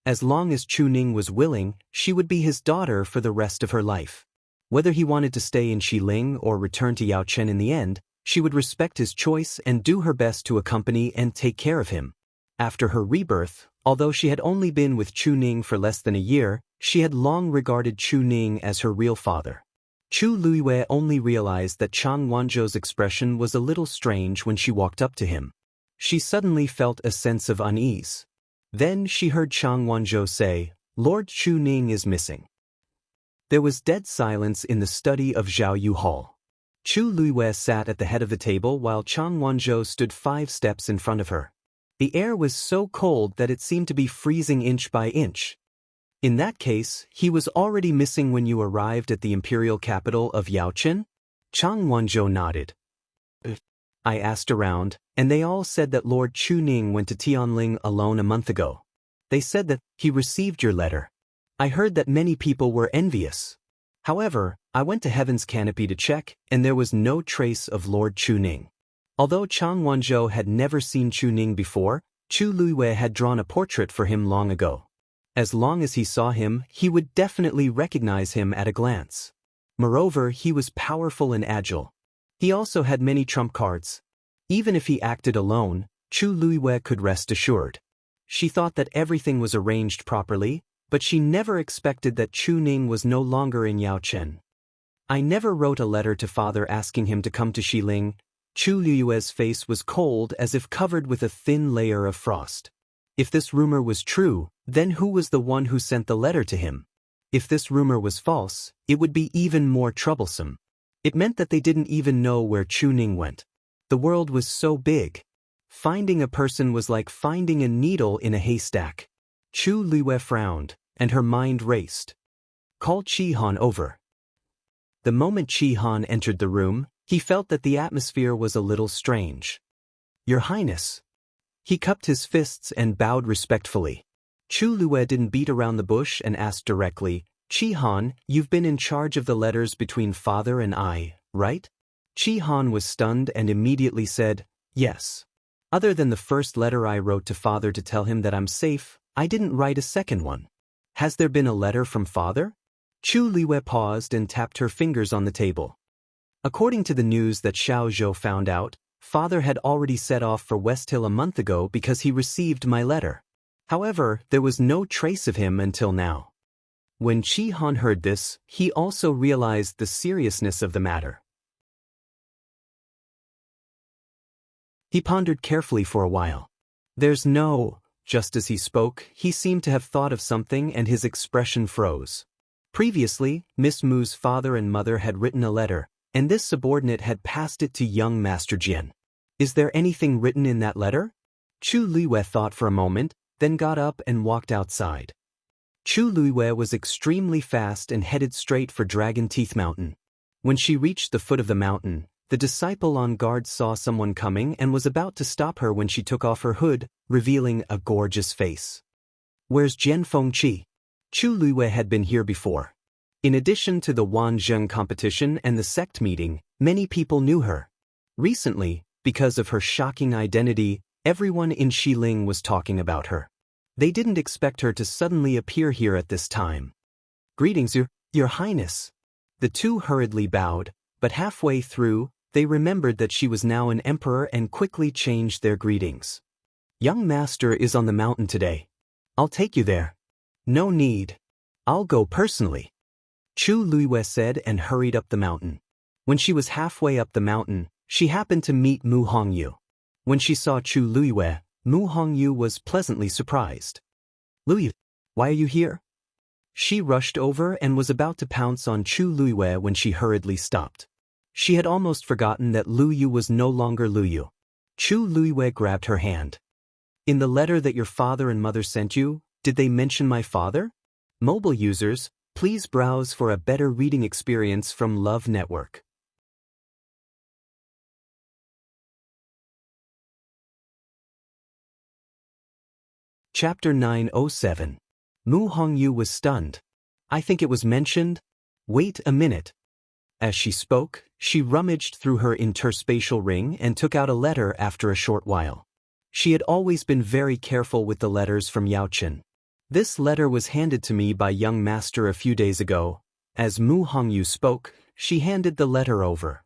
As long as Chu Ning was willing, she would be his daughter for the rest of her life. Whether he wanted to stay in Xiling or return to Yaochen in the end, she would respect his choice and do her best to accompany and take care of him. After her rebirth, although she had only been with Chu Ning for less than a year, she had long regarded Chu Ning as her real father. Chu Luiyue only realized that Chang Wanzhou's expression was a little strange when she walked up to him. She suddenly felt a sense of unease. Then she heard Chang Wanzhou say, "Lord Chu Ning is missing." There was dead silence in the study of Zhaoyu Hall. Chu Luiyue sat at the head of the table while Chang Wanzhou stood 5 steps in front of her. The air was so cold that it seemed to be freezing inch by inch. In that case, he was already missing when you arrived at the imperial capital of Yaochen? Chang Wanzhou nodded. I asked around, and they all said that Lord Chu Ning went to Tianling alone a month ago. They said that he received your letter. I heard that many people were envious. However, I went to Heaven's Canopy to check, and there was no trace of Lord Chu Ning. Although Chang Wanzhou had never seen Chu Ning before, Chu Luiyue had drawn a portrait for him long ago. As long as he saw him, he would definitely recognize him at a glance. Moreover, he was powerful and agile. He also had many trump cards. Even if he acted alone, Chu Luiyue could rest assured. She thought that everything was arranged properly, but she never expected that Chu Ning was no longer in Yaochen. I never wrote a letter to father asking him to come to Xiling. Chu Luiyue's face was cold as if covered with a thin layer of frost. If this rumor was true, then who was the one who sent the letter to him? If this rumor was false, it would be even more troublesome. It meant that they didn't even know where Chu Ning went. The world was so big. Finding a person was like finding a needle in a haystack. Chu Luiyue frowned, and her mind raced. Call Qi Han over. The moment Qi Han entered the room, he felt that the atmosphere was a little strange. Your Highness. He cupped his fists and bowed respectfully. Chu Luiyue didn't beat around the bush and asked directly, Qi Han, you've been in charge of the letters between father and I, right? Qi Han was stunned and immediately said, yes. Other than the first letter I wrote to father to tell him that I'm safe, I didn't write a second one. Has there been a letter from father? Chu Luiyue paused and tapped her fingers on the table. According to the news that Xiao Zhou found out, father had already set off for West Hill a month ago because he received my letter. However, there was no trace of him until now. When Qi Han heard this, he also realized the seriousness of the matter. He pondered carefully for a while. There's no... Just as he spoke, he seemed to have thought of something and his expression froze. Previously, Miss Mu's father and mother had written a letter, and this subordinate had passed it to young Master Jian. Is there anything written in that letter? Chu Luiyue thought for a moment, then got up and walked outside. Chu Luiyue was extremely fast and headed straight for Dragon Teeth Mountain. When she reached the foot of the mountain, the disciple on guard saw someone coming and was about to stop her when she took off her hood, revealing a gorgeous face. Where's Jian Fengqi? Chu Luiwei had been here before. In addition to the Wanzheng competition and the sect meeting, many people knew her. Recently, because of her shocking identity, everyone in Xiling was talking about her. They didn't expect her to suddenly appear here at this time. "Greetings, Your Highness." The two hurriedly bowed, but halfway through, they remembered that she was now an emperor and quickly changed their greetings. "Young master is on the mountain today. I'll take you there." "No need. I'll go personally," Chu Luiwei said and hurried up the mountain. When she was halfway up the mountain, she happened to meet Mu Hongyu. When she saw Chu Luiwei, Mu Hongyu was pleasantly surprised. "Luiwei, why are you here?" She rushed over and was about to pounce on Chu Luiwei when she hurriedly stopped. She had almost forgotten that Lu Yu was no longer Lu Yu. Chu Luiwei grabbed her hand. "In the letter that your father and mother sent you, did they mention my father?" Mobile users, please browse for a better reading experience from Love Network. Chapter 907. Mu Hongyu was stunned. "I think it was mentioned." "Wait a minute." As she spoke, she rummaged through her interspatial ring and took out a letter after a short while. She had always been very careful with the letters from Yao Chen. "This letter was handed to me by young master a few days ago." As Mu Hongyu spoke, she handed the letter over.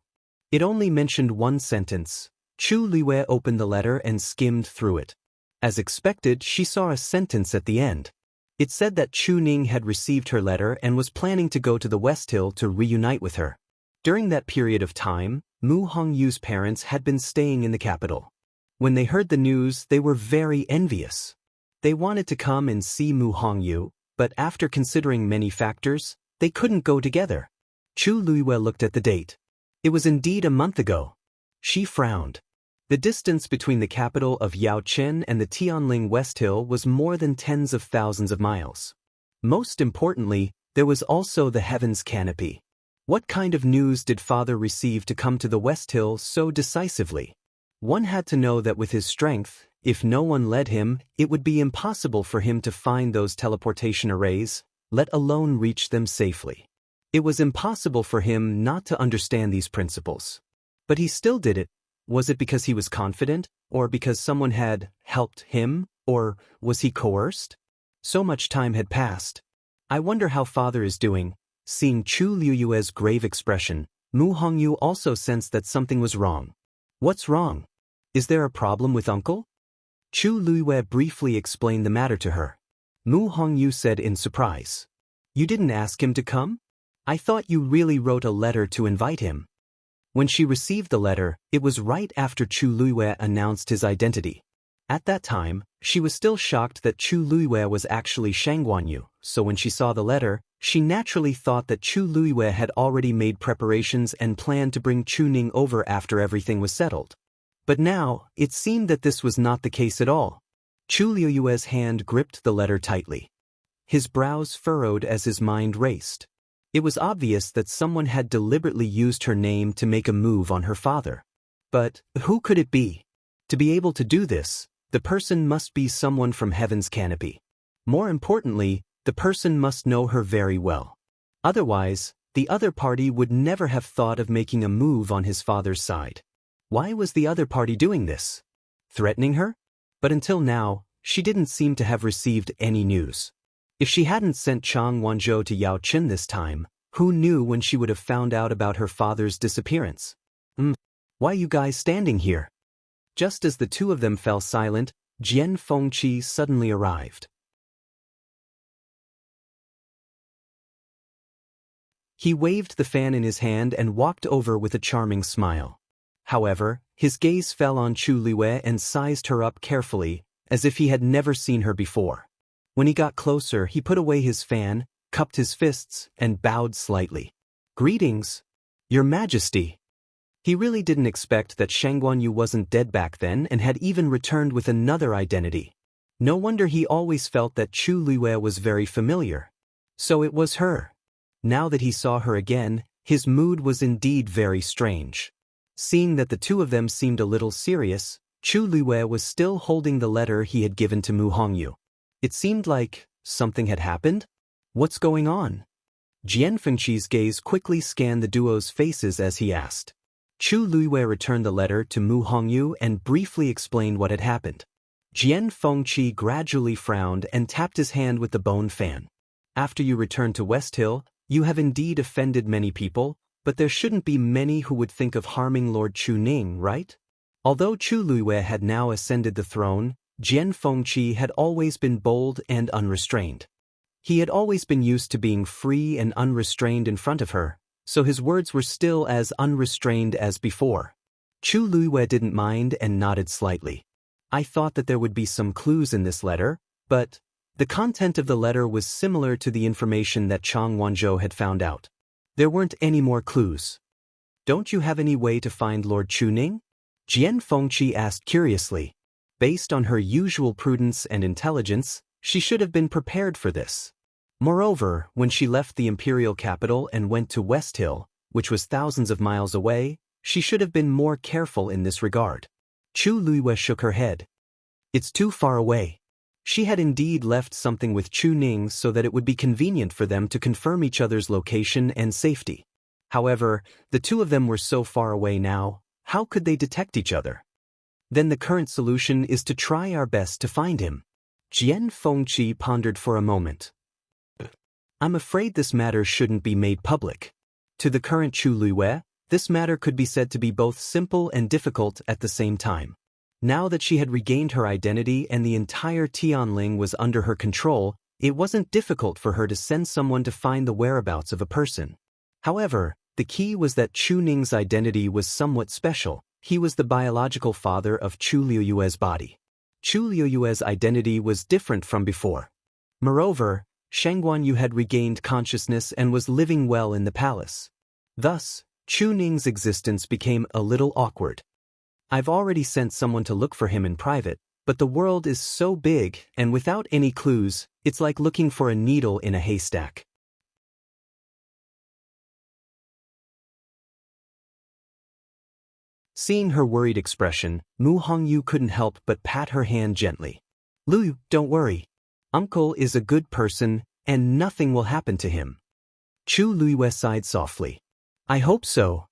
It only mentioned one sentence. Chu Luiwei opened the letter and skimmed through it. As expected, she saw a sentence at the end. It said that Chu Ning had received her letter and was planning to go to the West Hill to reunite with her. During that period of time, Mu Hongyu's parents had been staying in the capital. When they heard the news, they were very envious. They wanted to come and see Mu Hongyu, but after considering many factors, they couldn't go together. Chu Luiwei looked at the date. It was indeed a month ago. She frowned. The distance between the capital of Yaochen and the Tianling West Hill was more than tens of thousands of miles. Most importantly, there was also the Heaven's Canopy. What kind of news did father receive to come to the West Hill so decisively? One had to know that with his strength, if no one led him, it would be impossible for him to find those teleportation arrays, let alone reach them safely. It was impossible for him not to understand these principles. But he still did it. Was it because he was confident, or because someone had helped him, or was he coerced? So much time had passed. "I wonder how father is doing." Seeing Chu Luiwei's grave expression, Mu Hongyu also sensed that something was wrong. "What's wrong? Is there a problem with uncle?" Chu Luiwei briefly explained the matter to her. Mu Hongyu said in surprise, "You didn't ask him to come? I thought you really wrote a letter to invite him." When she received the letter, it was right after Chu Luiwei announced his identity. At that time, she was still shocked that Chu Luiwei was actually Shang Guanyu, so when she saw the letter, she naturally thought that Chu Luiwei had already made preparations and planned to bring Chu Ning over after everything was settled. But now, it seemed that this was not the case at all. Chu Luiwei's hand gripped the letter tightly. His brows furrowed as his mind raced. It was obvious that someone had deliberately used her name to make a move on her father. But who could it be? To be able to do this, the person must be someone from Heaven's Canopy. More importantly, the person must know her very well. Otherwise, the other party would never have thought of making a move on his father's side. Why was the other party doing this? Threatening her? But until now, she didn't seem to have received any news. If she hadn't sent Chang Wanzhou to Yao Chen this time, who knew when she would have found out about her father's disappearance? Why you guys standing here?" Just as the two of them fell silent, Jian Fengqi suddenly arrived. He waved the fan in his hand and walked over with a charming smile. However, his gaze fell on Chu Luiwei and sized her up carefully, as if he had never seen her before. When he got closer, he put away his fan, cupped his fists, and bowed slightly. "Greetings, Your Majesty." He really didn't expect that Shang Guanyu wasn't dead back then and had even returned with another identity. No wonder he always felt that Chu Luiwei was very familiar. So it was her. Now that he saw her again, his mood was indeed very strange. Seeing that the two of them seemed a little serious, Chu Luiwei was still holding the letter he had given to Mu Hongyu. It seemed like something had happened. What's going on? Jian Fengqi's gaze quickly scanned the duo's faces as he asked. Chu Luiwei returned the letter to Mu Hongyu and briefly explained what had happened. Jian Fengqi gradually frowned and tapped his hand with the bone fan. After you returned to West Hill, you have indeed offended many people, but there shouldn't be many who would think of harming Lord Chu Ning, right? Although Chu Luiwei had now ascended the throne, Jian Fengqi had always been bold and unrestrained. He had always been used to being free and unrestrained in front of her, so his words were still as unrestrained as before. Chu Luiwei didn't mind and nodded slightly. I thought that there would be some clues in this letter, but the content of the letter was similar to the information that Chang Wanzhou had found out. There weren't any more clues. Don't you have any way to find Lord Chu Ning? Jian Fengqi asked curiously. Based on her usual prudence and intelligence, she should have been prepared for this. Moreover, when she left the imperial capital and went to West Hill, which was thousands of miles away, she should have been more careful in this regard. Chu Luiwei shook her head. It's too far away. She had indeed left something with Chu Ning so that it would be convenient for them to confirm each other's location and safety. However, the two of them were so far away now, how could they detect each other? Then the current solution is to try our best to find him. Jian Fengqi pondered for a moment. I'm afraid this matter shouldn't be made public. To the current Chu Luiwei, this matter could be said to be both simple and difficult at the same time. Now that she had regained her identity and the entire Tianling was under her control, it wasn't difficult for her to send someone to find the whereabouts of a person. However, the key was that Chu Ning's identity was somewhat special. He was the biological father of Chu Liuyue's body. Chu Liuyue's identity was different from before. Moreover, Shang Guanyu had regained consciousness and was living well in the palace. Thus, Chu Ning's existence became a little awkward. I've already sent someone to look for him in private, but the world is so big, and without any clues, it's like looking for a needle in a haystack. Seeing her worried expression, Mu Hongyu couldn't help but pat her hand gently. Lu, don't worry. Uncle is a good person, and nothing will happen to him. Chu Luiwei sighed softly. I hope so.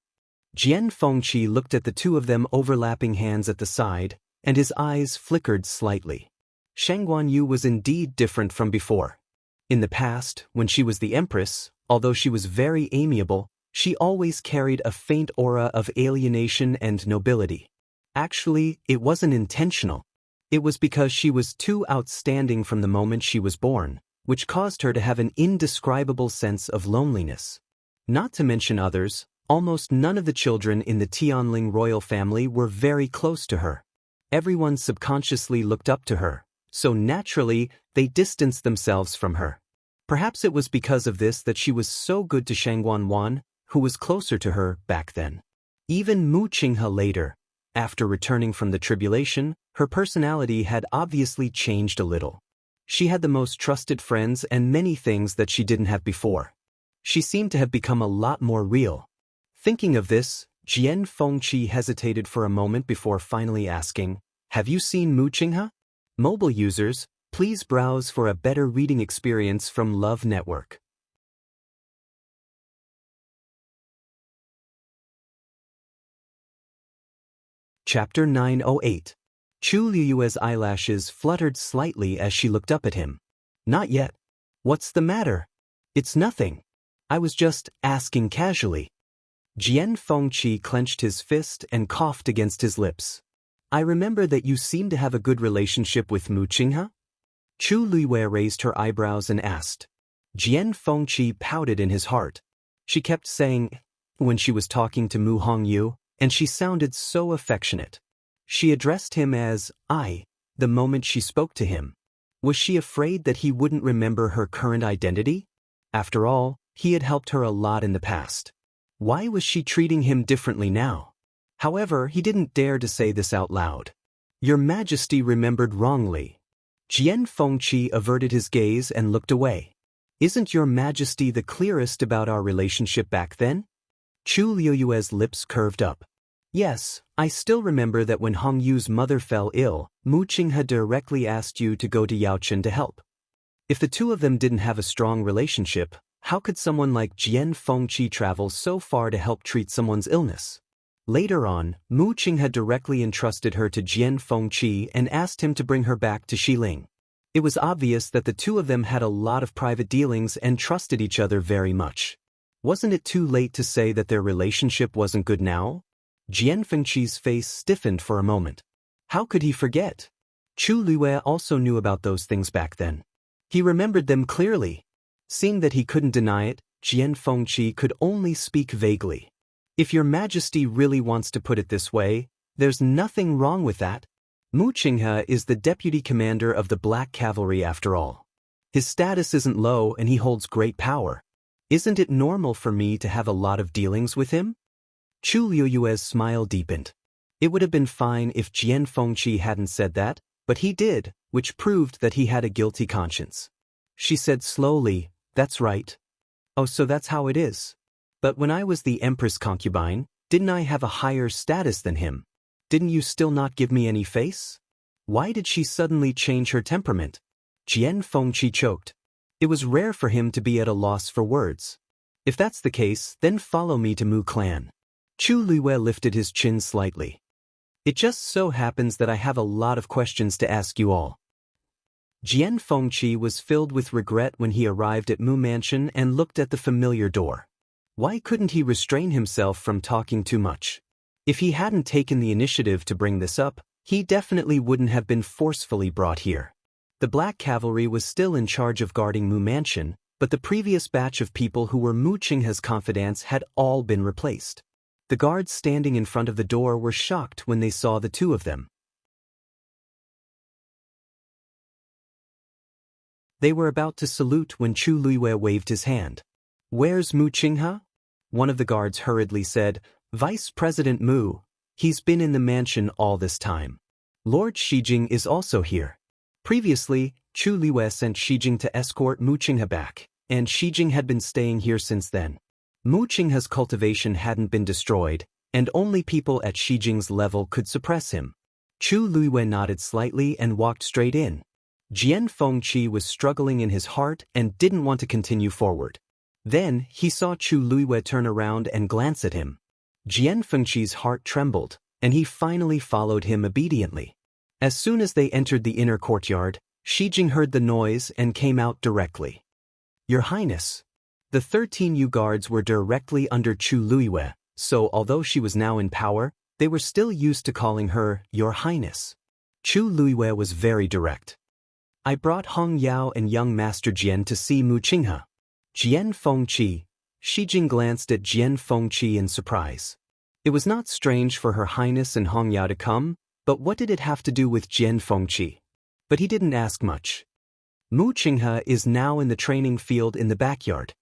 Jian Fengqi looked at the two of them overlapping hands at the side, and his eyes flickered slightly. Shang Guanyu was indeed different from before. In the past, when she was the empress, although she was very amiable, she always carried a faint aura of alienation and nobility. Actually, it wasn't intentional. It was because she was too outstanding from the moment she was born, which caused her to have an indescribable sense of loneliness. Not to mention others, almost none of the children in the Tianling royal family were very close to her. Everyone subconsciously looked up to her, so naturally they distanced themselves from her. Perhaps it was because of this that she was so good to Shangguan Wan, who was closer to her back then. Even Mu Qinghe later, after returning from the tribulation, her personality had obviously changed a little. She had the most trusted friends and many things that she didn't have before. She seemed to have become a lot more real. Thinking of this, Jian Fengqi hesitated for a moment before finally asking, Have you seen Mu Qinghe? Mobile users, please browse for a better reading experience from Love Network. Chapter 908. Chu Liuyue's eyelashes fluttered slightly as she looked up at him. Not yet. What's the matter? It's nothing. I was just asking casually. Jian Fengqi clenched his fist and coughed against his lips. I remember that you seem to have a good relationship with Mu Qinghe? Chu Luiwei raised her eyebrows and asked. Jian Fengqi pouted in his heart. She kept saying, when she was talking to Mu Hongyu, and she sounded so affectionate. She addressed him as I, the moment she spoke to him. Was she afraid that he wouldn't remember her current identity? After all, he had helped her a lot in the past. Why was she treating him differently now? However, he didn't dare to say this out loud. Your Majesty remembered wrongly. Jian Fengqi averted his gaze and looked away. Isn't Your Majesty the clearest about our relationship back then? Chu Liuyue's lips curved up. Yes, I still remember that when Hongyu's mother fell ill, Mu Qinghe directly asked you to go to Yaochen to help. If the two of them didn't have a strong relationship, how could someone like Jian Fengqi travel so far to help treat someone's illness? Later on, Mu Qinghe directly entrusted her to Jian Fengqi and asked him to bring her back to Xiling. It was obvious that the two of them had a lot of private dealings and trusted each other very much. Wasn't it too late to say that their relationship wasn't good now? Jian Fengqi's face stiffened for a moment. How could he forget? Chu Luiyue also knew about those things back then. He remembered them clearly. Seeing that he couldn't deny it, Jian Fengqi could only speak vaguely. If your majesty really wants to put it this way, there's nothing wrong with that. Mu Qinghe is the deputy commander of the Black Cavalry after all. His status isn't low and he holds great power. Isn't it normal for me to have a lot of dealings with him? Chu Luiyue's smile deepened. It would have been fine if Jian Fengqi hadn't said that, but he did, which proved that he had a guilty conscience. She said slowly, "That's right." "Oh, so that's how it is. But when I was the Empress concubine, didn't I have a higher status than him? Didn't you still not give me any face?" Why did she suddenly change her temperament? Jian Fengqi choked. It was rare for him to be at a loss for words. "If that's the case, then follow me to Mu Clan." Chu Luiyue lifted his chin slightly. "It just so happens that I have a lot of questions to ask you all." Jian Fengqi was filled with regret when he arrived at Mu Mansion and looked at the familiar door. Why couldn't he restrain himself from talking too much? If he hadn't taken the initiative to bring this up, he definitely wouldn't have been forcefully brought here. The Black Cavalry was still in charge of guarding Mu Mansion, but the previous batch of people who were Mu Qinghe's confidants had all been replaced. The guards standing in front of the door were shocked when they saw the two of them. They were about to salute when Chu Luiyue waved his hand. "Where's Mu Qinghe?" One of the guards hurriedly said, "Vice President Mu. He's been in the mansion all this time. Lord Shijing is also here." Previously, Chu Luiyue sent Shijing to escort Mu Qinghe back, and Shijing had been staying here since then. Mu Qinghe's cultivation hadn't been destroyed, and only people at Shijing's level could suppress him. Chu Luiyue nodded slightly and walked straight in. Jian Fengqi was struggling in his heart and didn't want to continue forward. Then, he saw Chu Luiyue turn around and glance at him. Jian Fengqi's heart trembled, and he finally followed him obediently. As soon as they entered the inner courtyard, Shijing heard the noise and came out directly. "Your Highness." The 13 Yu guards were directly under Chu Luiyue, so although she was now in power, they were still used to calling her Your Highness. Chu Luiyue was very direct. "I brought Hong Yao and young Master Jian to see Mu Qinghe." Jian Fengqi. Shijing glanced at Jian Fengqi in surprise. It was not strange for Her Highness and Hong Yao to come, but what did it have to do with Jian Fengqi? But he didn't ask much. Mu Qinghe is now in the training field in the backyard.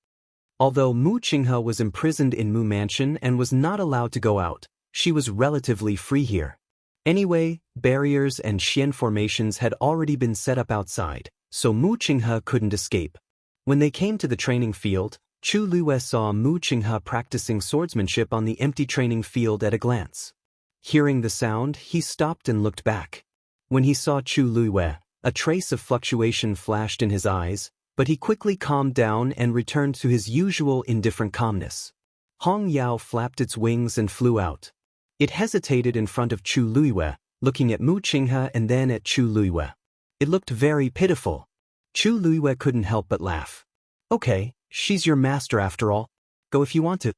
Although Mu Qinghe was imprisoned in Mu Mansion and was not allowed to go out, she was relatively free here. Anyway, barriers and xian formations had already been set up outside, so Mu Qinghe couldn't escape. When they came to the training field, Chu Luiyue saw Mu Qinghe practicing swordsmanship on the empty training field at a glance. Hearing the sound, he stopped and looked back. When he saw Chu Luiyue, a trace of fluctuation flashed in his eyes, but he quickly calmed down and returned to his usual indifferent calmness. Hong Yao flapped its wings and flew out. It hesitated in front of Chu Luiyue, looking at Mu Qinghe and then at Chu Luiyue. It looked very pitiful. Chu Luiyue couldn't help but laugh. "Okay, she's your master after all. Go if you want to."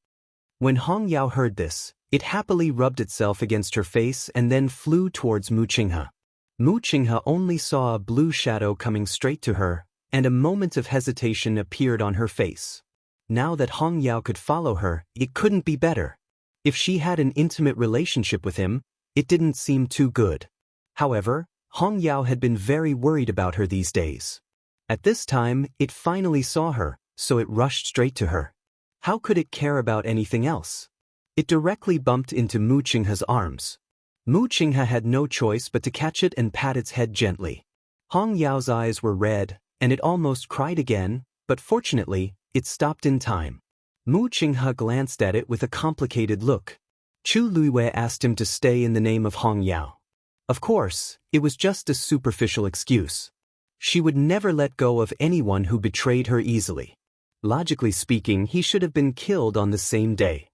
When Hong Yao heard this, it happily rubbed itself against her face and then flew towards Mu Qinghe. Mu Qinghe only saw a blue shadow coming straight to her, and a moment of hesitation appeared on her face. Now that Hong Yao could follow her, it couldn't be better. If she had an intimate relationship with him, it didn't seem too good. However, Hong Yao had been very worried about her these days. At this time, it finally saw her, so it rushed straight to her. How could it care about anything else? It directly bumped into Mu Qinghe's arms. Mu Qinghe had no choice but to catch it and pat its head gently. Hong Yao's eyes were red, and it almost cried again, but fortunately, it stopped in time. Mu Qinghe glanced at it with a complicated look. Chu Luiyue asked him to stay in the name of Hong Yao. Of course, it was just a superficial excuse. She would never let go of anyone who betrayed her easily. Logically speaking, he should have been killed on the same day.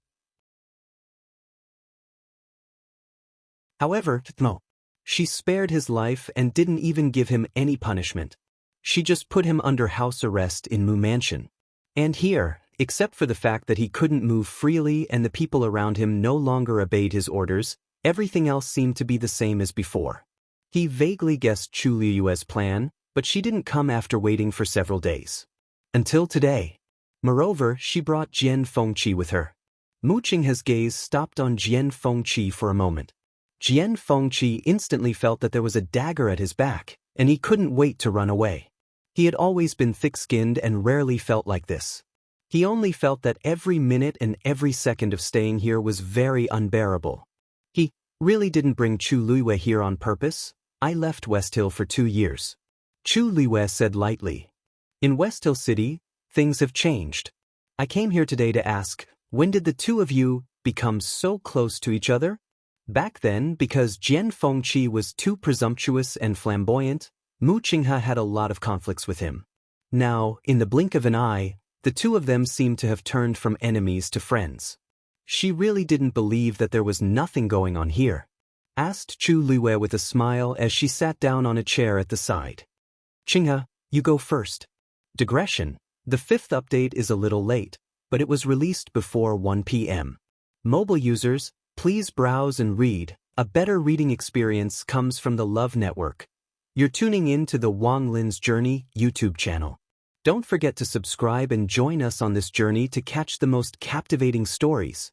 However, no. She spared his life and didn't even give him any punishment. She just put him under house arrest in Mu Mansion. And here, except for the fact that he couldn't move freely and the people around him no longer obeyed his orders, everything else seemed to be the same as before. He vaguely guessed Chu Liyue's plan, but she didn't come after waiting for several days. Until today. Moreover, she brought Jian Fengqi with her. Mu Qinghe's gaze stopped on Jian Fengqi for a moment. Jian Fengqi instantly felt that there was a dagger at his back, and he couldn't wait to run away. He had always been thick-skinned and rarely felt like this. He only felt that every minute and every second of staying here was very unbearable. He really didn't bring Chu Liyue here on purpose. I left West Hill for 2 years. Chu Liyue said lightly. In West Hill City, things have changed. I came here today to ask, when did the two of you become so close to each other? Back then, because Jian Fengqi was too presumptuous and flamboyant, Mu Qinghe had a lot of conflicts with him. Now, in the blink of an eye, the two of them seemed to have turned from enemies to friends. She really didn't believe that there was nothing going on here. Asked Chu Liyue with a smile as she sat down on a chair at the side. Qinghe, you go first. Digression. The 5th update is a little late, but it was released before 1 p.m. Mobile users, please browse and read. A better reading experience comes from the Love Network. You're tuning in to the Wang Lin's Journey YouTube channel. Don't forget to subscribe and join us on this journey to catch the most captivating stories.